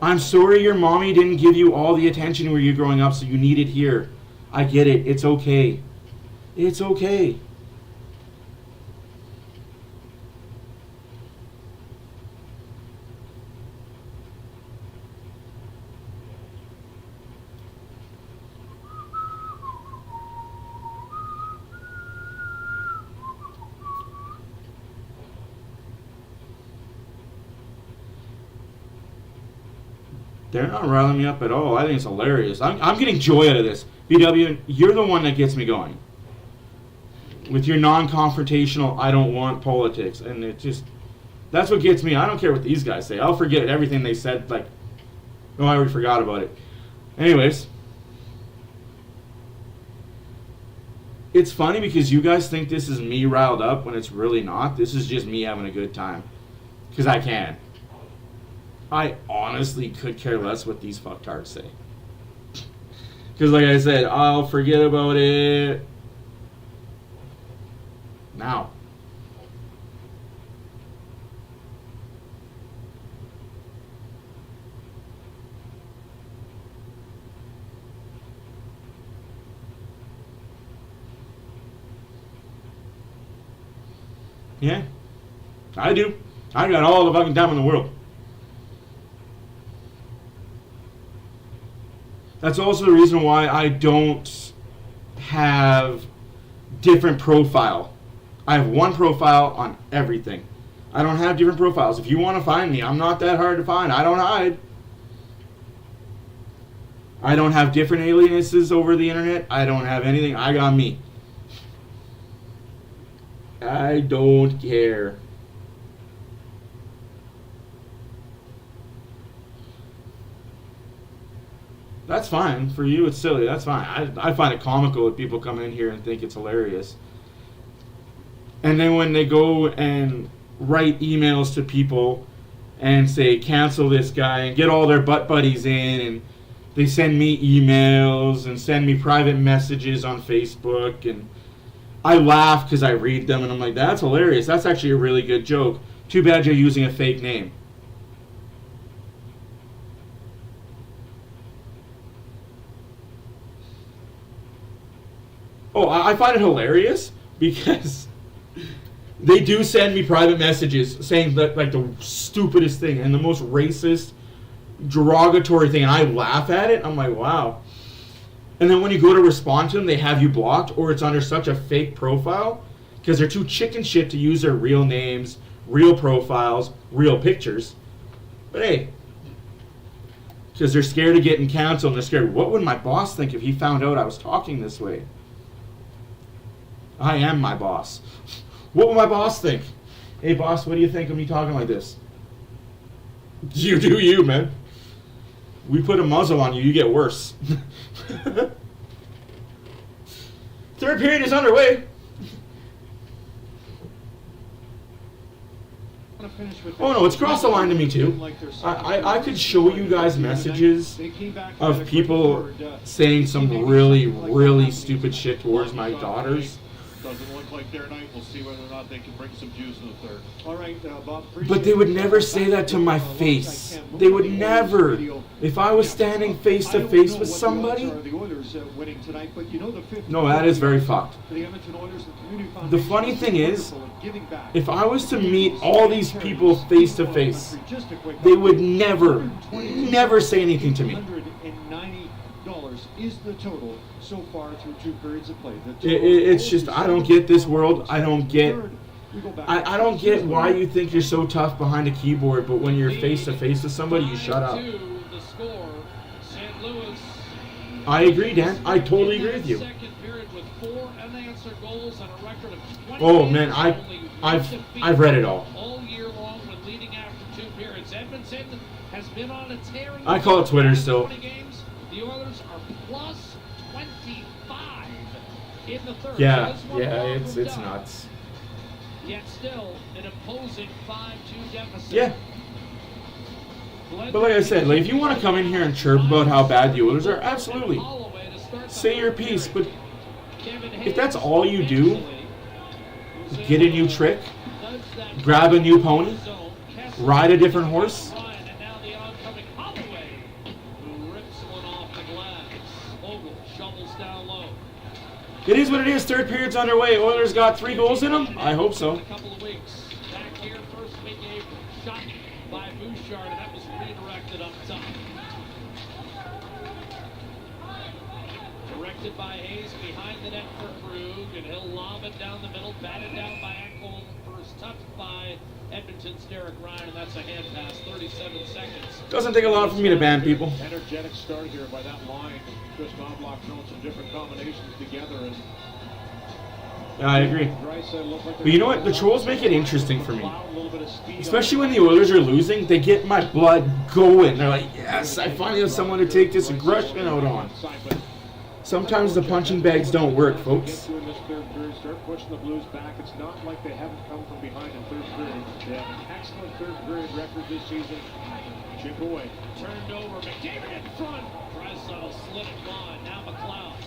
I'm sorry your mommy didn't give you all the attention when you were growing up, so you need it here. I get it. It's okay. It's okay. They're not riling me up at all. I think it's hilarious. I'm getting joy out of this. BW, you're the one that gets me going. With your non-confrontational, I don't want politics. And it just, that's what gets me. I don't care what these guys say. I'll forget everything they said. Like, no, I already forgot about it. Anyways. It's funny because you guys think this is me riled up when it's really not. This is just me having a good time. Because I can. I honestly could care less what these fucktards say. Because like I said, I'll forget about it now. Yeah, I do. I got all the fucking time in the world. That's also the reason why I don't have different profile. I have one profile on everything. I don't have different profiles. If you want to find me, I'm not that hard to find. I don't hide. I don't have different aliases over the internet. I don't have anything. I got me. I don't care. That's fine. For you, it's silly. That's fine. I find it comical if people come in here and think it's hilarious. And then when they go and write emails to people and say, cancel this guy, and get all their butt buddies in, and they send me emails and send me private messages on Facebook, and I laugh because I read them, and I'm like, that's hilarious. That's actually a really good joke. Too bad you're using a fake name. Oh, I find it hilarious because they do send me private messages saying that, like, the stupidest thing and the most racist, derogatory thing, and I laugh at it. I'm like, wow. And then when you go to respond to them, they have you blocked, or it's under such a fake profile because they're too chicken shit to use their real names, real profiles, real pictures. But hey, because they're scared of getting canceled, and they're scared, what would my boss think if he found out I was talking this way? I am my boss. What will my boss think? Hey, boss, what do you think of me talking like this? You do you, man. We put a muzzle on you, you get worse. Third period is underway. I'm going to Oh no, it's crossed the line to me too. I could show you guys messages of people saying some really, really stupid shit towards my daughters. Doesn't look like their night. We'll see whether or not they can bring some juice in the third. All right, Bob. But they would never say that to my face. They would never. If I was standing face to face with somebody. No, that is very fucked. The funny thing is, if I was to meet all these people face to face, they would never, never say anything to me. Is the total so far through 2 periods of play. It's just, I don't get this world. I don't get why you think you're so tough behind a keyboard, but when you're face to face with somebody, you shut up. I agree, Dan. I totally agree with you. Oh man, I've read it all. I call it Twitter still. The Oilers are plus 25 in the third. Yeah, it's nuts. Yet still an opposing 5-2 deficit. Yeah. But like I said, if you want to come in here and chirp about how bad the Oilers are, absolutely. Say your piece, but if that's all you do, get a new trick, grab a new pony, ride a different horse. It is what it is. Third period's underway. Oilers got 3 goals in them? I hope so. Back here, first mid-game shot by Bouchard, and that was redirected up top. Directed by Hayes behind the net for Krug, and he'll lob it down the middle, batted down by Ekholm. First touched by Edmonton's Derek Ryan, and that's a hand pass. 37 seconds. Doesn't take a lot for me to ban people. Energetic start here by that line. Chris Knobloch throwing some different combinations together. And I agree. But you know what? The Trolls make it interesting for me. Especially when the Oilers are losing, they get my blood going. They're like, yes, I finally have someone to take this aggression out on. Sometimes the punching bags don't work, folks. Start pushing the Blues back. It's not like they haven't come from behind in third period. They have an excellent third period record this season. Chip away. Turned over. McDavid in front. Drysdale slid it wide. Now McLeod.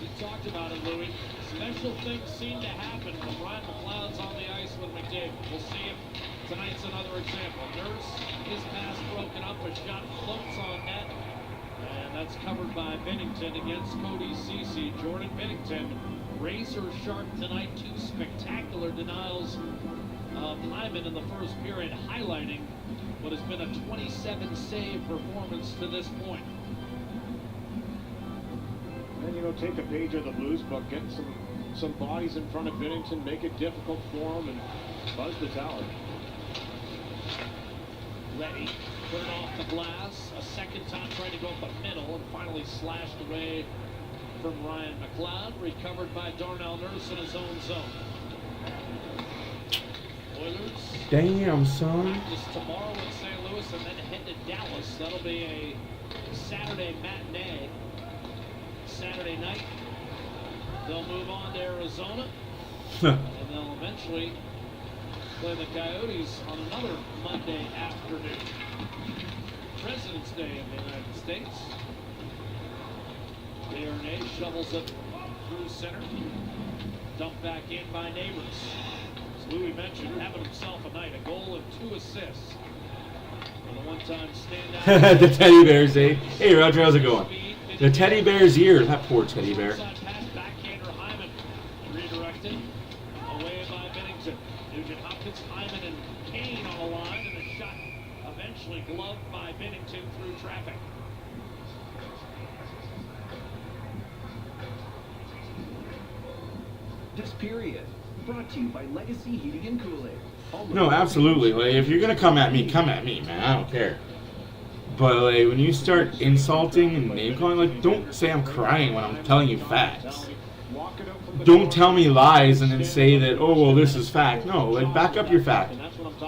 We talked about it, Louis. Special things seem to happen when Ryan McLeod's on the ice with McDavid. We'll see if tonight's another example. Nurse, his pass broken up. A shot floats on net. And that's covered by Binnington against Cody Ceci. Jordan Binnington, razor sharp tonight. 2 spectacular denials of Hyman in the first period, highlighting what has been a 27-save performance to this point. And, take a page of the Blues book, get some bodies in front of Binnington, make it difficult for him, and buzz the tower. Ready, put it off the glass. A second time trying to go up the middle, and finally slashed away from Ryan McLeod. Recovered by Darnell Nurse in his own zone. Oilers. Damn, son. Practice tomorrow in St. Louis and then head to Dallas. That'll be a Saturday matinee. Saturday night, they'll move on to Arizona. And they'll eventually play the Coyotes on another Monday afternoon. President's Day in the United States. Desharnais shovels it through center. Dumped back in by Neighbors. As Louis mentioned, having himself a night. A goal and 2 assists. And a one-time standout. The teddy bears, eh? Hey, Roger, how's it going? The teddy bear's ear. That poor teddy bear. Backhander Hyman redirected away by Binnington. Nugent Hopkins, Hyman, and Kane on the line, and a shot eventually gloved by Binnington through traffic. This period brought to you by Legacy Heating and Cooling. No, absolutely. Like, if you're gonna come at me, man. I don't care. But like, when you start insulting and name calling, like, don't say I'm crying when I'm telling you facts. Don't tell me lies and then say that, oh, well, this is fact. No, like, back up your fact.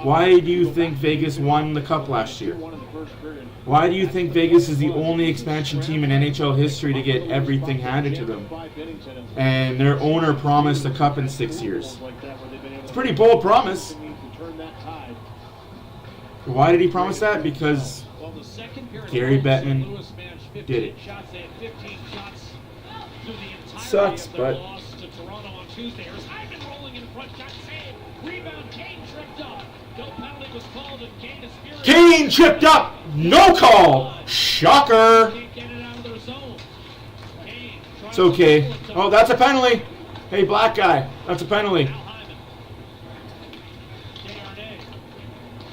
Why do you think Vegas won the cup last year? Why do you think Vegas is the only expansion team in NHL history to get everything handed to them? And their owner promised a cup in 6 years. It's a pretty bold promise. Why did he promise that? Because Well, the second period Gary alone, Bettman St. Louis managed 15 did it. shots. They had 15 shots through the entirety Sucks, of their but loss to Toronto on Tuesday. Here's Hyman rolling in front, shot save, rebound, Kane tripped up. No penalty was called, and Kane is furious. Kane tripped up. No call. Shocker. Can't get it out of their zone. Kane tries It's okay. to pull it Oh, that's a penalty. Hey, black guy. That's a penalty. Al Hyman. Desharnais.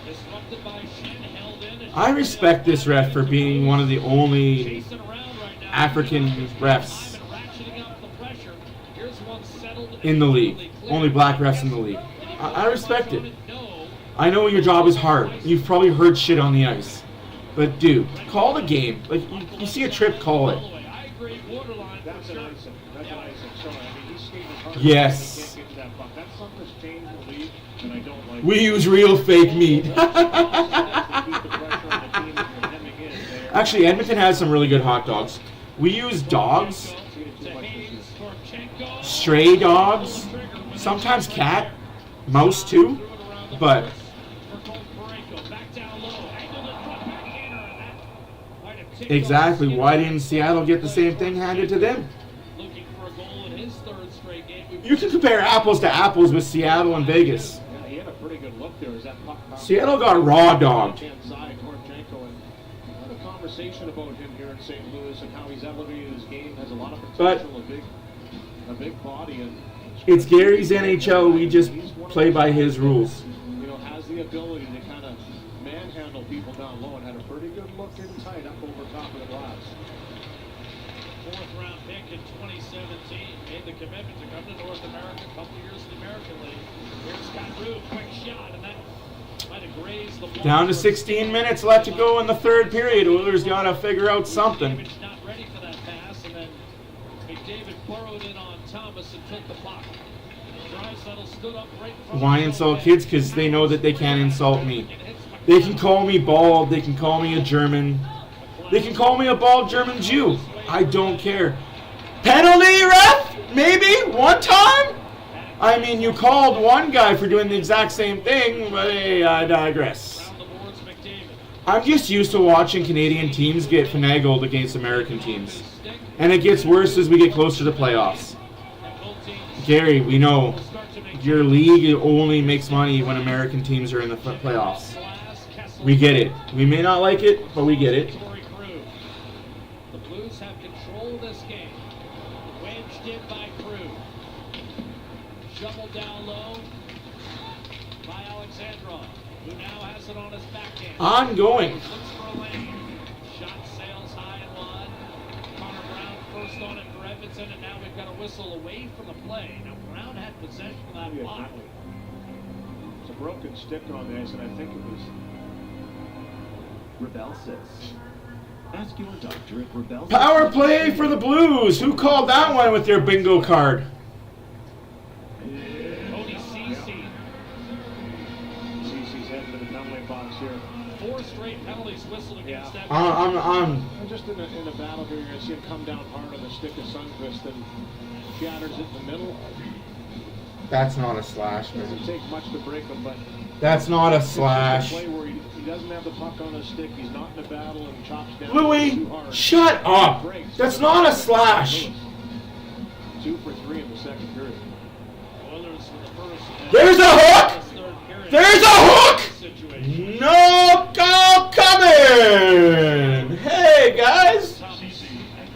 Disrupted by Shen, held in. And I respect this ref for being one of the only chasing around right now. African refs Hyman ratcheting up the pressure. Here's one settled in the league. Only black refs in the league. I respect it. I know your job is hard. You've probably heard shit on the ice. But dude, call the game. Like, you see a trip, call it. I agree, borderline. That's an icing. That's an icing. Sorry, I mean, he's skating as hard Yes. as he can get to that puck. That's something that's changed in the league, and I don't like We use real fake meat. keep the pressure on the team that you're hemming in there. Actually, Edmonton has some really good hot dogs. We use dogs, stray dogs, sometimes cat, mouse too, but exactly, why didn't Seattle get the same thing handed to them? Looking for a goal in his third straight game. You can compare apples to apples with Seattle and Vegas. Yeah, he had a pretty good look there as that puck bounced Seattle got raw dogged. left-hand side, Torchenko, and we had a conversation about him here in St. Louis and how he's elevated his game, has a lot of potential, a big body, and It's Gary's NHL, we just play by his rules. you know, has the ability to kind of manhandle people down low and had a pretty good look in tight up over top of the glass. Fourth round pick in 2017. Made the commitment to come to North America, a couple years in the American League. Here's Kyrou, quick shot, and that might have grazed the block. Down to 16 minutes left to go in the third period. Oilers got to figure out something. Not ready for that pass, and then McDavid burrowed in on Thomas and took the puck. Draisaitl stood up right in front Why insult kids? Because they know that they can't insult me. They can call me bald. They can call me a German. They can call me a bald German Jew. I don't care. Penalty, ref? Maybe? One time? I mean, you called one guy for doing the exact same thing, but hey, I digress. I'm just used to watching Canadian teams get finagled against American teams. And it gets worse as we get closer to playoffs. Gary, we know your league only makes money when American teams are in the playoffs. We get it. We may not like it, but we get it. The Blues have control of this game. Wedged in by Crew. Shoveled down low by Alexandrov, who now has it on his backhand. Ongoing. Looks for a lane. Shot sails high and wide. Connor Brown first on it for Edmonton, and now we've got a whistle away from the play. Now Brown had possession of that block. It's a broken stick on the ice, and I think it was Rebelsis. Ask your doctor if Rebelsis. Power play for the Blues. Who called that one with their bingo card? Cody Ceci. Cece's heading to the penalty box here. 4 straight penalties whistled against that. I'm just in a battle here. You're going to see him come down hard on the stick of Sundqvist and shatters it in the middle. That's not a slash, It doesn't man. take much to break him, but That's not a it's just slash. a play where he doesn't have the puck on his stick. He's not in a battle and chops down Louis, too hard. shut up. That's not a slash. 2 for 3 in the second period. Oilers for the first. There's a hook! There's a hook! No goal coming! Hey, guys!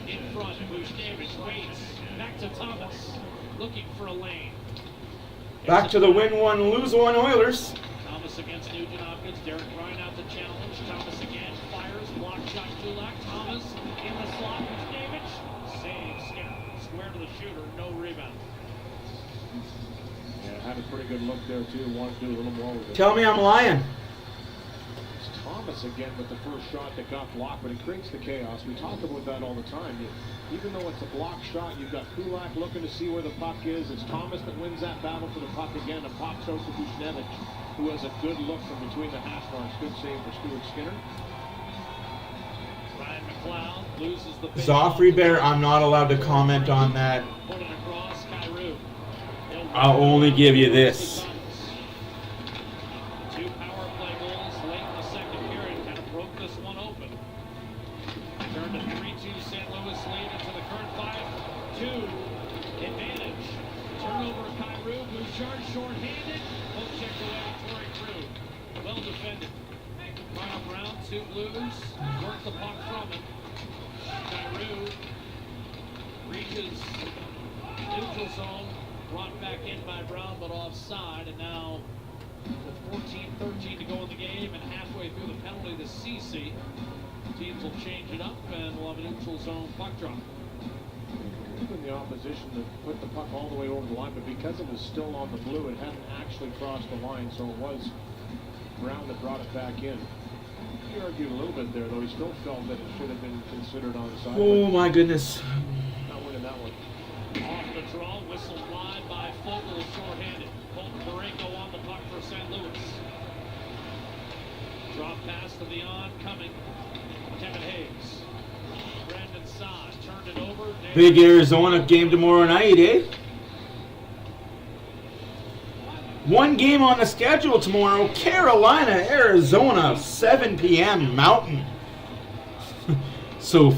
In front, Bushkevich waits. Back to Thomas. Looking for a lane. Back to the win one, lose one Oilers. Thomas against Nugent Hopkins. Derek Ryan out the challenge. Thomas again fires. Block shot Kulak. Thomas in the slot. Bushkevich. Save Skinner. Square to the shooter. No rebound. Yeah, had a pretty good look there too. Wanted to do a little more with it. Tell me I'm lying. It's Thomas again with the first shot that got blocked, but it creates the chaos. We talk about that all the time. Even though it's a block shot, you've got Kulak looking to see where the puck is. It's Thomas that wins that battle for the puck again. A pops out to Bushkevich, who has a good look from between the hash marks. Good save for Stuart Skinner. Ryan McLeod loses the Zoffrey Bear, I'm not allowed to comment on that. Put it across Kyrou. I'll only give you this. 2 power play goals late in the 2 advantage. Turnover of Kyrou. Bouchard short-handed. Poke check away. Torrey Crew. Well defended. Final round, 2 Blues. Work the puck from him. Kyrou reaches neutral zone. Brought back in by Brown, but offside. And now with 14-13 to go in the game and halfway through the penalty to CC, teams will change it up and we'll have a neutral zone puck drop. In the opposition to put the puck all the way over the line, but because it was still on the blue, it hadn't actually crossed the line, so it was Brown that brought it back in. He argued a little bit there, though. He still felt that it should have been considered onside. Oh my goodness. Not winning that one. Off the draw, whistle wide by Fogle, shorthanded. Colton Parayko on the puck for St. Louis. Drop pass to the oncoming Kevin Hayes. Brandon Saad turned it over. Big Arizona game tomorrow night, eh? One game on the schedule tomorrow. Carolina, Arizona, 7 p.m. Mountain. So,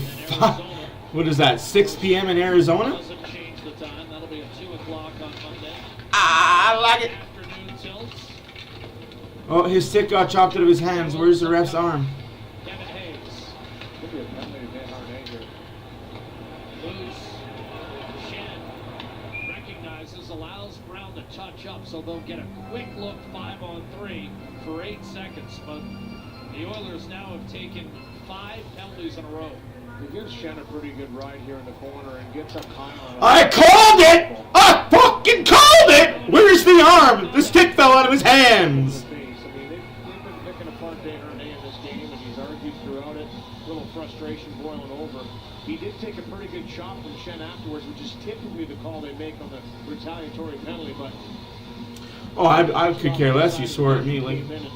what is that, 6 p.m. in Arizona? Doesn't change the time. That'll be at 2 o'clock on Monday. I like it. Afternoon tilts. Oh, his stick got chopped out of his hands. Where's the ref's arm? Kevin Hayes. Could be a penalty to Dan Harnett here. Loose. Shen recognizes, allows Brown to touch up, so they'll get a quick look 5-on-3 for 8 seconds. But the Oilers now have taken 5 penalties in a row. He gives Shen a pretty good ride here in the corner and gets up high on it. I called it! I fucking called it! Where's the arm? The stick fell out of his hands. I mean, they've been picking apart Dan Harnett in this game, and he's argued throughout it. A little frustration boiling over. He did take a pretty good shot from Shen afterwards, which is typically the call they make on the retaliatory penalty, but... Oh, I could care less. You swore at me. Like, Came in and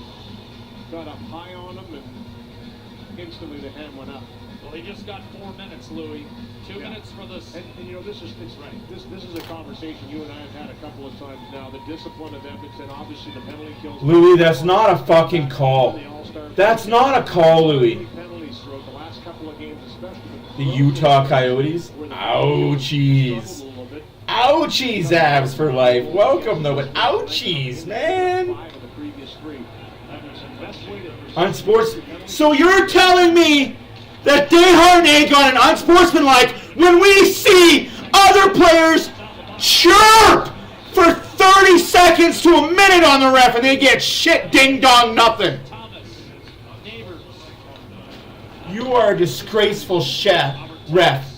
got up high on him, and instantly the hand went up. Well, he just got 4 minutes, Louis. 2 minutes for this. And you know, it's right. This is a conversation you and I have had a couple of times now. The discipline of Edmonton, obviously the penalty kills. Louis, that's not a fucking call. That's not a call, Louis. Penalties throughout the last couple of games, especially The Utah Coyotes. Ouchies. Ouchies, Avs for life. Welcome, though, but ouchies, man. Unsports. So you're telling me that Desharnais got an unsportsmanlike when we see other players chirp for 30 seconds to a minute on the ref and they get shit ding dong nothing. You are a disgraceful ref.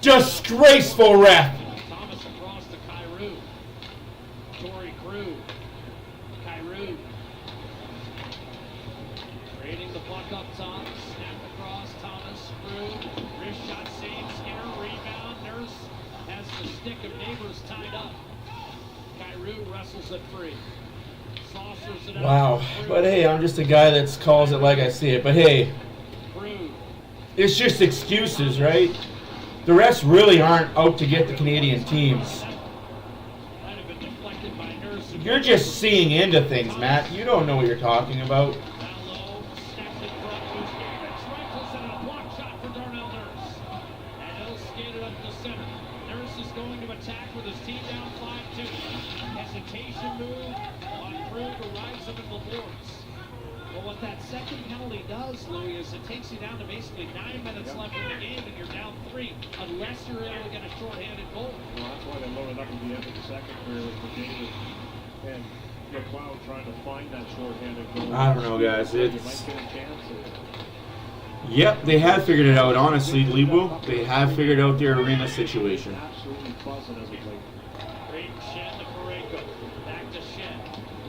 Disgraceful ref. Thomas across to Kyrou. Torrey Crew. Kyrou. Trading the puck up top. Snap across. Thomas. Crew. Wrist shot save. Skinner. Rebound. Nurse has the stick of Neighbors tied up. Kyrou wrestles it free. Saucers it out. Wow. But hey, I'm just a guy that calls it like I see it. But hey, it's just excuses, right? The refs really aren't out to get the Canadian teams. You're just seeing into things, Matt. You don't know what you're talking about. What that second penalty does, Louis, is it takes you down to basically 9 minutes left in the game and you're down 3 unless you're able to get a shorthanded goal. Well, that's why they loaded up at the end of the second period for David and McLeod trying to find that shorthanded goal. I don't know, guys. They It's... might get a chance. Yep, they have figured it out, honestly, Lebo. They have figured out their arena situation. Absolutely buzzing as a play. Great Shen to Parayko. Back to Shen.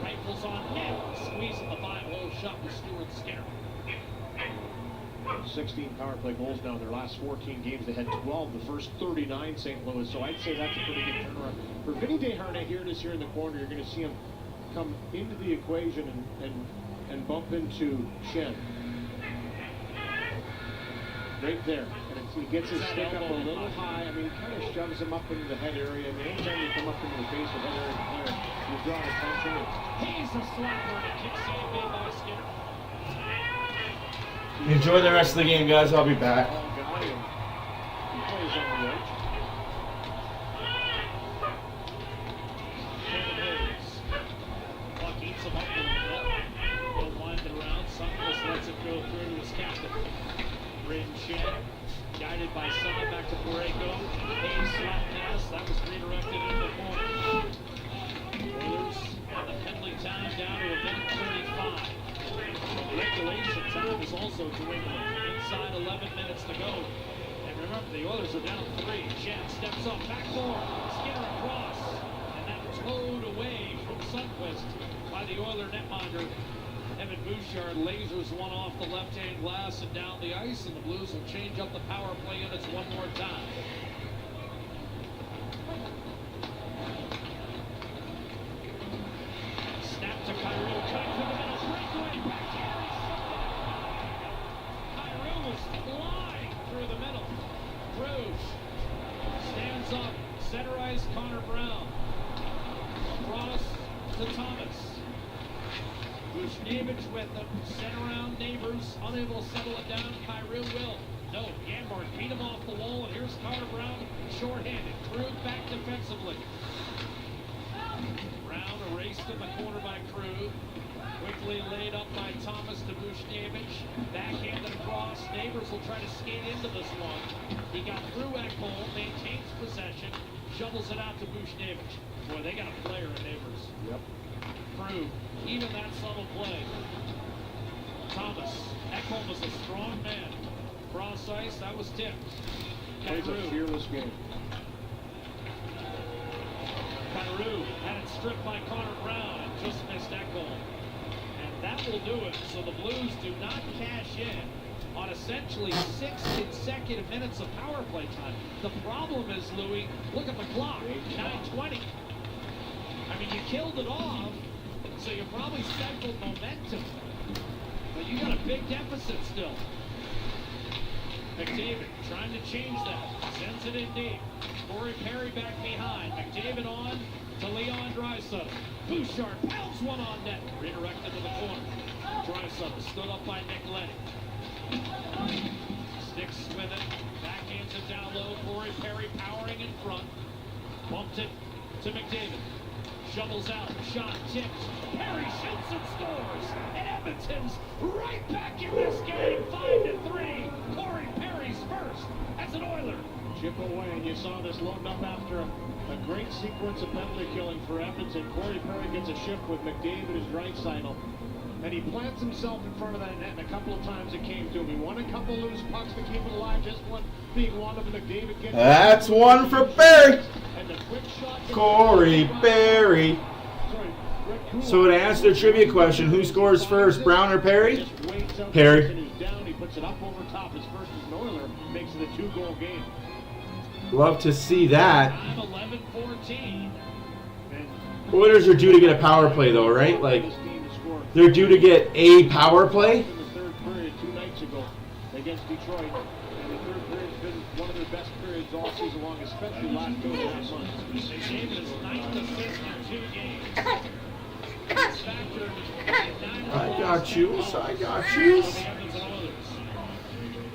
Rifles on him. Squeezing the 5-hole shot with Stuart Skinner. 16 power play goals now in their last 14 games. They had 12 the first 39 St. Louis, so I'd say that's a pretty good turnaround. For Vinny Desharnais, here it is here in the corner. You're going to see him come into the equation and bump into Shen. Right there. And he gets his stick up a little high. I mean, he kind of shoves him up into the head area. And anytime you come up into the face of head area player, you draw attention. He's a slapper and a kick save made by Skinner. Enjoy the rest of the game, guys. I'll be back. wiggling. Inside 11 minutes to go. And remember, the Oilers are down 3. Jen steps up, back door, Skinner across. And that towed away from Sundqvist by the Oiler netminder. Evan Bouchard lasers one off the left-hand glass and down the ice, and the Blues will change up the power play units one more time. Snap to Kyrou, cut to the middle, breakaway, backhand. Kyrou was flying through the middle. Cruz stands up, center ice, Connor Brown. Across to Thomas. Bushnevich with them, sent around Neighbors, unable to settle it down. Kyrou will. No, Gambart beat him off the wall, and here's Connor Brown, shorthanded. Krug back defensively. Brown erased in the corner by Krug. Quickly laid up by Thomas to Bushnevich. Backhanded across. Neighbors will try to skate into this one. He got through Ekholm, maintains possession, shovels it out to Bushnevich. Boy, they got a player in Neighbors. Yep. Krug, even that subtle play. Thomas, Ekholm was a strong man. Cross ice, that was tipped. Plays a fearless game. Kyrou had it stripped by Connor Brown and just missed Ekholm. And that will do it. So the Blues do not cash in on essentially 6 consecutive minutes of power play time. The problem is, Louis, look at the clock, 9:20. I mean, you killed it off, so you probably stifled momentum. But you got a big deficit still. McDavid trying to change that. Sends it in deep. Corey Perry back behind. McDavid on to Leon Draisaitl. Bouchard pounds one on net. Redirected to the corner. Draisaitl stood up by Nick Leddy. Sticks with it. Backhands it down low. Corey Perry powering in front. Bumped it to McDavid. Shovels out. Shot tipped. Perry shoots and scores. And Edmonton's right back in this game. 5-3. Corey Perry's first as an Oiler. Chip away, and you saw this loading up after a great sequence of penalty killing for Edmonton. Corey Perry gets a shift with McDavid as Draisaitl. And he plants himself in front of that net, and a couple of times it came to him. He won a couple loose pucks to keep it alive, just one being one of them. McDavid gets That's one for Perry. And the quick shot. Corey Perry. So to answer the trivia question, who scores first, Brown or Perry? Perry. Down, he puts it up over top. His first as an Oiler, makes it a 2-goal game. Love to see that. 11-14. Oilers are due to get a power play, though, right? Like, they're due to get a power play. In the third period 2 nights ago against Detroit, and the third period's been one of their best periods all season long, especially last 2.5 months. McDavid is 9th assist in 2 games. I got you. I got you.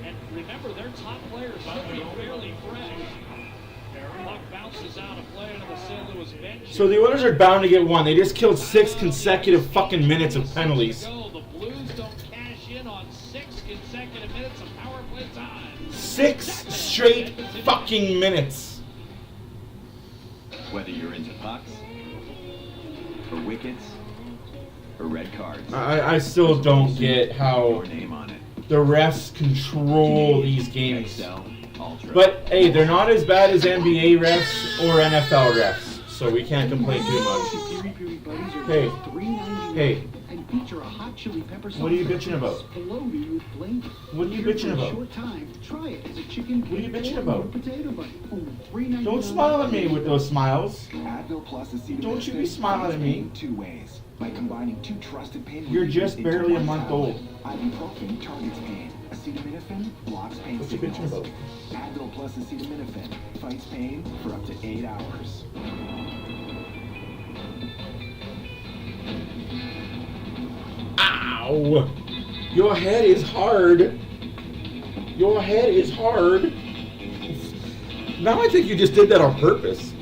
And remember, their top players should be fairly fresh. Puck bounces out of play into the St. Louis bench. So the Oilers are bound to get one. They just killed 6 consecutive fucking minutes of penalties. The Blues don't cash in on 6 consecutive minutes of power play time. 6 straight fucking minutes. Whether you're into pucks, or wickets, or red cards. I still don't get how your name on it. the refs control these games. But hey, they're not as bad as NBA refs or NFL refs, so we can't complain too much. Hey, hey, what are you bitching about? What are you bitching about? What are you bitching about? Don't smile at me with those smiles. Don't you be smiling at me. 2 ways. By combining 2 trusted pain. You're just barely a month old. Ibuprofen targets pain. Acetaminophen blocks pain What you signals. bitching about? Advil plus acetaminophen fights pain for up to 8 hours. Ow! Your head is hard. Your head is hard. Now I think you just did that on purpose.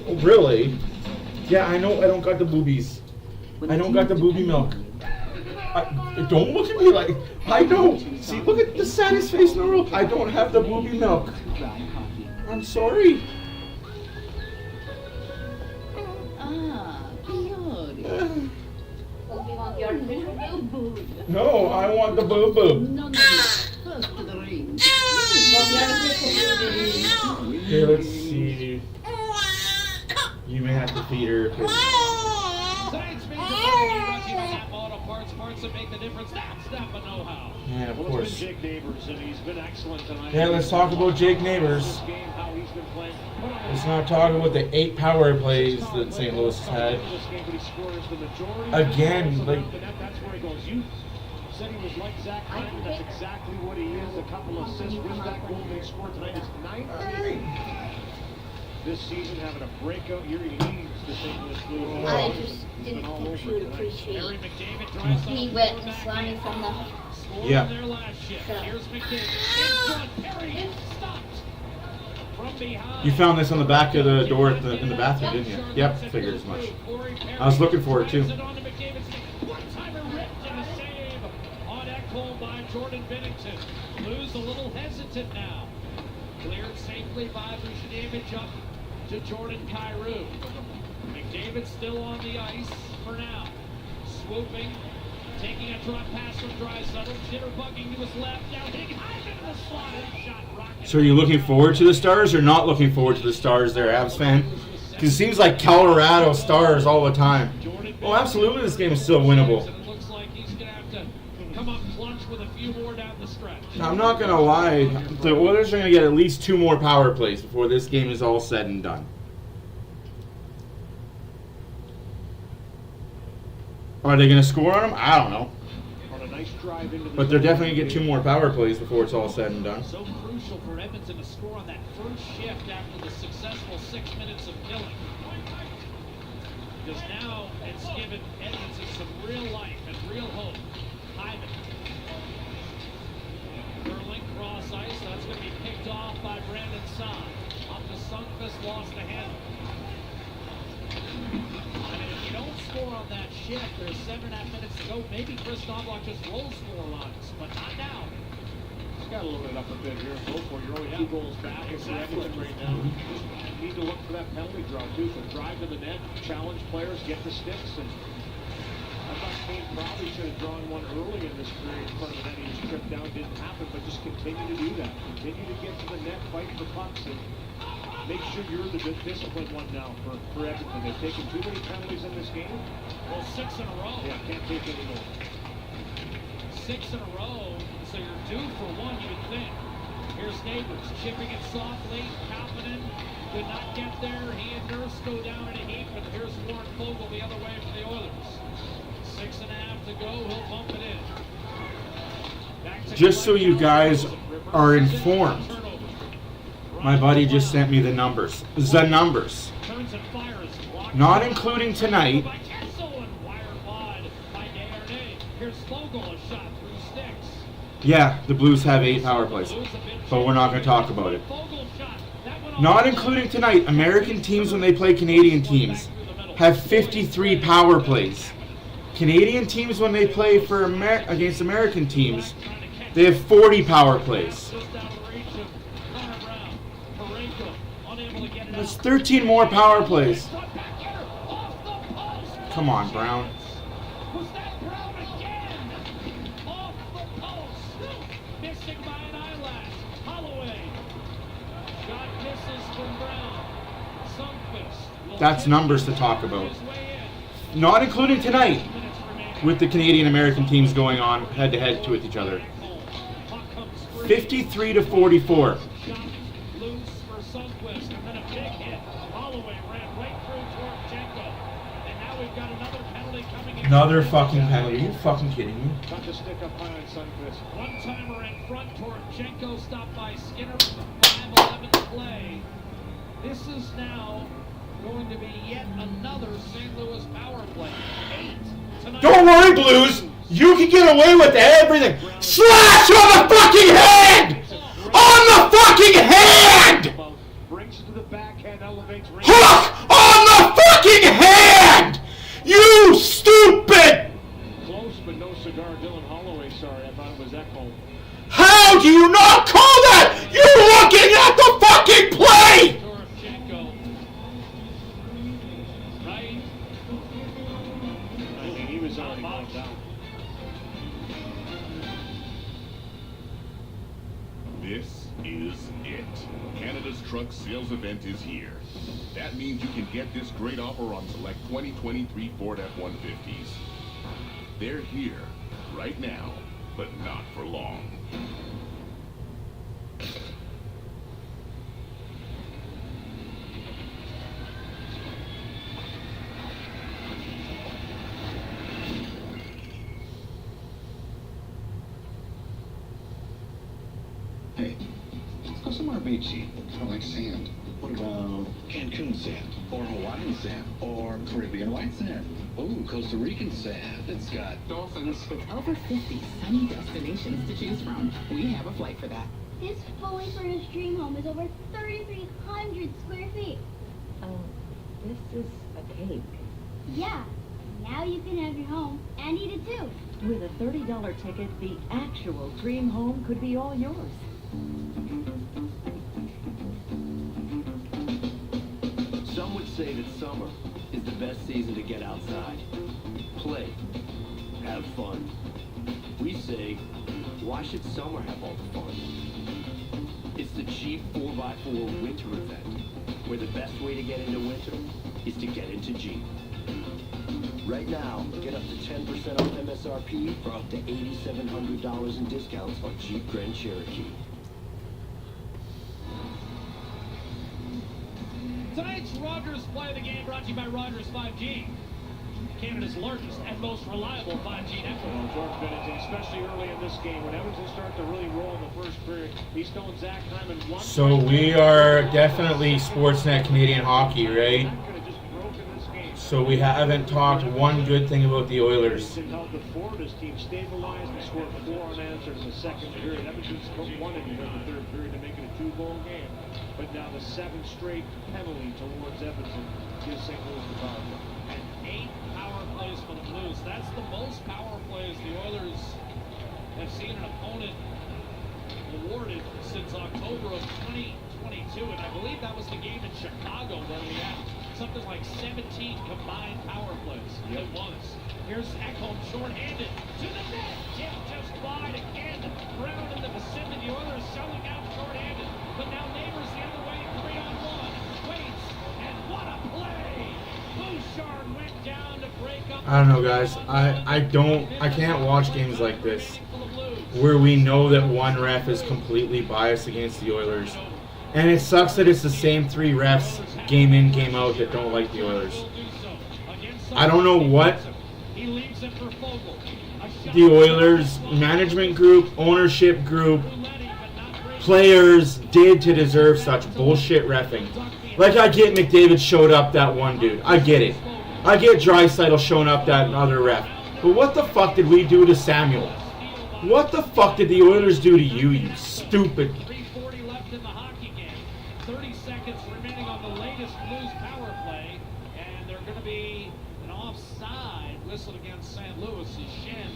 Oh, really? Yeah, I know I don't got the boobies. I don't got the booby milk. Don't look at me like I don't. See, look at the saddest face in the world. I don't have the booby milk. I'm sorry. Ah, Claude. You want the artificial milk? No, I want the boob boob. Okay, let's see. You may have to feed her. Tonight's major brought to you by Napa Auto Parts. Parts that make the difference. That's Napa know-how. Yeah, of Well, course. it's been Jake Neighbors, and he's been excellent tonight. Yeah, let's talk about Jake Neighbors. Game, how he's been playing. Let's not talk about the 8 power plays that St. Louis has had. Again, like. That's where he goes. You said he was like Zach Hunt. That's exactly what he is. A couple assists with that goal they scored tonight. It's 19. This season, having a breakout year, he leads the St. Louis Blues. I just didn't think she would appreciate he went and slamming from the Yeah. You found this on the back of the door in the bathroom, didn't you? Yep, figured as much. I was looking for it too. By Jordan Bennington. Blues a little hesitant now. Cleared safely by Vucinovic up to Jordan Kyrou. McDavid still on the ice for now. Swooping, taking a drop pass from Draisaitl, jitterbugging to his left, now hitting high into the slot, and shot rocket. So are you looking forward to the Stars or not looking forward to the Stars there, Avs fan? Because it seems like Colorado Stars all the time. Well, absolutely this game is still winnable. It looks like he's going to have to come up clutch with a few more down the stretch. Now, I'm not going to lie. The Oilers are going to get at least 2 more power plays before this game is all said and done. Are they going to score on them? I don't know. But they're definitely going to get 2 more power plays before it's all said and done. So crucial for Edmonton to score on that first shift after the successful 6 minutes of killing. Because now it's given Edmonton some real life and real hope. Hyman. Curling cross ice. That's going to be picked off by Brandon Saad. Up to Sundqvist, lost the handle. I mean, if you don't score on that shift, there's 7.5 minutes to go. Maybe Chris Knobloch just rolls 4 lines, but not now. He's got to load it up a bit here. Go for it. You're only 2 goals back. It's Edmonton right now. Just need to look for that penalty draw, too. So drive to the net, challenge players, get the sticks. And I thought Kane probably should have drawn one early in this period in front of the net. He tripped down, didn't happen, but just continue to do that. Continue to get to the net, fight for pucks, and make sure you're the disciplined one now for Edmonton. They've taken too many penalties in this game. Well, 6 in a row. Yeah, can't take any more. 6 in a row, so you're due for 1, you would think. Here's Neighbors, chipping it softly. Kapanen could not get there. He and Nurse go down in a heap, and here's Warren Fogle the other way for the Oilers. 6.5 to go, he'll bump it in. Just so you guys are informed, my buddy just sent me the numbers. The numbers. Not including tonight. Yeah, the Blues have 8 power plays, but we're not going to talk about it. Not including tonight, American teams when they play Canadian teams have 53 power plays. Canadian teams when they play for against American teams, they have 40 power plays. That's 13 more power plays. Come on, Brown. That's numbers to talk about. Not including tonight, with the Canadian-American teams going on head-to-head with each other. 53 to 44. Another fucking penalty. Are you fucking kidding me? One-timer in front. Torchenko stopped by Skinner with 5:11 to play. This is now going to be yet another St. Louis power play. 8 tonight. Don't worry, Blues. You can get away with everything. Slash on the fucking head! On the fucking head! Hook on the fucking head! You stupid! Close, but no cigar. Dylan Holloway, sorry. I thought it was Ekholm. How do you not call that? You're looking at the fucking play! Canada's truck sales event is here. That means you can get this great offer on select 2023 Ford F-150s. They're here, right now, but not for long. Hey, let's go somewhere beachy. I like sand. What about Cancun sand? Or Hawaiian sand? Or Caribbean white sand? Ooh, Costa Rican sand. It's got dolphins. With over 50 sunny destinations to choose from, we have a flight for that. This fully furnished dream home is over 3,300 square feet. This is a cake. Yeah, now you can have your home and eat it too. With a $30 ticket, the actual dream home could be all yours. Some would say that summer is the best season to get outside, play, have fun. We say, why should summer have all the fun? It's the cheap 4x4 winter event, where the best way to get into winter is to get into Jeep. Right now, get up to 10% off MSRP for up to $8,700 in discounts on Jeep Grand Cherokee. Tonight's Rogers Play of the Game brought to you by Rogers 5G, Canada's largest and most reliable 5G network. George Bennington, especially early in this game, when Edmonton started to really roll in the first period, he's throwing Zach Hyman one. So we are definitely Sportsnet Canadian hockey, right? So we haven't talked one good thing about the Oilers. Held the fort. His team stabilized and scored 4 unanswered in the second period. Edmonton's put 1 in here in the third period to make it a 2-goal game. But now the 7th straight penalty towards Edmonton gives St. Louis the power play. And 8 power plays for the Blues. That's the most power plays the Oilers have seen an opponent awarded since October of 2022. And I believe that was the game in Chicago where we had something like 17 combined power plays at once. Here's Ekholm shorthanded to the net. Tipped just wide again. Brown in the vicinity. The Oilers selling out shorthanded. But now Neighbors the other way, 3-on-1. Waits, and what a play! Bouchard went down to break up. I don't know, guys. I can't watch games like this where we know that one ref is completely biased against the Oilers. And it sucks that it's the same 3 refs game in, game out that don't like the Oilers. I don't know what the Oilers management group, ownership group, players did to deserve such bullshit reffing. Like, I get McDavid showed up that one dude. I get it. I get Draisaitl showing up that other ref. But what the fuck did we do to Samuel? What the fuck did the Oilers do to you, you stupid... 3:40 left in the hockey game. 30 seconds remaining on the latest Blues power play. And they're going to be an offside whistled against St. Louis. Shen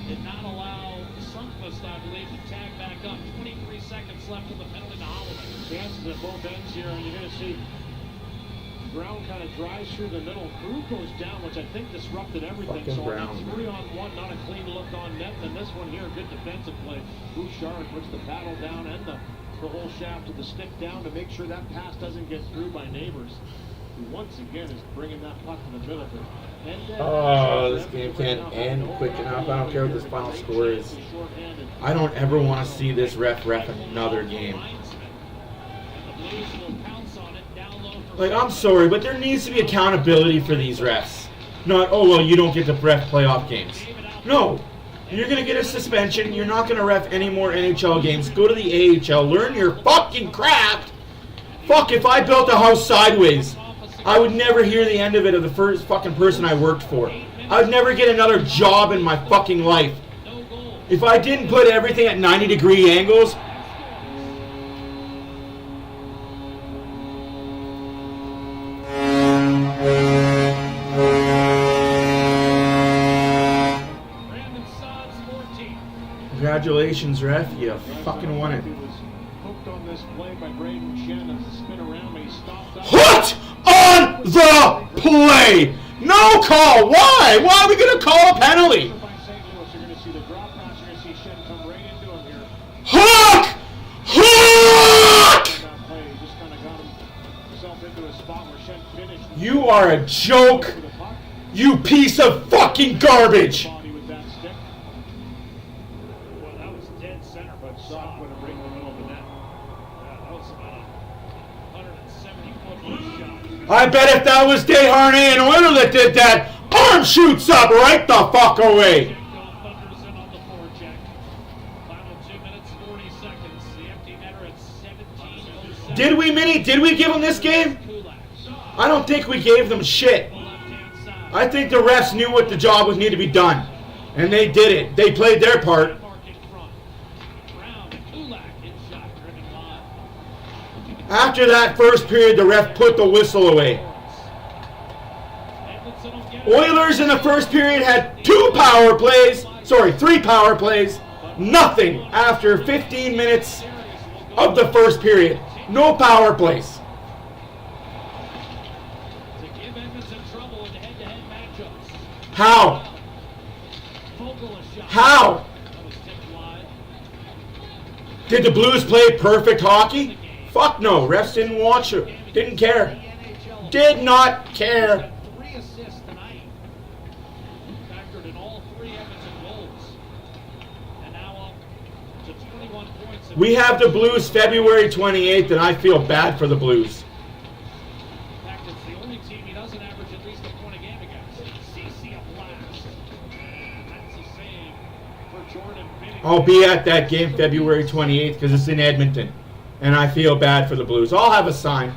did not allow Sundqvist, I believe, to tag back up. 23 seconds left in the penalty to Holloway. Chances at both ends here, and you're going to see Brown kind of drives through the middle. Crew goes down, which I think disrupted everything. Fucking So Brown. 3-on-1, not a clean look on net. And this one here, good defensive play. Bouchard puts the paddle down and the whole shaft of the stick down to make sure that pass doesn't get through by Neighbors, who once again is bringing that puck to the middle. Oh, this game can't end quick enough. I don't care what this final score is. I don't ever want to see this ref another game. Like, I'm sorry, but there needs to be accountability for these refs. Not, oh, well, you don't get to ref playoff games. No. You're going to get a suspension. You're not going to ref any more NHL games. Go to the AHL. Learn your fucking craft. Fuck, if I built a house sideways, I would never hear the end of it of the first fucking person I worked for. I would never get another job in my fucking life. If I didn't put everything at 90-degree angles... Congratulations, ref. You fucking won it. Hooked on the play! No call! Why? Why are we going to call a penalty? Hook! Hook! You are a joke. You piece of fucking garbage. Well, that was dead center, but soft when it right in the middle of the net. That was about a 170-foot shot. I bet if that was DeHarnay and Oiler that did that, arm shoots up right the fuck away. Did we, Minnie? Did we give them this game? I don't think we gave them shit. I think the refs knew what the job was needed to be done. And they did it. They played their part. After that first period, the ref put the whistle away. Oilers in the first period had 3 power plays. Nothing after 15 minutes of the first period. No power plays. How? How? Did the Blues play perfect hockey? Fuck no. Refs didn't watch it. Didn't care. Did not care. 3 assists tonight. Factored in all 3 Edmonton goals. And now up to 21 points. We have the Blues February 28th, and I feel bad for the Blues. In fact, it's the only team he doesn't average at least a point a game against. CC a blast. And that's a save for Jordan Binnington. I'll be at that game February 28th because it's in Edmonton. And I feel bad for the Blues. I'll have a sign.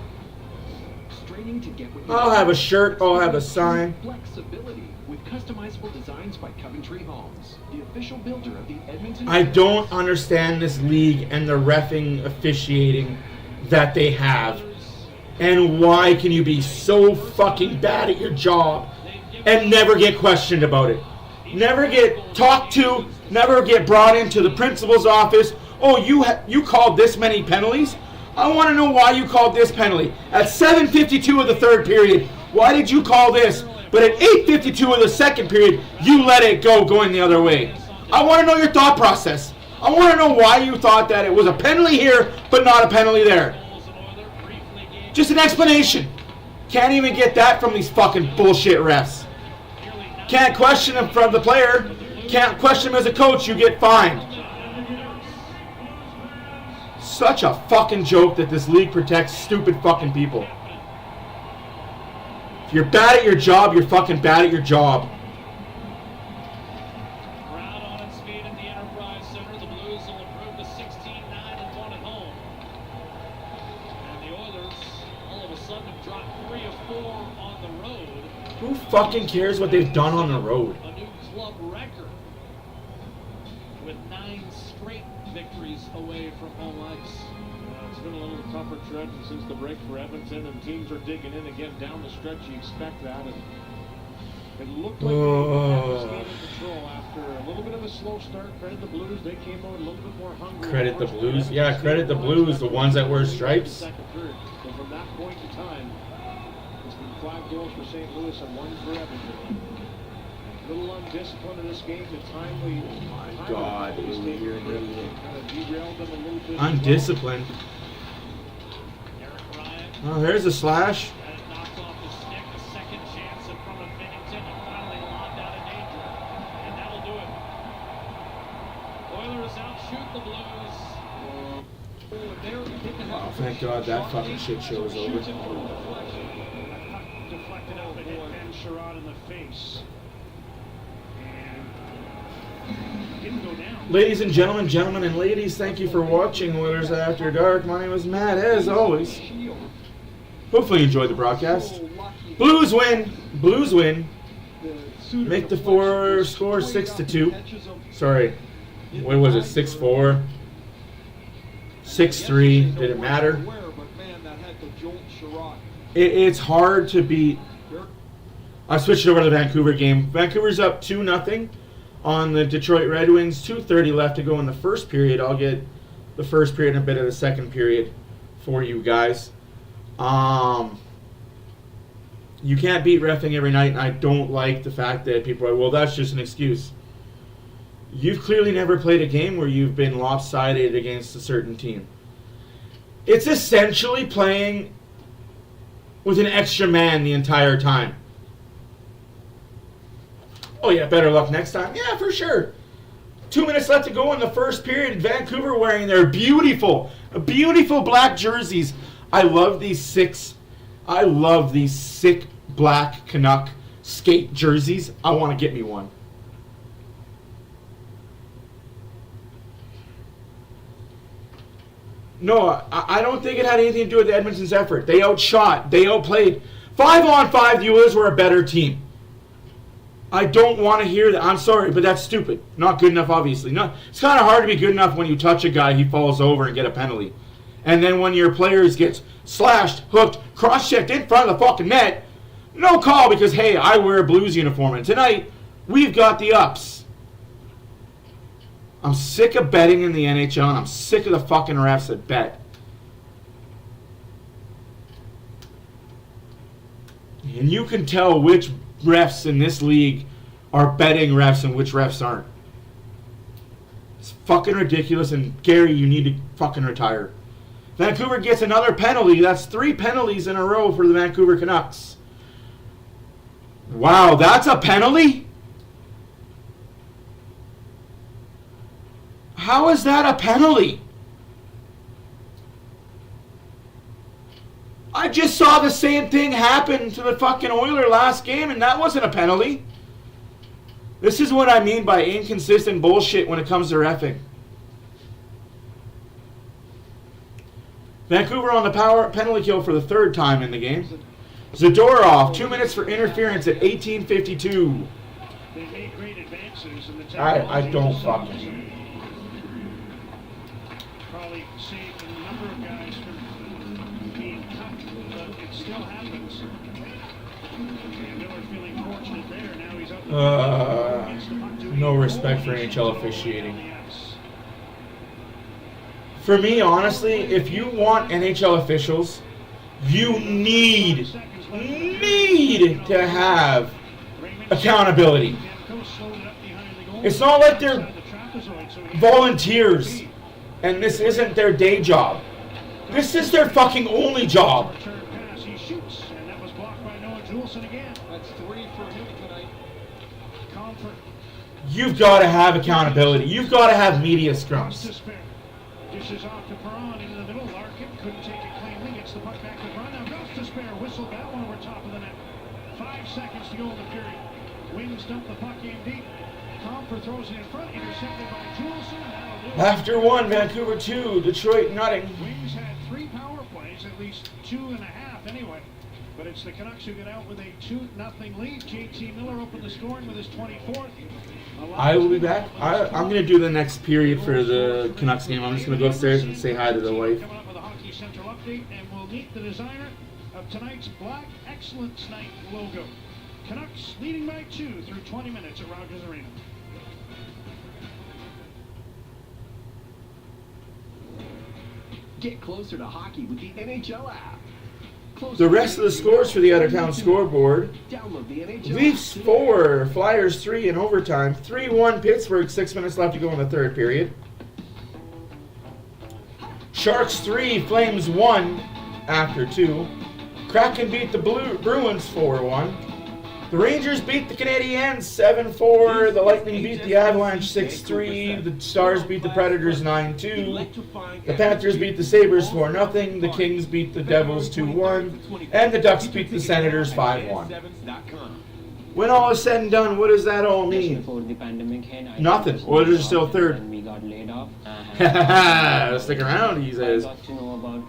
I'll have a shirt. I'll have a sign. Flexibility with customizable designs by Coventry Homes, the official builder of the Edmonton. I don't understand this league and the reffing officiating that they have. And why can you be so fucking bad at your job and never get questioned about it? Never get talked to, never get brought into the principal's office. Oh, you called this many penalties? I want to know why you called this penalty. At 7:52 of the third period, why did you call this? But at 8:52 of the second period, you let it go going the other way. I want to know your thought process. I want to know why you thought that it was a penalty here, but not a penalty there. Just an explanation. Can't even get that from these fucking bullshit refs. Can't question him from the player. Can't question him as a coach. You get fined. Such a fucking joke that this league protects stupid fucking people. If you're bad at your job, you're fucking bad at your job. Crowd on its feet at the Enterprise Center. The Blues will improve to 16-9-1 at home. And the Oilers, all of a sudden, have dropped 3 of 4 on the road. Who fucking cares what they've done on the road? A new club record with 9 straight victories away from home ice. It's been a little tougher trend since the break for Edmonton, and teams are digging in again down the stretch. You expect that, and it looked like they had this game in control after a little bit of a slow start. Credit the Blues; they came out a little bit more hungry. Credit the Blues? Yeah, credit the Blues, the ones that wear stripes. Second period. So from that point in time, it's been 5 goals for St. Louis and 1 for Edmonton. A little undisciplined in this game. The timely. My God, you're an idiot. Kind of derailed them a little bit. Undisciplined. Oh, there's a slash. Knocked off the stick, a second chance in front of Binnington, and finally lobbed out of danger. And that'll do it. Oilers outshoot the Blues. Oh, thank God that fucking shit show is over. Deflected out and hit Ben Sherrod in the face. Didn't go down. Ladies and gentlemen and ladies, thank you for watching Oilers After Dark. My name is Matt, as always. Hopefully you enjoyed the broadcast. Blues win. Blues win. Make the score 6-2. Sorry. What was it? 6-4? 6-3. Did it matter? It's hard to beat. I switched over to the Vancouver game. Vancouver's up 2-0 on the Detroit Red Wings. 2:30 left to go in the first period. I'll get the first period and a bit of the second period for you guys. You can't beat reffing every night, and I don't like the fact that people are, well, that's just an excuse. You've clearly never played a game where you've been lopsided against a certain team. It's essentially playing with an extra man the entire time. Oh yeah, better luck next time. Yeah, for sure. 2 minutes left to go in the first period. Vancouver wearing their beautiful black jerseys. I love these sick black Canuck skate jerseys. I want to get me one. No, I don't think it had anything to do with Edmonton's effort. They outshot. They outplayed. 5-on-5, the Oilers were a better team. I don't want to hear that. I'm sorry, but that's stupid. Not good enough, obviously. No, it's kind of hard to be good enough when you touch a guy, he falls over and get a penalty. And then when your players get slashed, hooked, cross-checked in front of the fucking net, no call because, hey, I wear a Blues uniform. And tonight, we've got the ups. I'm sick of betting in the NHL, and I'm sick of the fucking refs that bet. And you can tell which refs in this league are betting refs and which refs aren't. It's fucking ridiculous, and Gary, you need to fucking retire. Vancouver gets another penalty. That's 3 penalties in a row for the Vancouver Canucks. Wow, that's a penalty? How is that a penalty? I just saw the same thing happen to the fucking Oiler last game, and that wasn't a penalty. This is what I mean by inconsistent bullshit when it comes to reffing. Vancouver on the power penalty kill for the 3rd time in the game. Zadorov, 2 minutes for interference at 18:52. They made great advances in the I don't fucking. Probably saved a number of guys from being cut, but it still happens. And Miller feeling fortunate there. Now he's up. No respect for NHL officiating. For me, honestly, if you want NHL officials, you need to have accountability. It's not like they're volunteers and this isn't their day job. This is their fucking only job. He shoots, and that was blocked by Noah Juleson again. That's 3 for him tonight. Comfort. You've got to have accountability. You've got to have media scrums. Dishes off to Perron into the middle. Larkin couldn't take it cleanly. Gets the puck back to Perron. Now goes to Spare. Whistled that one over top of the net. 5 seconds to go in the period. Wings dump the puck in deep. Comfort throws it in front. Intercepted by Juleson. After 1, Vancouver 2, Detroit nothing. Wings had 3 power plays, at least 2.5 anyway. But it's the Canucks who get out with a 2-0 lead. JT Miller opened the scoring with his 24th. I will be back. I'm going to do the next period for the Canucks game. I'm just going to go upstairs and say hi to the wife. Coming up with a Hockey Central update, and we'll meet the designer of tonight's Black Excellence Night logo. Canucks leading by 2 through 20 minutes at Rogers Arena. Get closer to hockey with the NHL app. The rest of the scores for the out-of-town scoreboard. Download the NHL Leafs 4, Flyers 3 in overtime. 3-1 Pittsburgh, 6 minutes left to go in the 3rd period. Sharks 3, Flames 1 after 2. Kraken beat the Bruins 4-1. The Rangers beat the Canadiens 7-4. The Lightning beat the Avalanche 6-3. The Stars beat the Predators 9-2. The Panthers beat the Sabres 4-0. The Kings beat the Devils 2-1. And the Ducks beat the Senators 5-1. When all is said and done, what does that all mean? Nothing. Oilers are still 3rd. Stick around, he says.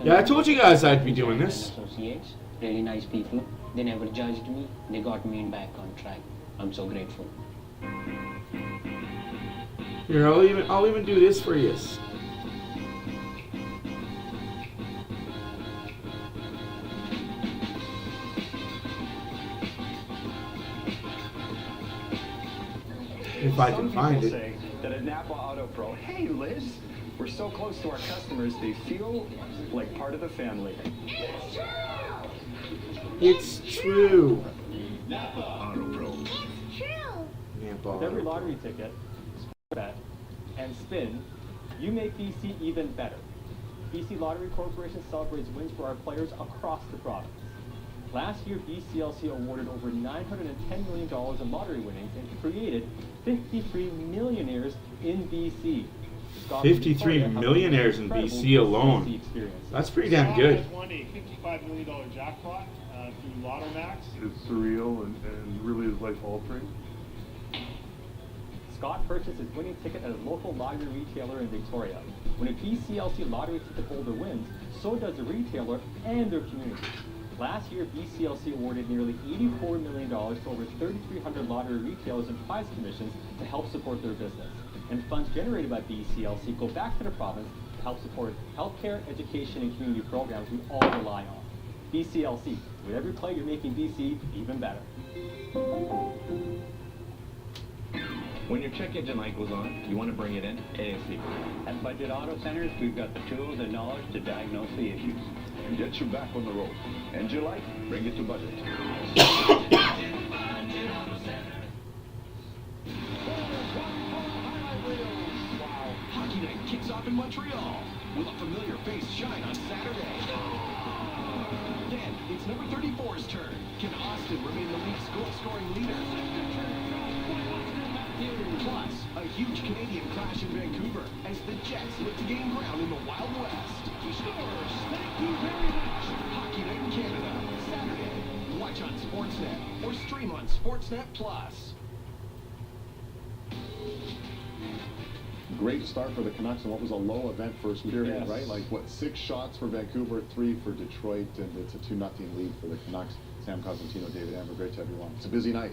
Yeah, I told you guys I'd be doing this. Really nice people. They never judged me. They got me back on track. I'm so grateful. Here, I'll even do this for you. If I can find it. Say that at Napa Auto Pro, hey Liz, we're so close to our customers, they feel like part of the family. It's true. Napa Auto Pro. Napa With every Auto lottery ticket, bet, and spin, you make BC even better. BC Lottery Corporation celebrates wins for our players across the province. Last year, BCLC awarded over $910 million in lottery winnings and created 53 millionaires in BC. 53 millionaires in BC alone. That's pretty damn good. Scott has won a $55 million jackpot through Lotto Max. It's surreal and really is life-altering. Scott purchased his winning ticket at a local lottery retailer in Victoria. When a BCLC lottery ticket holder wins, so does the retailer and their community. Last year, BCLC awarded nearly $84 million to over 3,300 lottery retailers and prize commissions to help support their business. And funds generated by BCLC go back to the province to help support healthcare, education, and community programs we all rely on. BCLC, with every play you're making BC even better. When your check engine light goes on, you want to bring it in ASAP. At Budget Auto Centers, we've got the tools and knowledge to diagnose the issues. And get you back on the road. Engine light, bring it to Budget. Hockey night kicks off in Montreal. Will a familiar face shine on Saturday? Then, it's number 34's turn. Can Austin remain the league's goal-scoring leader? Plus, a huge Canadian clash in Vancouver as the Jets look to gain ground in the Wild West. He scores! Thank you very much! Hockey Night in Canada, Saturday. Watch on Sportsnet or stream on Sportsnet Plus. Great start for the Canucks, and what was a low event first period, Yes. right? Like, what, 6 shots for Vancouver, 3 for Detroit, and it's a 2-0 lead for the Canucks. Sam Cosentino, David Amber, great to have you on. It's a busy night.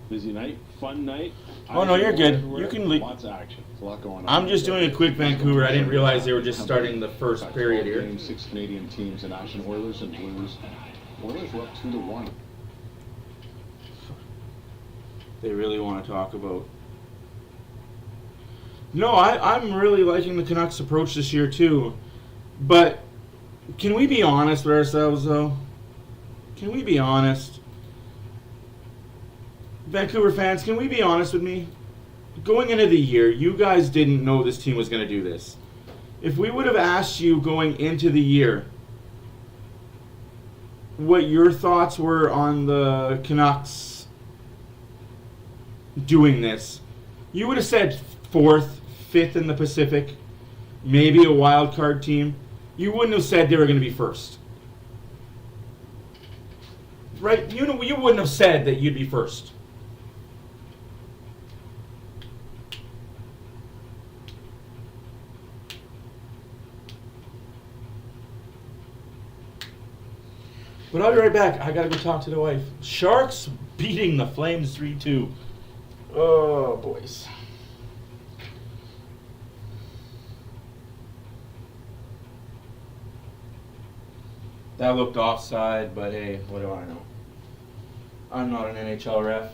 Busy night, fun night. Oh, no, you're good. You can leave. Lots of action. There's a lot going on. I'm just doing a quick Vancouver. I didn't realize they were just starting the first period here. Games, 6 Canadian teams in action. Oilers and Blues. Oilers were up 2-1. They really want to talk about. No, I'm really liking the Canucks' approach this year too. But can we be honest with ourselves, though? Can we be honest? Vancouver fans, can we be honest with me? Going into the year, you guys didn't know this team was going to do this. If we would have asked you going into the year what your thoughts were on the Canucks doing this, you would have said 4th, 5th in the Pacific, maybe a wild card team. You wouldn't have said they were going to be first. Right? You wouldn't have said that you'd be first. But I'll be right back. I gotta go talk to the wife. Sharks beating the Flames 3-2. Oh, boys. That looked offside, but hey, what do I know? I'm not an NHL ref.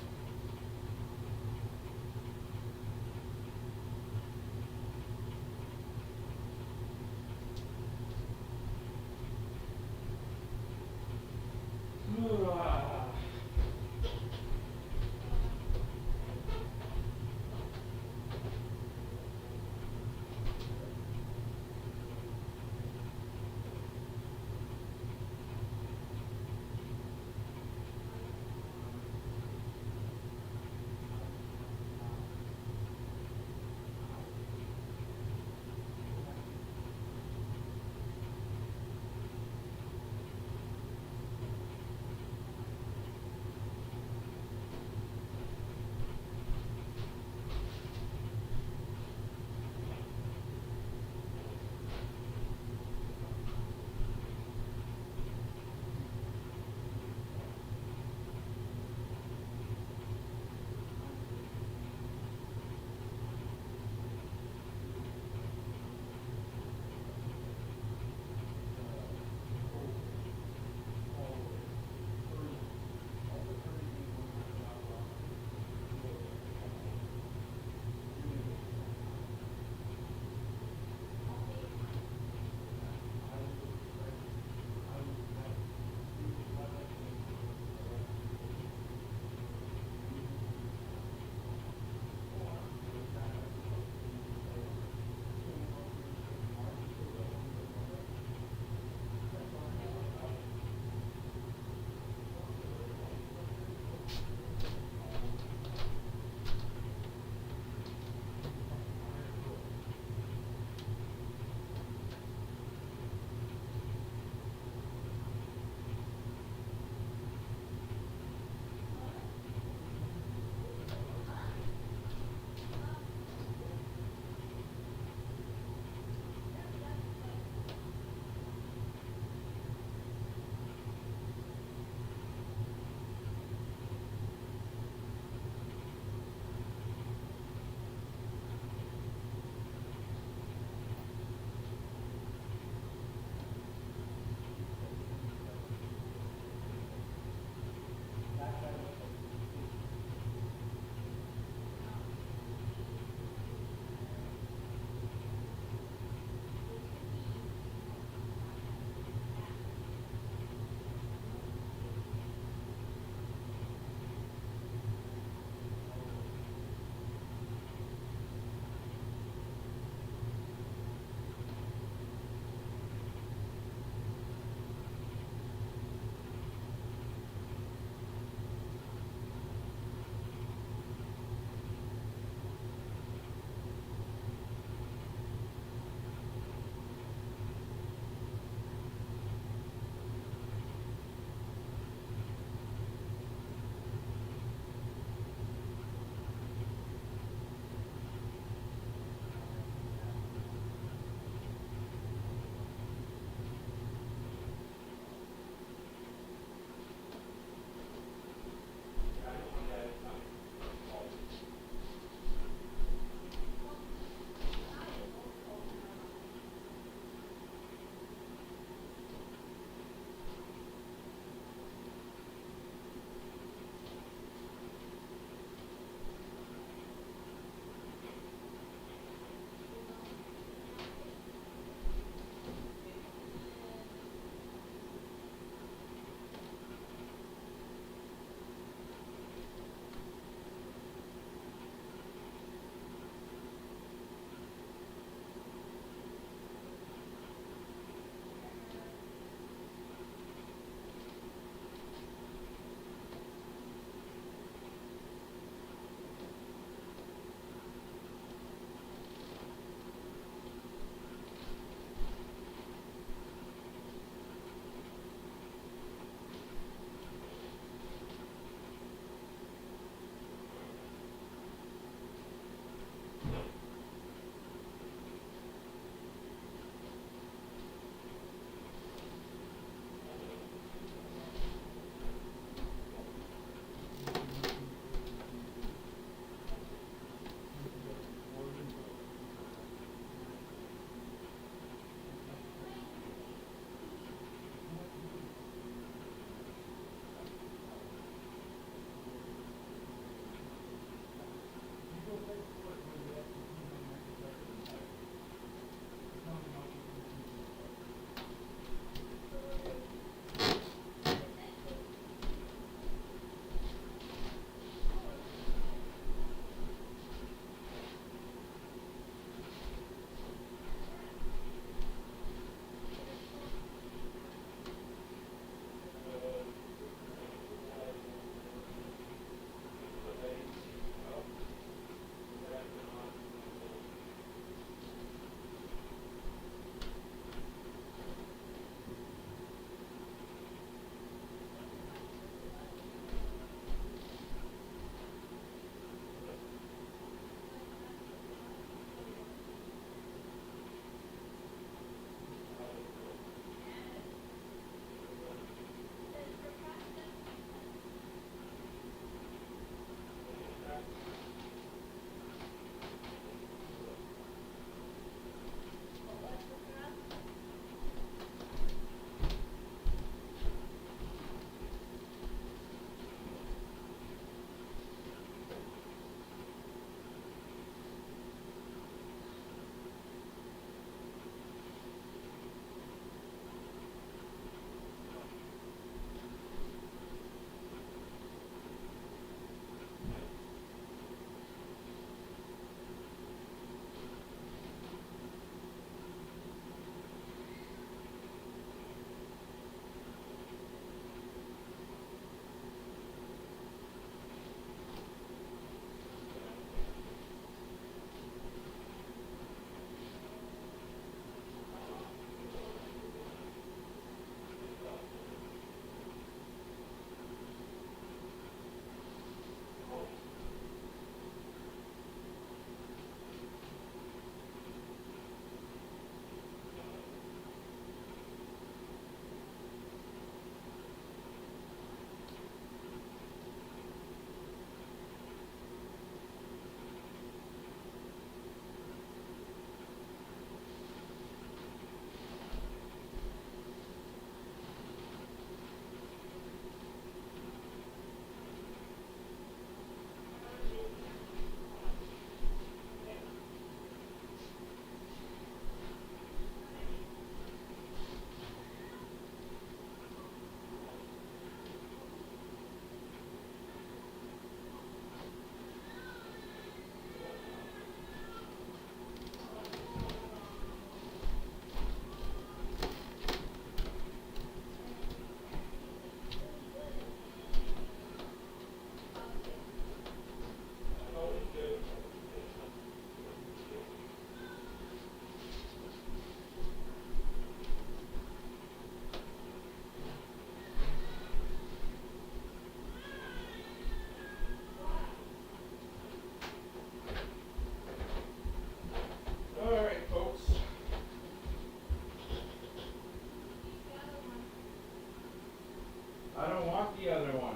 I don't want the other one.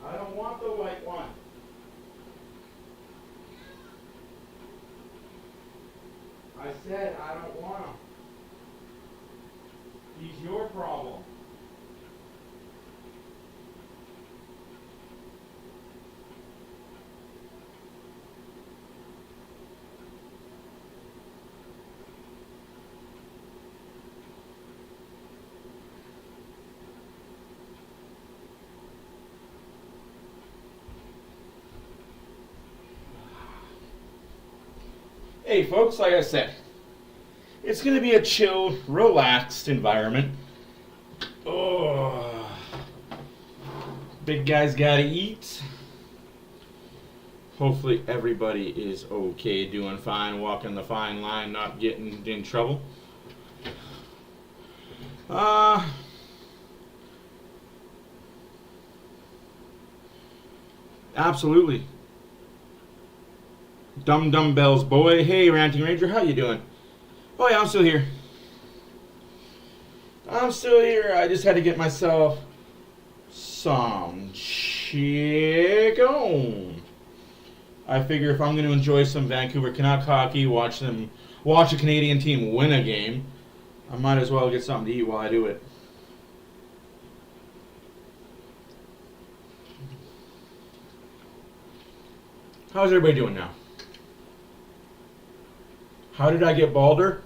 I don't want the white one. I said I don't want him. He's your problem. Hey folks, like I said, it's going to be a chill, relaxed environment. Oh, big guys gotta eat. Hopefully everybody is okay, doing fine, walking the fine line, not getting in trouble. Absolutely. Dum bells boy. Hey Ranting Ranger, how you doing? Oh yeah, I'm still here. I'm still here. I just had to get myself some chicken. I figure if I'm going to enjoy some Vancouver Canuck hockey, watch a Canadian team win a game, I might as well get something to eat while I do it. How's everybody doing now? How did I get balder?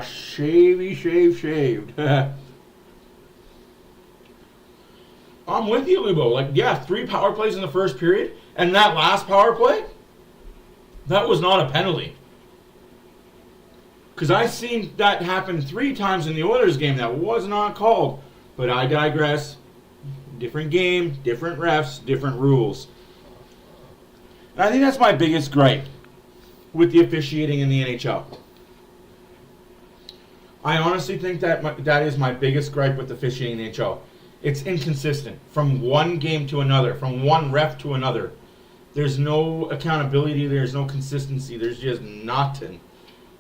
Shaved. I'm with you, Lubo. Like, yeah, 3 power plays in the first period, and that last power play, that was not a penalty. Because I seen that happen 3 times in the Oilers game that was not called. But I digress. Different game, different refs, different rules. And I think that's my biggest gripe with the officiating in the NHL. I honestly think that that is my biggest gripe with the officiating in the NHL. It's inconsistent from one game to another, from one ref to another. There's no accountability, there's no consistency, there's just nothing.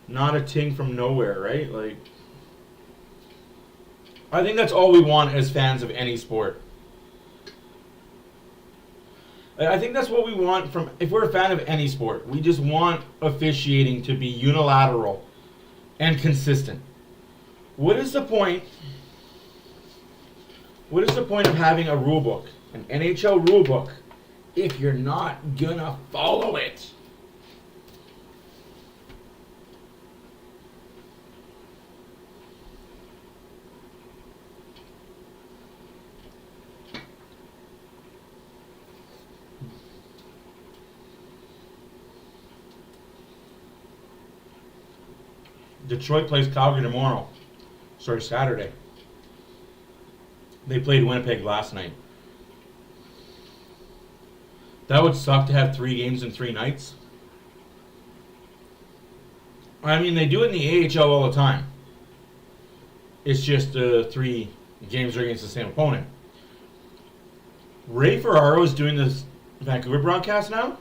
Not a ting from nowhere, right? Like, I think that's all we want as fans of any sport. I think that's what we want from, if we're a fan of any sport, we just want officiating to be unilateral and consistent. What is the point of having a rule book, an NHL rule book, if you're not gonna follow it? Detroit plays Calgary tomorrow. Sorry, Saturday. They played Winnipeg last night. That would suck to have 3 games in 3 nights. I mean, they do it in the AHL all the time. It's just 3 games are against the same opponent. Ray Ferraro is doing this Vancouver broadcast now?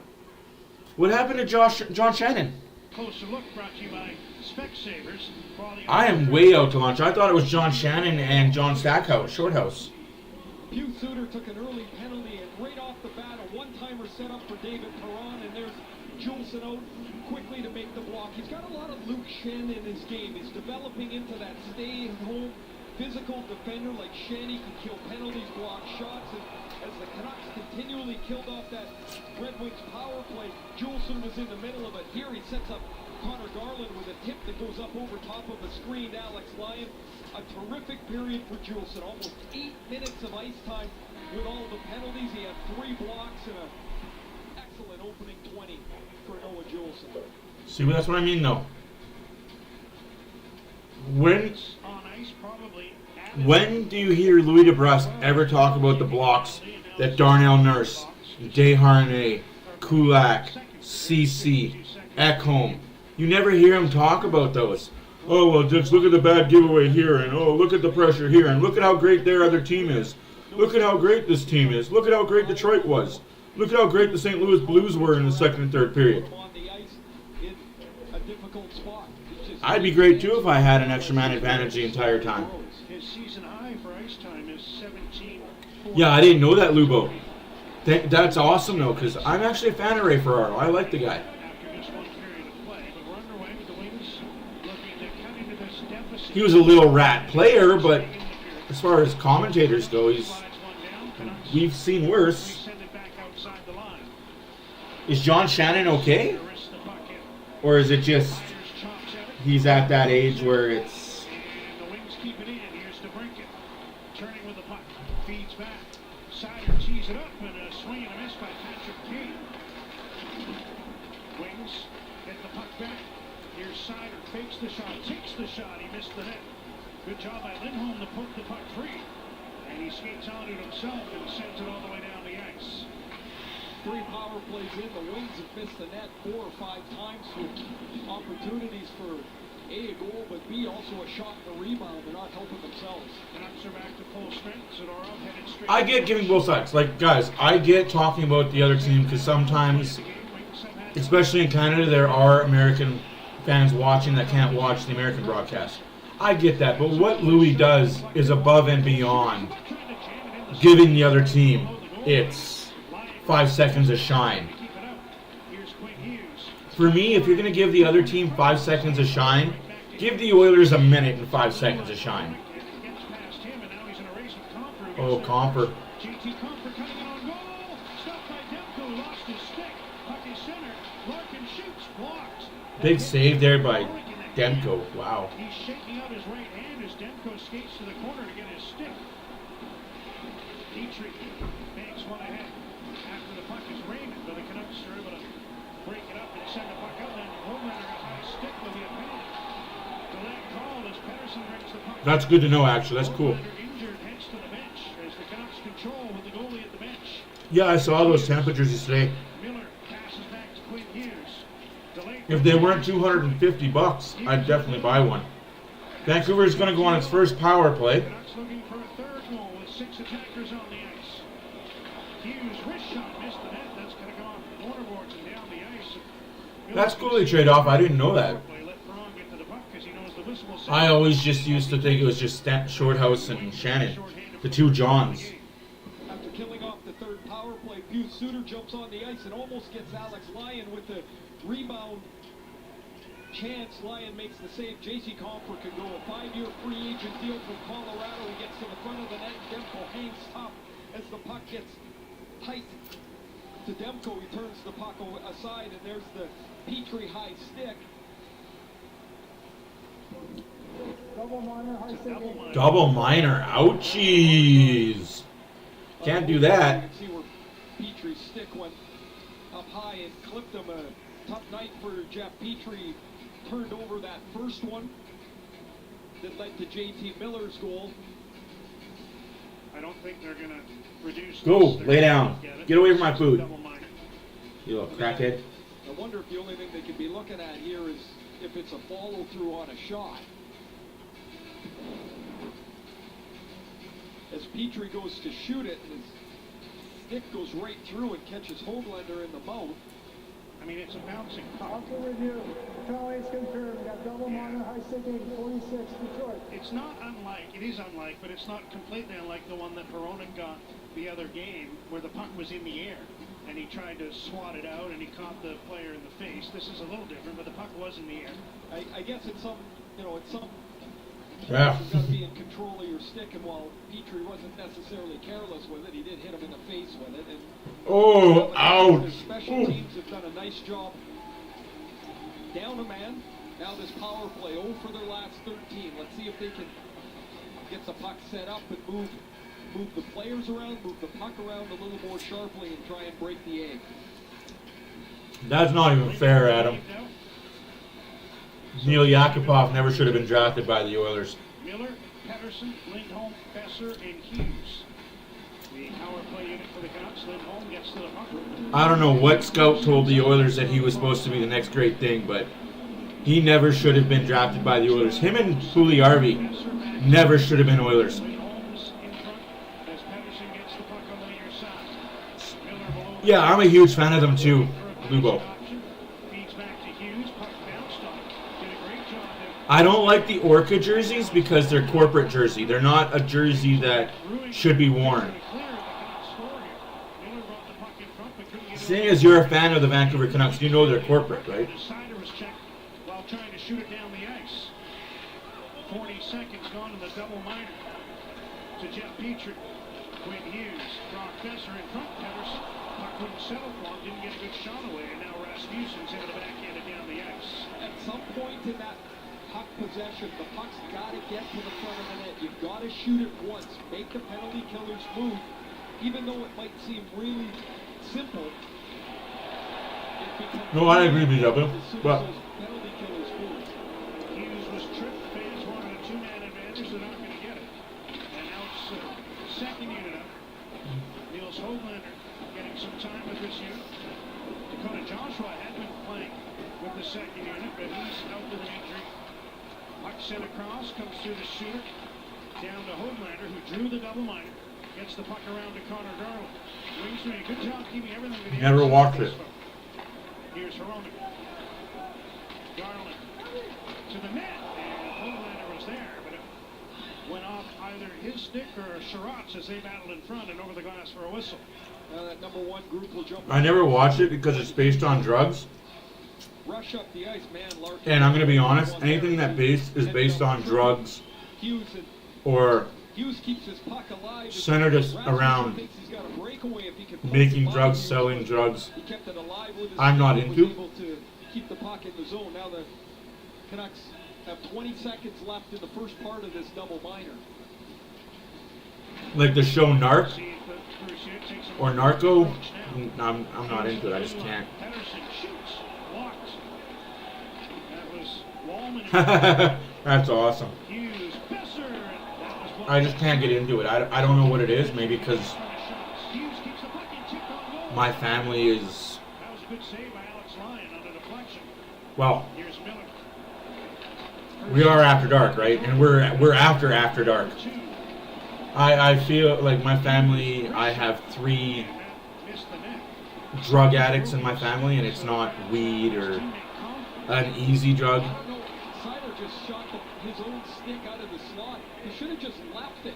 What happened to John Shannon? Closer look brought to you by Specsavers. I am way out to lunch. I thought it was John Shannon and John Stackhouse, Shorthouse. Hugh Suter took an early penalty, and right off the bat, a one-timer set up for David Perron, and there's Juleson out quickly to make the block. He's got a lot of Luke Shen in his game. He's developing into that stay-at-home physical defender like Shen. He can kill penalties, block shots, and as the Canucks continually killed off that Red Wings power play, Juleson was in the middle of it. Here he sets up Connor Garland with a tip that goes up over top of a screened Alex Lyon. A terrific period for Juleson. Almost 8 minutes of ice time with all the penalties. He had 3 blocks and an excellent opening 20 for Noah Juleson. See, that's what I mean, though. When do you hear Louis DeBrusk ever talk about the blocks that Darnell Nurse, Desharnais, Kulak, CC, Ekholm? You never hear him talk about those. Oh, well, just look at the bad giveaway here, and oh, look at the pressure here, and look at how great their other team is. Look at how great this team is. Look at how great Detroit was. Look at how great the St. Louis Blues were in the second and third period. On the ice in a difficult spot. He's just I'd be great too if I had an extra man advantage the entire time. His season high for ice time is 17. Yeah, I didn't know that, Lubo. That's awesome though, because I'm actually a fan of Ray Ferraro. I like the guy. He was a little rat player, but as far as commentators go, we've seen worse. Is John Shannon okay? Or is it just he's at that age where it's... And the Wings keep it in. Here's DeBrincat. Turning with the puck. Feeds back. Sider tees it up and a swing and a miss by Patrick Kane. Wings get the puck back. Here's Sider. Fakes the shot. Takes the shot. He missed the net. Good job by Lindholm to poke the puck free. And he skates on it himself and sends it all the way down the ice. 3 power plays in. The Wings have missed the net 4 or 5 times with opportunities for A, a goal, but B, also a shot and a rebound. They're not helping themselves. Canucks are back to full strength. Zadorov headed straight. I get giving both sides. Like, guys, I get talking about the other team because sometimes, especially in Canada, there are American fans watching that can't watch the American broadcast. I get that, but what Louis does is above and beyond giving the other team its 5 seconds of shine. For me, if you're going to give the other team 5 seconds of shine, give the Oilers a minute and 5 seconds of shine. Oh, Comper. Big save there by Demko. Wow. He's shaking out his right hand as Demko skates to the corner to get his stick. Petrie banks one ahead. After the puck is Raymond, but the Canucks are able to break it up and send the puck out. Then Homeland got a high stick with the advantage. Delayed call as Pettersson brings the puck. That's good to know, actually. That's cool. Injured, heads to the bench as the Canucks control with the goalie at the bench. Yeah, I saw those temperatures yesterday. Miller passes back to Quinn Hughes. If they weren't $250, I'd definitely buy one. Vancouver is going to go on its first power play. Canucks looking for a third goal with 6 attackers on the ice. Hughes wrist shot missed the net. That's going to go off the corner boards and down the ice. That's goalie trade-off. I didn't know that. Let Braun get to the puck because he knows the whistle will sound. I always just used to think it was just Shorthouse and Shannon, the 2 Johns. After killing off the third power play, Pius Suter jumps on the ice and almost gets Alex Lyon with the rebound chance. Lyon makes the save. J.C. Comfer could go a 5-year free agent deal from Colorado. He gets to the front of the net. Demko hangs tough as the puck gets tight to Demko. He turns the puck aside, and there's the Petrie high stick. Double minor. Ouchies. Can't do that. You can see where Petrie's stick went up high and clipped him. A tough night for Jeff Petrie. Turned over that first one that led to J.T. Miller's goal. I don't think they're going to reduce. Go, lay down. Get away from my food. You little crackhead. I wonder if the only thing they could be looking at here is if it's a follow-through on a shot. As Petrie goes to shoot it, and his stick goes right through and catches Homelander in the mouth. I mean, it's a bouncing puck. After review, penalties confirmed. Got double minor, high sticking, 46, Detroit. It's not unlike, it is unlike, but it's not completely unlike the one that Baronin got the other game, where the puck was in the air, and he tried to swat it out, and he caught the player in the face. This is a little different, but the puck was in the air. I guess it's some, it's some. Yeah. You've got to be in control of your stick, and while Petrie wasn't necessarily careless with it, he did hit him in the face with it. And oh, ouch! The special teams have done a nice job. Down a man. Now this power play, 0 for their last 13. Let's see if they can get the puck set up and move the players around, move the puck around a little more sharply, and try and break the egg. That's not even fair, Adam. Neil Yakupov never should have been drafted by the Oilers. Miller, Pettersson, Lindholm, Besser, and Hughes. The power play unit for the Canucks. Lindholm gets to the puck. I don't know what scout told the Oilers that he was supposed to be the next great thing, but he never should have been drafted by the Oilers. Him and Puljujärvi never should have been Oilers. Yeah, I'm a huge fan of them too, Lubo. I don't like the Orca jerseys because they're corporate jersey. They're not a jersey that should be worn. Seeing as you're a fan of the Vancouver Canucks, you know they're corporate, right? While trying to shoot it down the ice. 40 seconds gone in the double minor. To Jeff Petrie. Quinn Hughes. Brock Besser in front. Pedersen. Puck couldn't settle for him. Didn't get a good shot away. And now Rasmussen's able to backhand it down the ice. At some point in that puck possession, the puck's got to get to the front of the net. You've got to shoot it once. Make the penalty killers move. Even though it might seem really simple. No, I agree with you, but Penalty killers move. Hughes was tripped. Fans wanted a two-man advantage. They're not going to get it. And now it's second unit up. Niels Höglander getting some time with this unit. Dakota Joshua had been playing with the second unit, but he's out with an injury. Puck sent across, comes through the shooter, down to Höglander, who drew the double minor. Gets the puck around to Connor Garland. Wings doing a good job keeping everything to the never watched it. Here's Hronek. Garland to the net, and Höglander was there, but it went off either his stick or Sherratt's as they battled in front and over the glass for a whistle. That number one group will jump. I never watched it because it's based on drugs. Rush up the ice, man. And I'm going to be honest, anything that is based on drugs or centered around making drugs, selling drugs, I'm not into. Keep the puck in the zone. Now the Canucks have 20 seconds left in the first part of this double minor. Like the show Narc or Narco, I'm not into it. I just can't. That's awesome. I just can't get into it. I don't know what it is. Maybe because my family is, well, we are after dark, right? And we're after dark. I feel like my family, I have 3 drug addicts in my family, and it's not weed or an easy drug. Just shot his own stick out of the slot. He should have just left it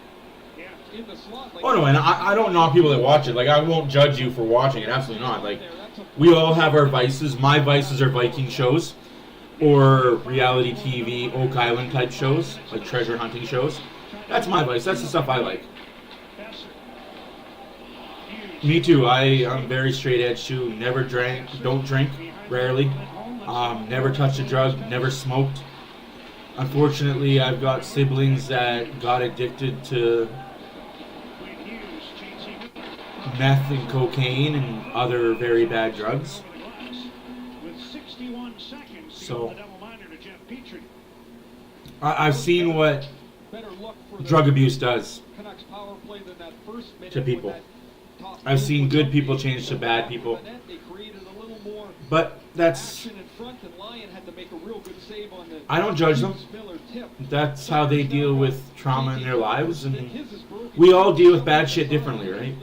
in the slot. Like, oh no, and I don't knock people that watch it. Like, I won't judge you for watching it. Absolutely not. Like, we all have our vices. My vices are Viking shows or reality TV, Oak Island type shows, like treasure hunting shows. That's my vice. That's the stuff I like. Me too. I'm very straight edge too. Never drank, don't drink, rarely. Never touched a drug, never smoked. Unfortunately, I've got siblings that got addicted to meth and cocaine and other very bad drugs. So, I've seen what drug abuse does to people. I've seen good people change to bad people. But that's, I don't judge them. That's how they deal with trauma in their lives, and we all deal with bad shit differently, right?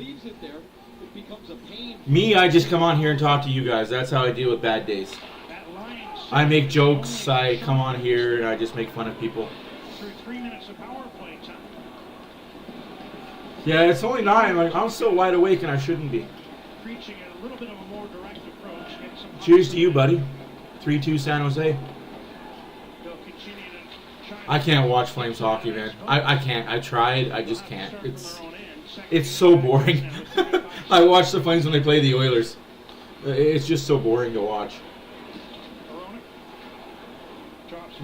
Me, I just come on here and talk to you guys. That's how I deal with bad days. I make jokes, I come on here and I just make fun of people. Yeah, it's only 9. Like, I'm still wide awake and I shouldn't be. Cheers to you, buddy. 3-2 San Jose. I can't watch Flames hockey, man. I can't. I tried. I just can't. It's so boring. I watch the Flames when they play the Oilers. It's just so boring to watch.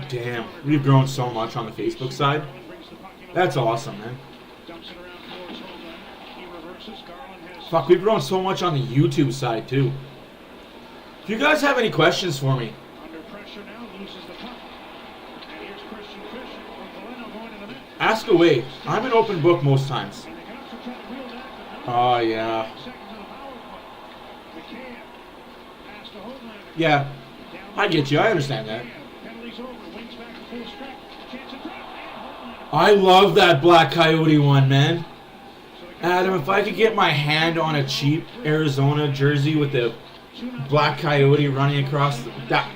Damn, we've grown so much on the Facebook side. That's awesome, man. Fuck, we've grown so much on the YouTube side, too. If you guys have any questions for me, ask away. I'm an open book most times. Oh, yeah. Yeah, I get you. I understand that. I love that Black Coyote one, man. Adam, if I could get my hand on a cheap Arizona jersey with the Black Coyote running across that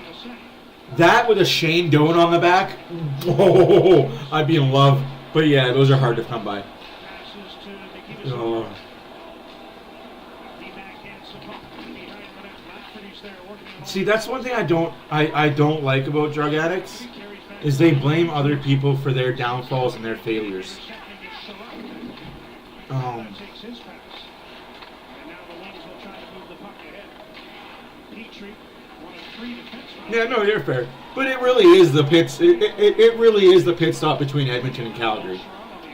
That with a Shane Doan on the back, oh, I'd be in love. But yeah, those are hard to come by. Oh. See, that's one thing I don't like about drug addicts is they blame other people for their downfalls and their failures. Yeah, no, you're fair. But it really is the pits. It really is the pit stop between Edmonton and Calgary.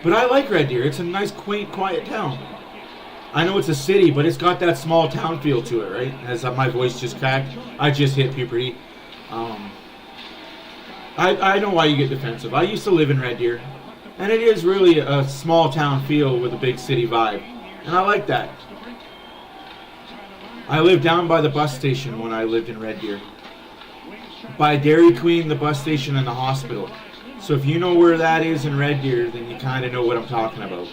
But I like Red Deer. It's a nice, quaint, quiet town. I know it's a city, but it's got that small town feel to it, right? As my voice just cracked, I just hit puberty. I know why you get defensive. I used to live in Red Deer, and it is really a small town feel with a big city vibe, and I like that. I lived down by the bus station when I lived in Red Deer. By Dairy Queen, the bus station, and the hospital. So if you know where that is in Red Deer, then you kind of know what I'm talking about.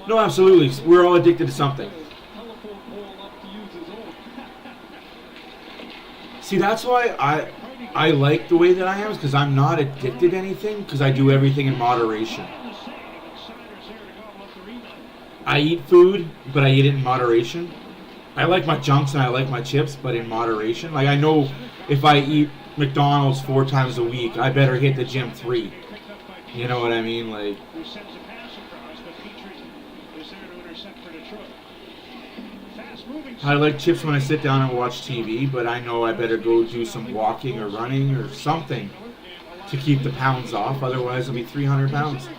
No, absolutely. We're all addicted to something. See, that's why I like the way that I am, is because I'm not addicted to anything, because I do everything in moderation. I eat food, but I eat it in moderation. I like my junks and I like my chips, but in moderation. Like, I know if I eat McDonald's 4 times a week, I better hit the gym 3. You know what I mean? Like, I like chips when I sit down and watch TV, but I know I better go do some walking or running or something to keep the pounds off. Otherwise, I'll be 300 pounds.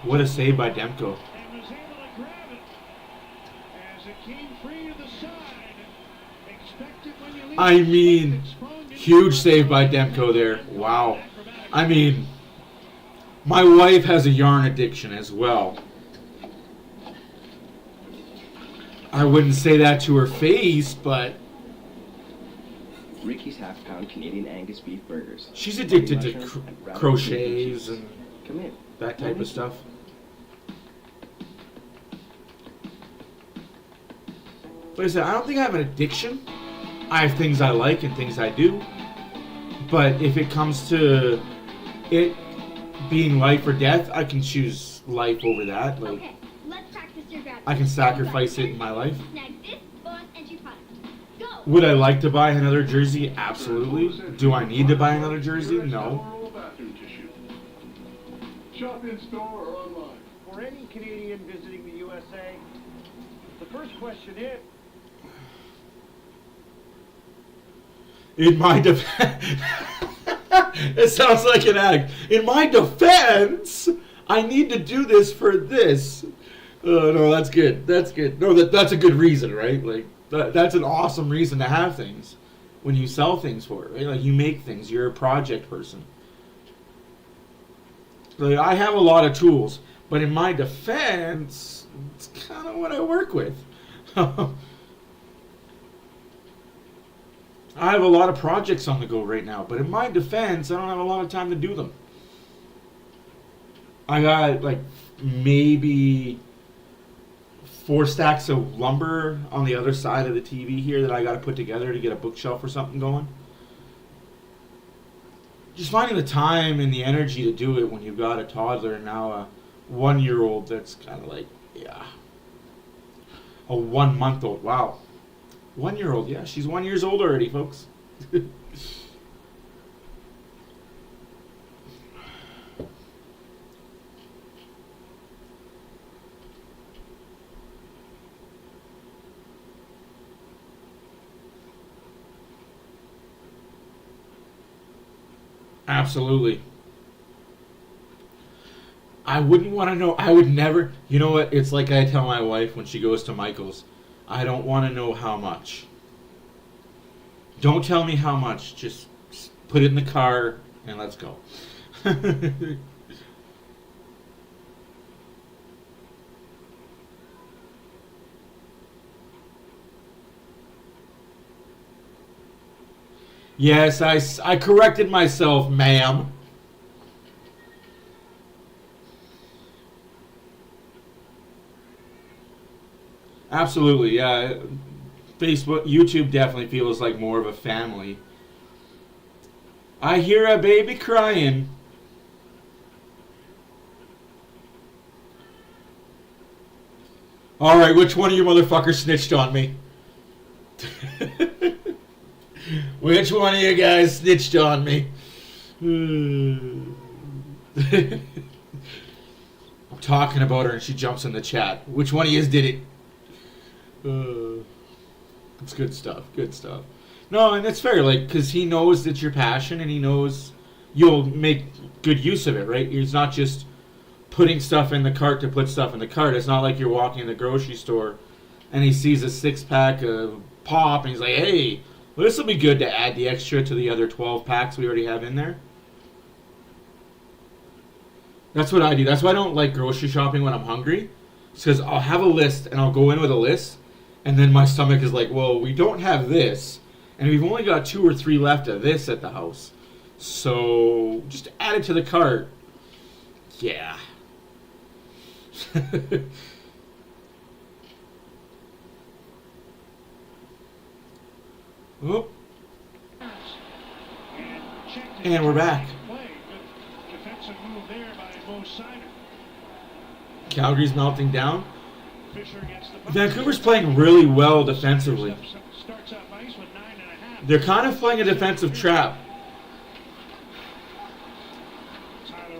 What a save by Demko. I mean, huge save by Demko there. Wow. I mean, my wife has a yarn addiction as well. I wouldn't say that to her face, but Ricky's half-pound Canadian Angus beef burgers. She's addicted to crochets and that type of stuff. Like I said, I don't think I have an addiction. I have things I like and things I do. But if it comes to it being life or death, I can choose life over that. Like, Okay, let's practice your gravity. I can sacrifice it in my life. Snag this bonus entry product. Go! Would I like to buy another jersey? Absolutely. Do I need to buy another jersey? No. Shop in store or online. For any Canadian visiting the USA, the first question is... In my defense, it sounds like an act. In my defense, I need to do this for this. No, that's good. That's good. No, that's a good reason, right? Like that's an awesome reason to have things when you sell things for it, right? Like you make things. You're a project person. Like, I have a lot of tools, but in my defense, it's kind of what I work with. I have a lot of projects on the go right now, but in my defense, I don't have a lot of time to do them. I got like maybe 4 stacks of lumber on the other side of the TV here that I got to put together to get a bookshelf or something going. Just finding the time and the energy to do it when you've got a toddler and now a 1-year-old that's kind of like, yeah. A 1-month-old, wow. 1-year-old, yeah, she's 1 year old already, folks. Absolutely. I wouldn't want to know. I would never. You know what? It's like I tell my wife when she goes to Michael's. I don't want to know how much. Don't tell me how much. Just put it in the car and let's go. Yes, I corrected myself, ma'am. Absolutely, yeah. Facebook, YouTube definitely feels like more of a family. I hear a baby crying. Alright, which one of you motherfuckers snitched on me? Which one of you guys snitched on me? I'm talking about her and she jumps in the chat. Which one of you did it? It's good stuff. Good stuff. No, and it's fair, like, because he knows it's your passion and he knows you'll make good use of it, right? It's not just putting stuff in the cart to put stuff in the cart. It's not like you're walking in the grocery store and he sees a 6-pack of pop and he's like, hey, well, this will be good to add the extra to the other 12 packs we already have in there. That's what I do. That's why I don't like grocery shopping when I'm hungry. It's because I'll have a list and I'll go in with a list and then my stomach is like, well, we don't have this and we've only got 2 or 3 left of this at the house. So just add it to the cart. Yeah. Oh. And we're back. Calgary's melting down. Vancouver's playing really well defensively. They're kind of playing a defensive trap.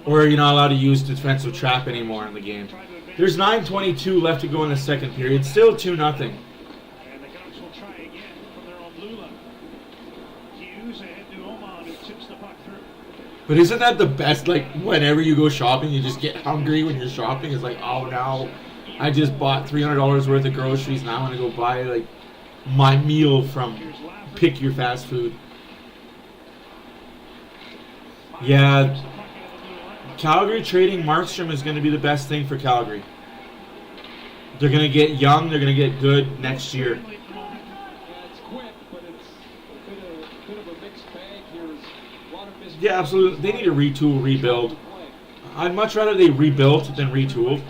Or you're not allowed to use defensive trap anymore in the game. There's 9:22 left to go in the second period. Still 2-0. But isn't that the best? Like, whenever you go shopping, you just get hungry when you're shopping. It's like, oh, now I just bought $300 worth of groceries. Now I'm going to go buy, like, my meal from Pick Your Fast Food. Yeah. Calgary trading Markstrom is going to be the best thing for Calgary. They're going to get young. They're going to get good next year. Yeah, absolutely. They need to retool, rebuild. I'd much rather they rebuilt than retooled.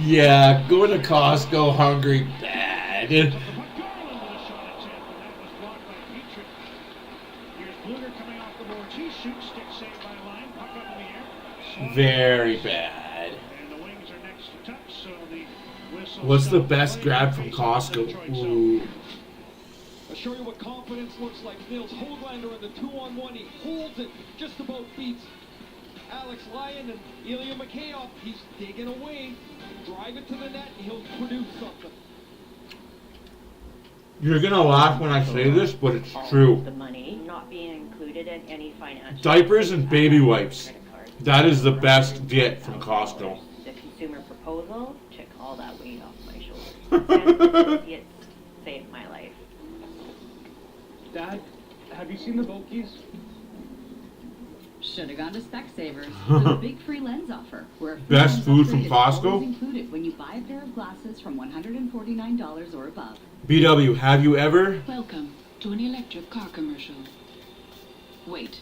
Yeah, going to Costco hungry, bad. Very bad. What's the best grab from Costco? Ooh. I'll show you what confidence looks like. Nils Höglander in the 2-on-1. He holds it, just about beats Alex Lyon and Ilya Mikheyev. He's digging away. Drive it to the net, and he'll produce something. You're gonna laugh when I say this, but it's true. The money not being included in any financial. Diapers and baby wipes. That is the best get from Costco. The consumer proposal took all that weight off my shoulders. It saved my life. Dad, have you seen the boat keys? Should have gone to Specsavers for the big free lens offer, where best food from Costco. Included when you buy a pair of glasses from $149 or above. BW, have you ever? Welcome to an electric car commercial. Wait,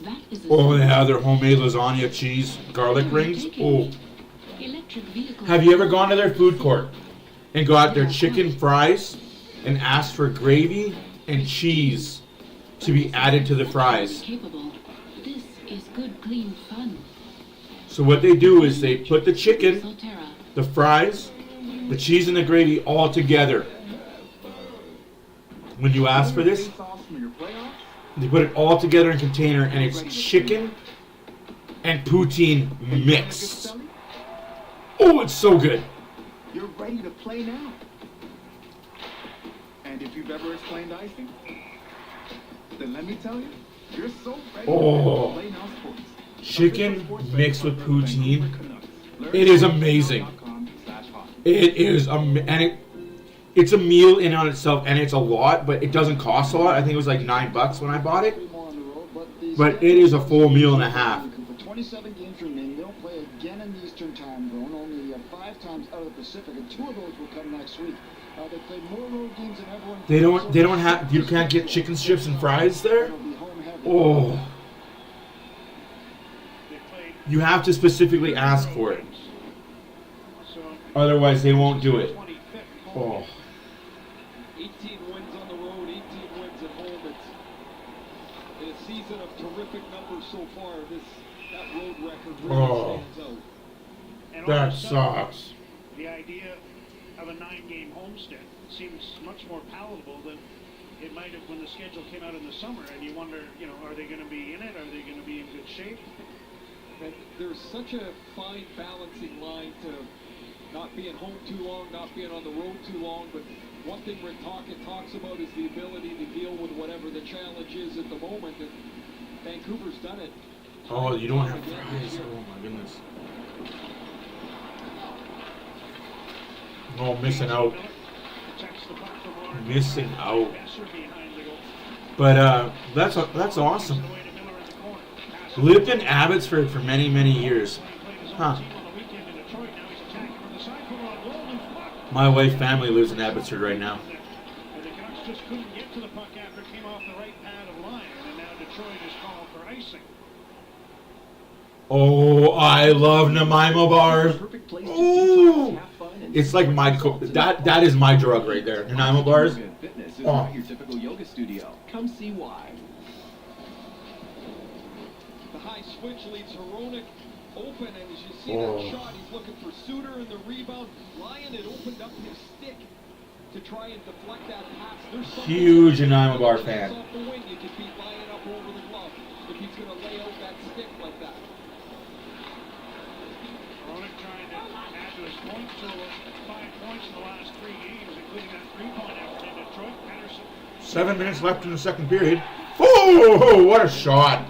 that is. Oh, they have their homemade lasagna, cheese, garlic rings. Oh. Have you ever gone to their food court and got their chicken fries and asked for gravy and cheese to be added to the fries? This is good, clean fun. So what they do is they put the chicken, the fries, the cheese, and the gravy all together. When you ask for this, they put it all together in a container, and it's chicken and poutine mixed. Oh, it's so good. You're ready to play now. And if you've ever explained icing, then let me tell you, you're so ready to play now sports. Chicken mixed with poutine. It is amazing. It is it's a meal in and on itself, and it's a lot, but it doesn't cost a lot. I think it was like $9 when I bought it. But it is a full meal and a half. 27 games remain. They'll play again in the Eastern time zone, only 5 times out of the Pacific, and 2 of those will come next week. They play more road games than everyone. They don't have. You can't get chicken strips and fries there. Oh. You have to specifically ask for it. Otherwise, they won't do it. Oh. 18 wins on the road, 18 wins at home. It's a season of terrific numbers so far. That road record really stands out. And That sucks. The idea of a 9-game homestand seems much more palatable than it might have when the schedule came out in the summer. And you wonder, are they going to be in it? Are they going to be in good shape? And there's such a fine balancing line to not being home too long, not being on the road too long, but one thing Rick Tocchet talks about is the ability to deal with whatever the challenge is at the moment, and Vancouver's done it. Oh, you don't have fries. Oh my goodness. Oh, missing out. Missing out. But that's awesome. Lived in Abbotsford for many, many years. Huh. My wife's family lives in Abbotsford right now. The Canucks just couldn't get to the puck after it came off the right pad of Lyon, and now Detroit is called for icing. Oh, I love Nanaimo bars. Ooh. It's like that is my drug right there. Nanaimo bars. Fitness is Oh. not your typical yoga studio. Come see why. The high switch leads Hronek open, and as you see Oh. that shot, he's looking for Suter in the rebound. Lyon had opened up his stick to try and deflect that pass. There's Huge Nanaimo bar fan. off the wing, you can beat Lyon up over the glove if he's going to lay out that stick like that. Hronek trying to add to his points, so 5 points in the last 3 games, including that 3-point effort in Detroit. Patterson. 7 minutes left in the second period. Oh, what a shot.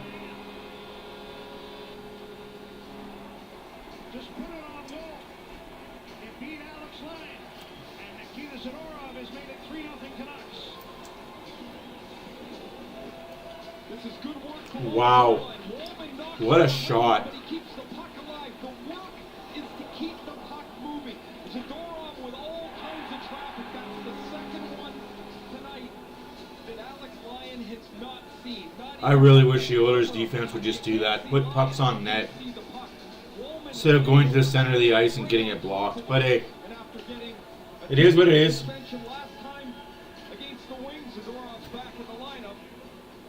Just put it on goal. It beat Alex Lyon. And Nikita Zadorov has made it 3-0 Canucks. This is good work. Wow. What a shot. But he keeps the puck alive. The work is to keep the puck moving. Zadorov with all kinds of traffic. That's the second one tonight that Alex Lyon has not seen. I really wish the Oilers defense would just do that. Put pucks on net. Instead of going to the center of the ice and getting it blocked. But hey, it is what it is. Last time against the Wings, Zadorov's back in the lineup,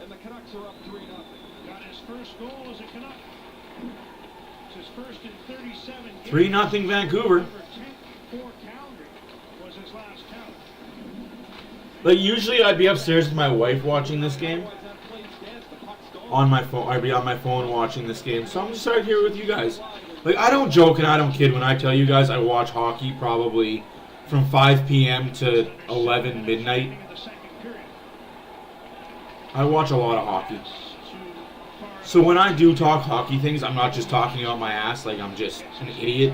and the Canucks are up 3-0. Got his first goal as a Canuck. It's his first in 37 games. 3-0 Vancouver. Number 10 for Calgary was his last count. Like usually I'd be upstairs with my wife watching this game. On my phone, I'd be on my phone watching this game. So I'm just right here with you guys. Like I don't joke and I don't kid when I tell you guys I watch hockey probably from 5 p.m. to 11 midnight. I watch a lot of hockey. So when I do talk hockey things, I'm not just talking out my ass like I'm just an idiot.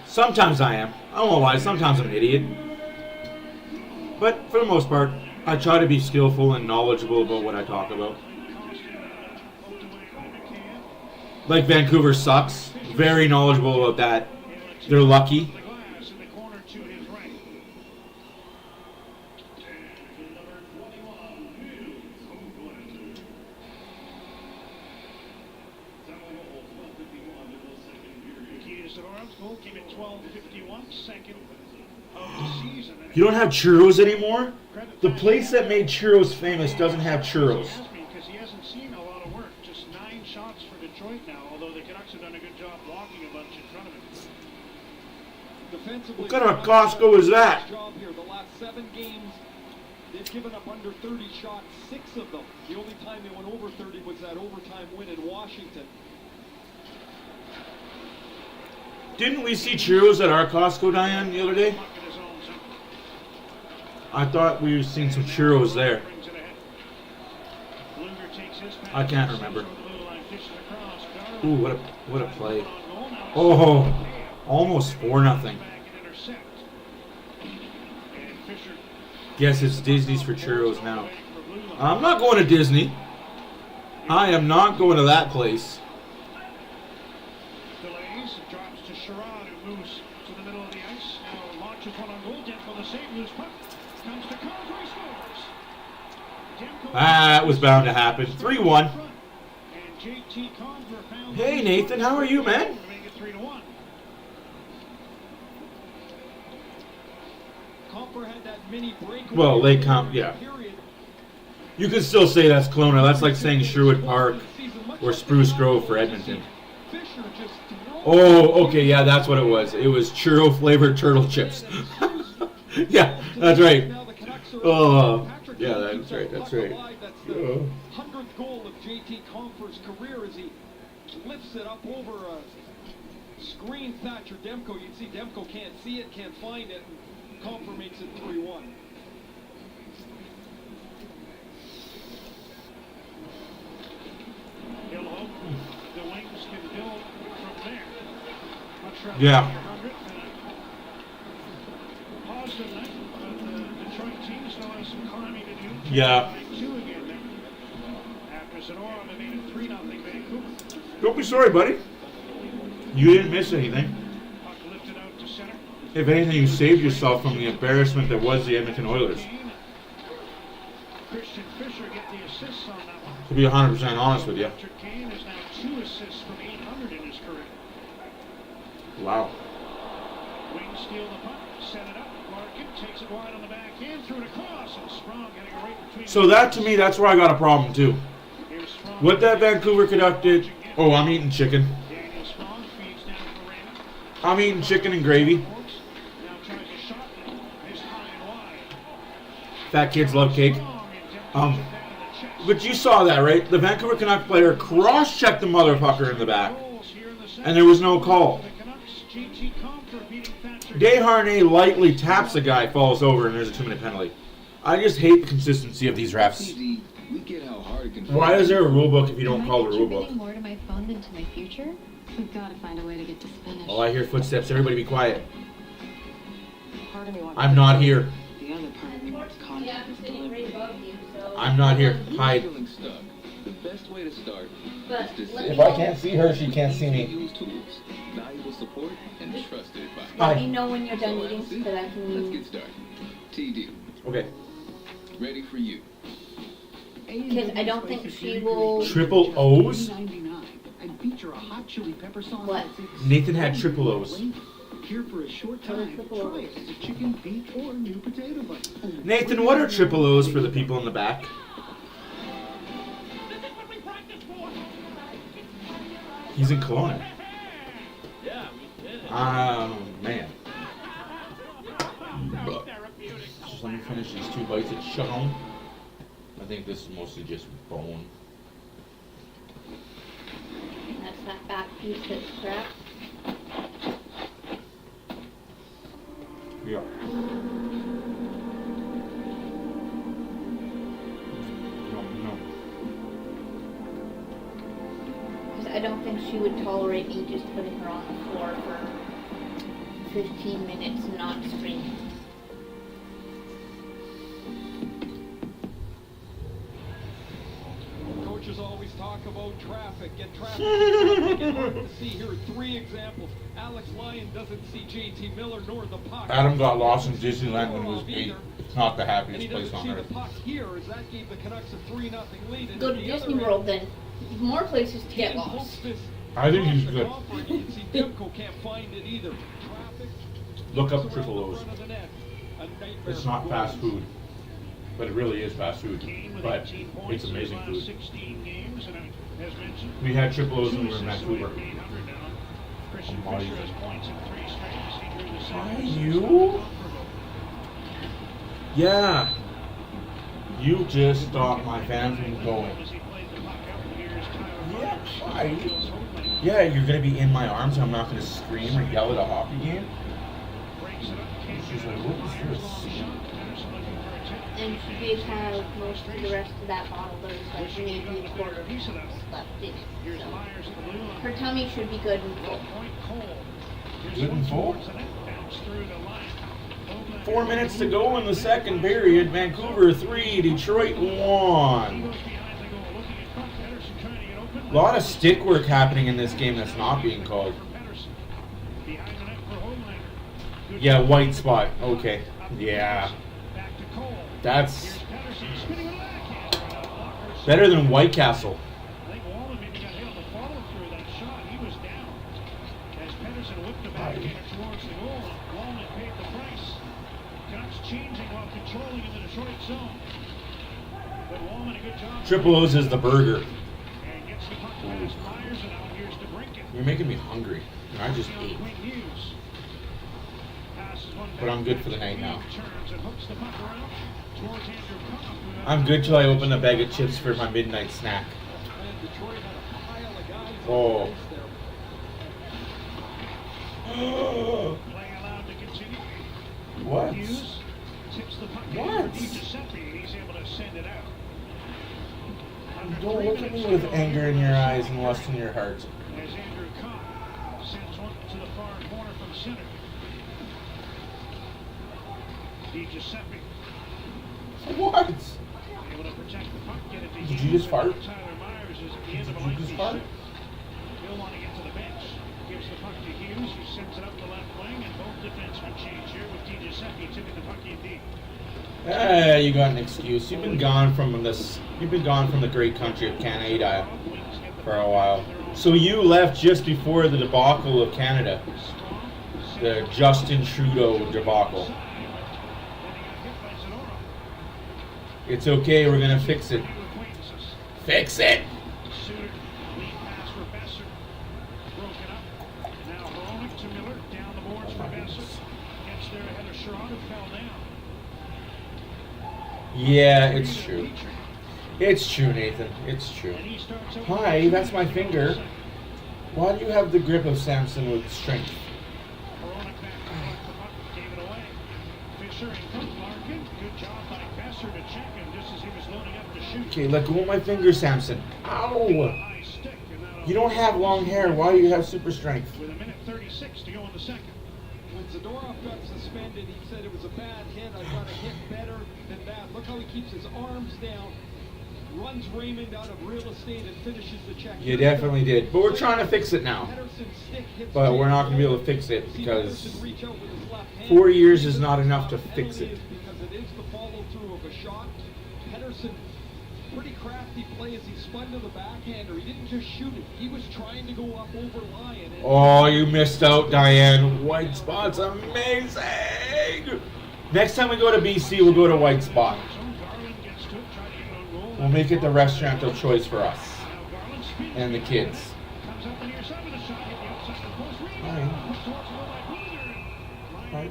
Sometimes I am. I won't lie, sometimes I'm an idiot. But for the most part, I try to be skillful and knowledgeable about what I talk about. Like Vancouver sucks. Very knowledgeable about that. They're lucky. You don't have churros anymore? The place that made churros famous doesn't have churros. Because he hasn't seen a lot of work. Just 9 shots for Detroit now, although the Canucks have done a good job blocking a bunch in front of him. Defensively, What kind of Costco is that? job here. The last 7 games, they've given up under 30 shots, 6 of them. The only time they went over 30 was that overtime win in Washington. Didn't we see churros at our Costco, Diane, the other day? I thought we were seeing some churros there. I can't remember. Ooh, what a play. Oh, almost 4-0. Guess it's Disney's for churros now. I'm not going to Disney. I am not going to that place. Delays, drops to Sherrod, who moves to the middle of the ice. Now launches one on goal. Demko the save, loose puck. Comes to Conver, he scores. Demko That was bound to happen. 3-1. and JT Conver found Hey, Nathan, how are you, man? to make it 3-1. Comper had that mini break. Well, Lake Comp, yeah. You can still say that's Kelowna. That's like saying Sherwood Park or Spruce Grove for Edmonton. Oh, okay, yeah, that's what it was. It was churro-flavored turtle chips. Yeah, that's right. Oh, yeah, that's right, that's right. That's the 100th goal of JT Comfer's career as he lifts it up over a screen. Thatcher Demko. You'd see Demko can't see it, can't find it, and Comfer makes it 3-1. He'll hope the Wings can build from there. Much rather Yeah. than 100. Positive night, but the Detroit team still has some climbing to do. Yeah. 2 again now. After Sonora, they made it 3-0 Vancouver. Don't be sorry, buddy. You didn't miss anything. Puck lifted out to center. If anything, you saved yourself from the embarrassment that was the Edmonton Oilers. Christian Fisher get the assists on that one. To be 100% honest with you. Patrick Kane has now 2 assists from 800 in his career. Wow. Wings steal the puck, set it up. Larkin takes it wide on the backhand, threw it across, and Sprong getting it right between. So that, to me, that's where I got a problem, too. Here's Sprong. What that Vancouver Canuck did... Oh, I'm eating chicken. Daniel Sprong feeds down for Raymond. I'm eating chicken and gravy. Now tries a shot, and is high and wide. Fat kids love cake. But you saw that, right? The Vancouver Canuck player cross-checked the motherfucker in the back. And there was no call. Desharnais lightly taps a guy, falls over, and there's a 2-minute penalty. I just hate the consistency of these refs. We get how hard it can Why is there a rule book if you don't call the rule book? more to my phone than to my future? We've got to find a way to get this finished. Oh, I hear footsteps. Everybody be quiet. Part of me wants I'm not here. The other part of me wants contact with delivery. I'm not here. Hide. feeling stuck. The best way to start But is to If I can't see her, she can't see me. use tools, valuable support, and trusted advice. let me know when you're done eating so that I Let's can. get started. TD, Okay. ready for you. Because I don't think she will. Triple O's? And feature a hot chili pepper sauce. What? Nathan had triple O's. Here for a short What are time. triple Try O's? it as a chicken, beef, or new potato bite. Nathan, what are triple O's for the people in the back? He's in Kelowna. Yeah, we did it. Man. Just let me finish these 2 bites of chicken. I think this is mostly just bone. That's that back piece that's crap. Yeah. No. Because I don't think she would tolerate me just putting her on the floor for 15 minutes and not screaming. Coaches always talk about traffic and traffic. It's hard to see. Here are 3 examples. Alex Lyon doesn't see JT Miller nor the puck. Adam got lost in Disneyland when he was 8. It's not the And he happiest place doesn't on see earth. the puck here as that gave the Canucks a 3-0 lead. And Go at to the Disney other World end, then. More places to get Keaton lost. hooks this I think he's across good. the coffer, and you can see Demko can't find it either. Traffic. Look up around triple the O's. front of the net. A nightmare It's not for fast goalies. food. But it really is fast food. Kane with But 18 points it's in his amazing last food. 16 games, and as mentioned, We had triple O's 2 when we were in assists away Vancouver. from 800 now. Christian Why Fisher is has it? points in 3 straight as he drew the Why second. you? Yeah. You just stopped my fan from going. Yeah, why? Yeah, you're gonna be in my arms and I'm not gonna scream or yell at a hockey game? She's like, what is this? And she did have most of the rest of that bottle. There's like maybe a quarter left in it. So her tummy should be good and full. Good and full? 4 minutes to go in the second period. Vancouver 3, Detroit 1. A lot of stick work happening in this game that's not being called. Yeah, white spot. Okay. Yeah. That's better than White Castle. I think Wallman maybe got hit on the follow-through of that shot. He was down. As Pedersen whipped the backhander towards the goal, Wallman paid the price. Canucks changing while controlling in the Detroit zone. But Wallman a good job. Triple O's is the burger. And gets the puck past Myers, and now here's DeBrincat. You're making me hungry. I just ate. But I'm good for the night now. I'm good till I open a bag of chips for my midnight snack. Oh. What? What? Don't look at me with anger in your eyes and lust in your heart. As Andrew Cobb sends one to the far corner from center. Giuseppe. What? Able to protect the puck, get it to Did you just fart? Tyler Myers is at the end of a Did you just fart? He'll want to get to the bench. Gives the puck to Hughes, who sends it up the left wing, and both defensemen change here with Giuseppe tipping the puck in deep. You got an excuse. You've been gone from this. You've been gone from the great country of Canada for a while. So you left just before the debacle of Canada, the Justin Trudeau debacle. It's okay. We're gonna fix it. Fix it. Yeah, it's true. It's true, Nathan. It's true. Hi, that's my finger. Why do you have the grip of Samson with strength? Okay, let go of my finger, Samson. Ow! You don't have long hair. Why do you have super strength? With a minute 36 to go in the second. When Zadorov got suspended, he said it was a bad hit. I got a hit better than that. Look how he keeps his arms down, runs Raymond out of real estate, and finishes the check. You definitely did. But we're trying to fix it now. But we're not going to be able to fix it because 4 years is not enough to fix it. Because it is the follow-through of a shot. Pedersen, pretty crafty play as he spun to the backhander. He didn't just shoot it. He was trying to go up over Lyon. Oh, you missed out, Diane. White Spot's amazing. Next time we go to BC, we'll go to White Spot. We'll make it the restaurant of choice for us and the kids. Hi. Hi.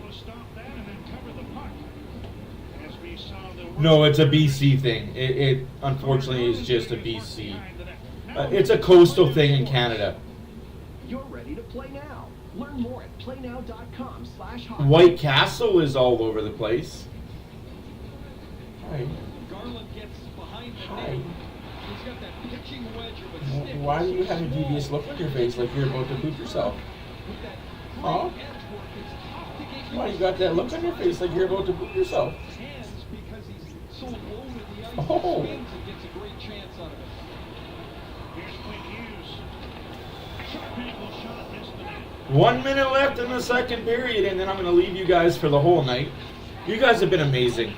No, it's a BC thing. It unfortunately is just a BC. It's a coastal thing in Canada. You're ready to play now. Learn more at playnow.com/hockey. White Castle is all over the place. Hi. Garland gets behind the net. He's got that pitching wedge of a stick. Why do you have a devious look on your face like you're about to poop yourself? Huh? Why you got that look on your face like you're about to poop yourself? Because he's so low to the ice, Oh. he spins and gets a great chance out of it. Here's Quinn Hughes. Sharp angle shot, missed the net. 1 minute left in the second period, and then I'm going to leave you guys for the whole night. You guys have been amazing.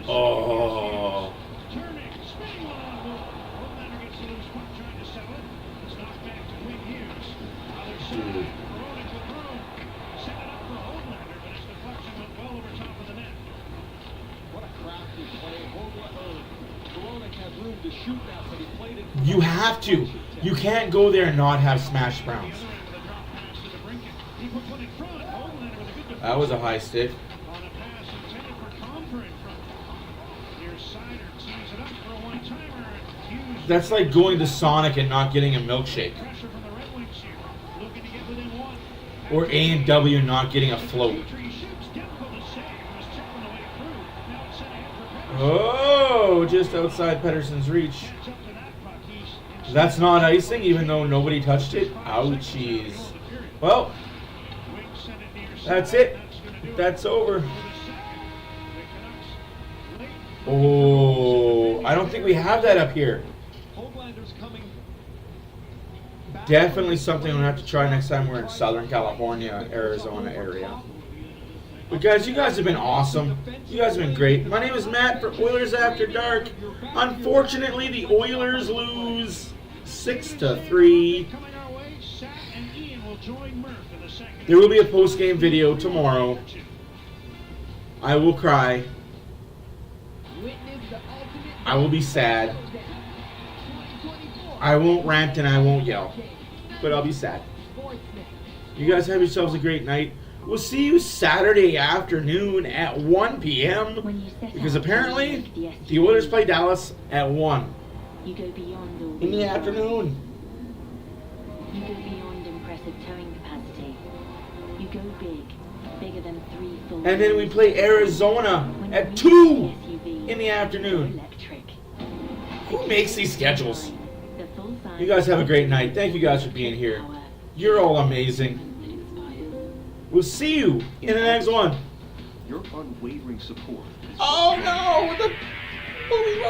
Oh. Dude. You have to. You can't go there and not have smash browns. That was a high stick. That's like going to Sonic and not getting a milkshake. Or A&W and not getting a float. Oh, just outside Pedersen's reach. That's not icing, even though nobody touched it. Ouchies. Well, that's it. That's over. Oh, I don't think we have that up here. Definitely something I'm going to have to try next time we're in Southern California, Arizona area. But guys, you guys have been awesome. You guys have been great. My name is Matt for Oilers After Dark. Unfortunately, the Oilers lose 6-3. There will be a post-game video tomorrow. I will cry. I will be sad. I won't rant and I won't yell. But I'll be sad. You guys have yourselves a great night. We'll see you Saturday afternoon at 1 p.m. Because apparently the Oilers play Dallas at 1 in the afternoon. You go beyond impressive towing capacity. You go big, bigger than 3 full. And then we play Arizona at 2 in the afternoon. Who makes these schedules? You guys have a great night. Thank you guys for being here. You're all amazing. We'll see you in the next one. Your unwavering support. Oh no! The movie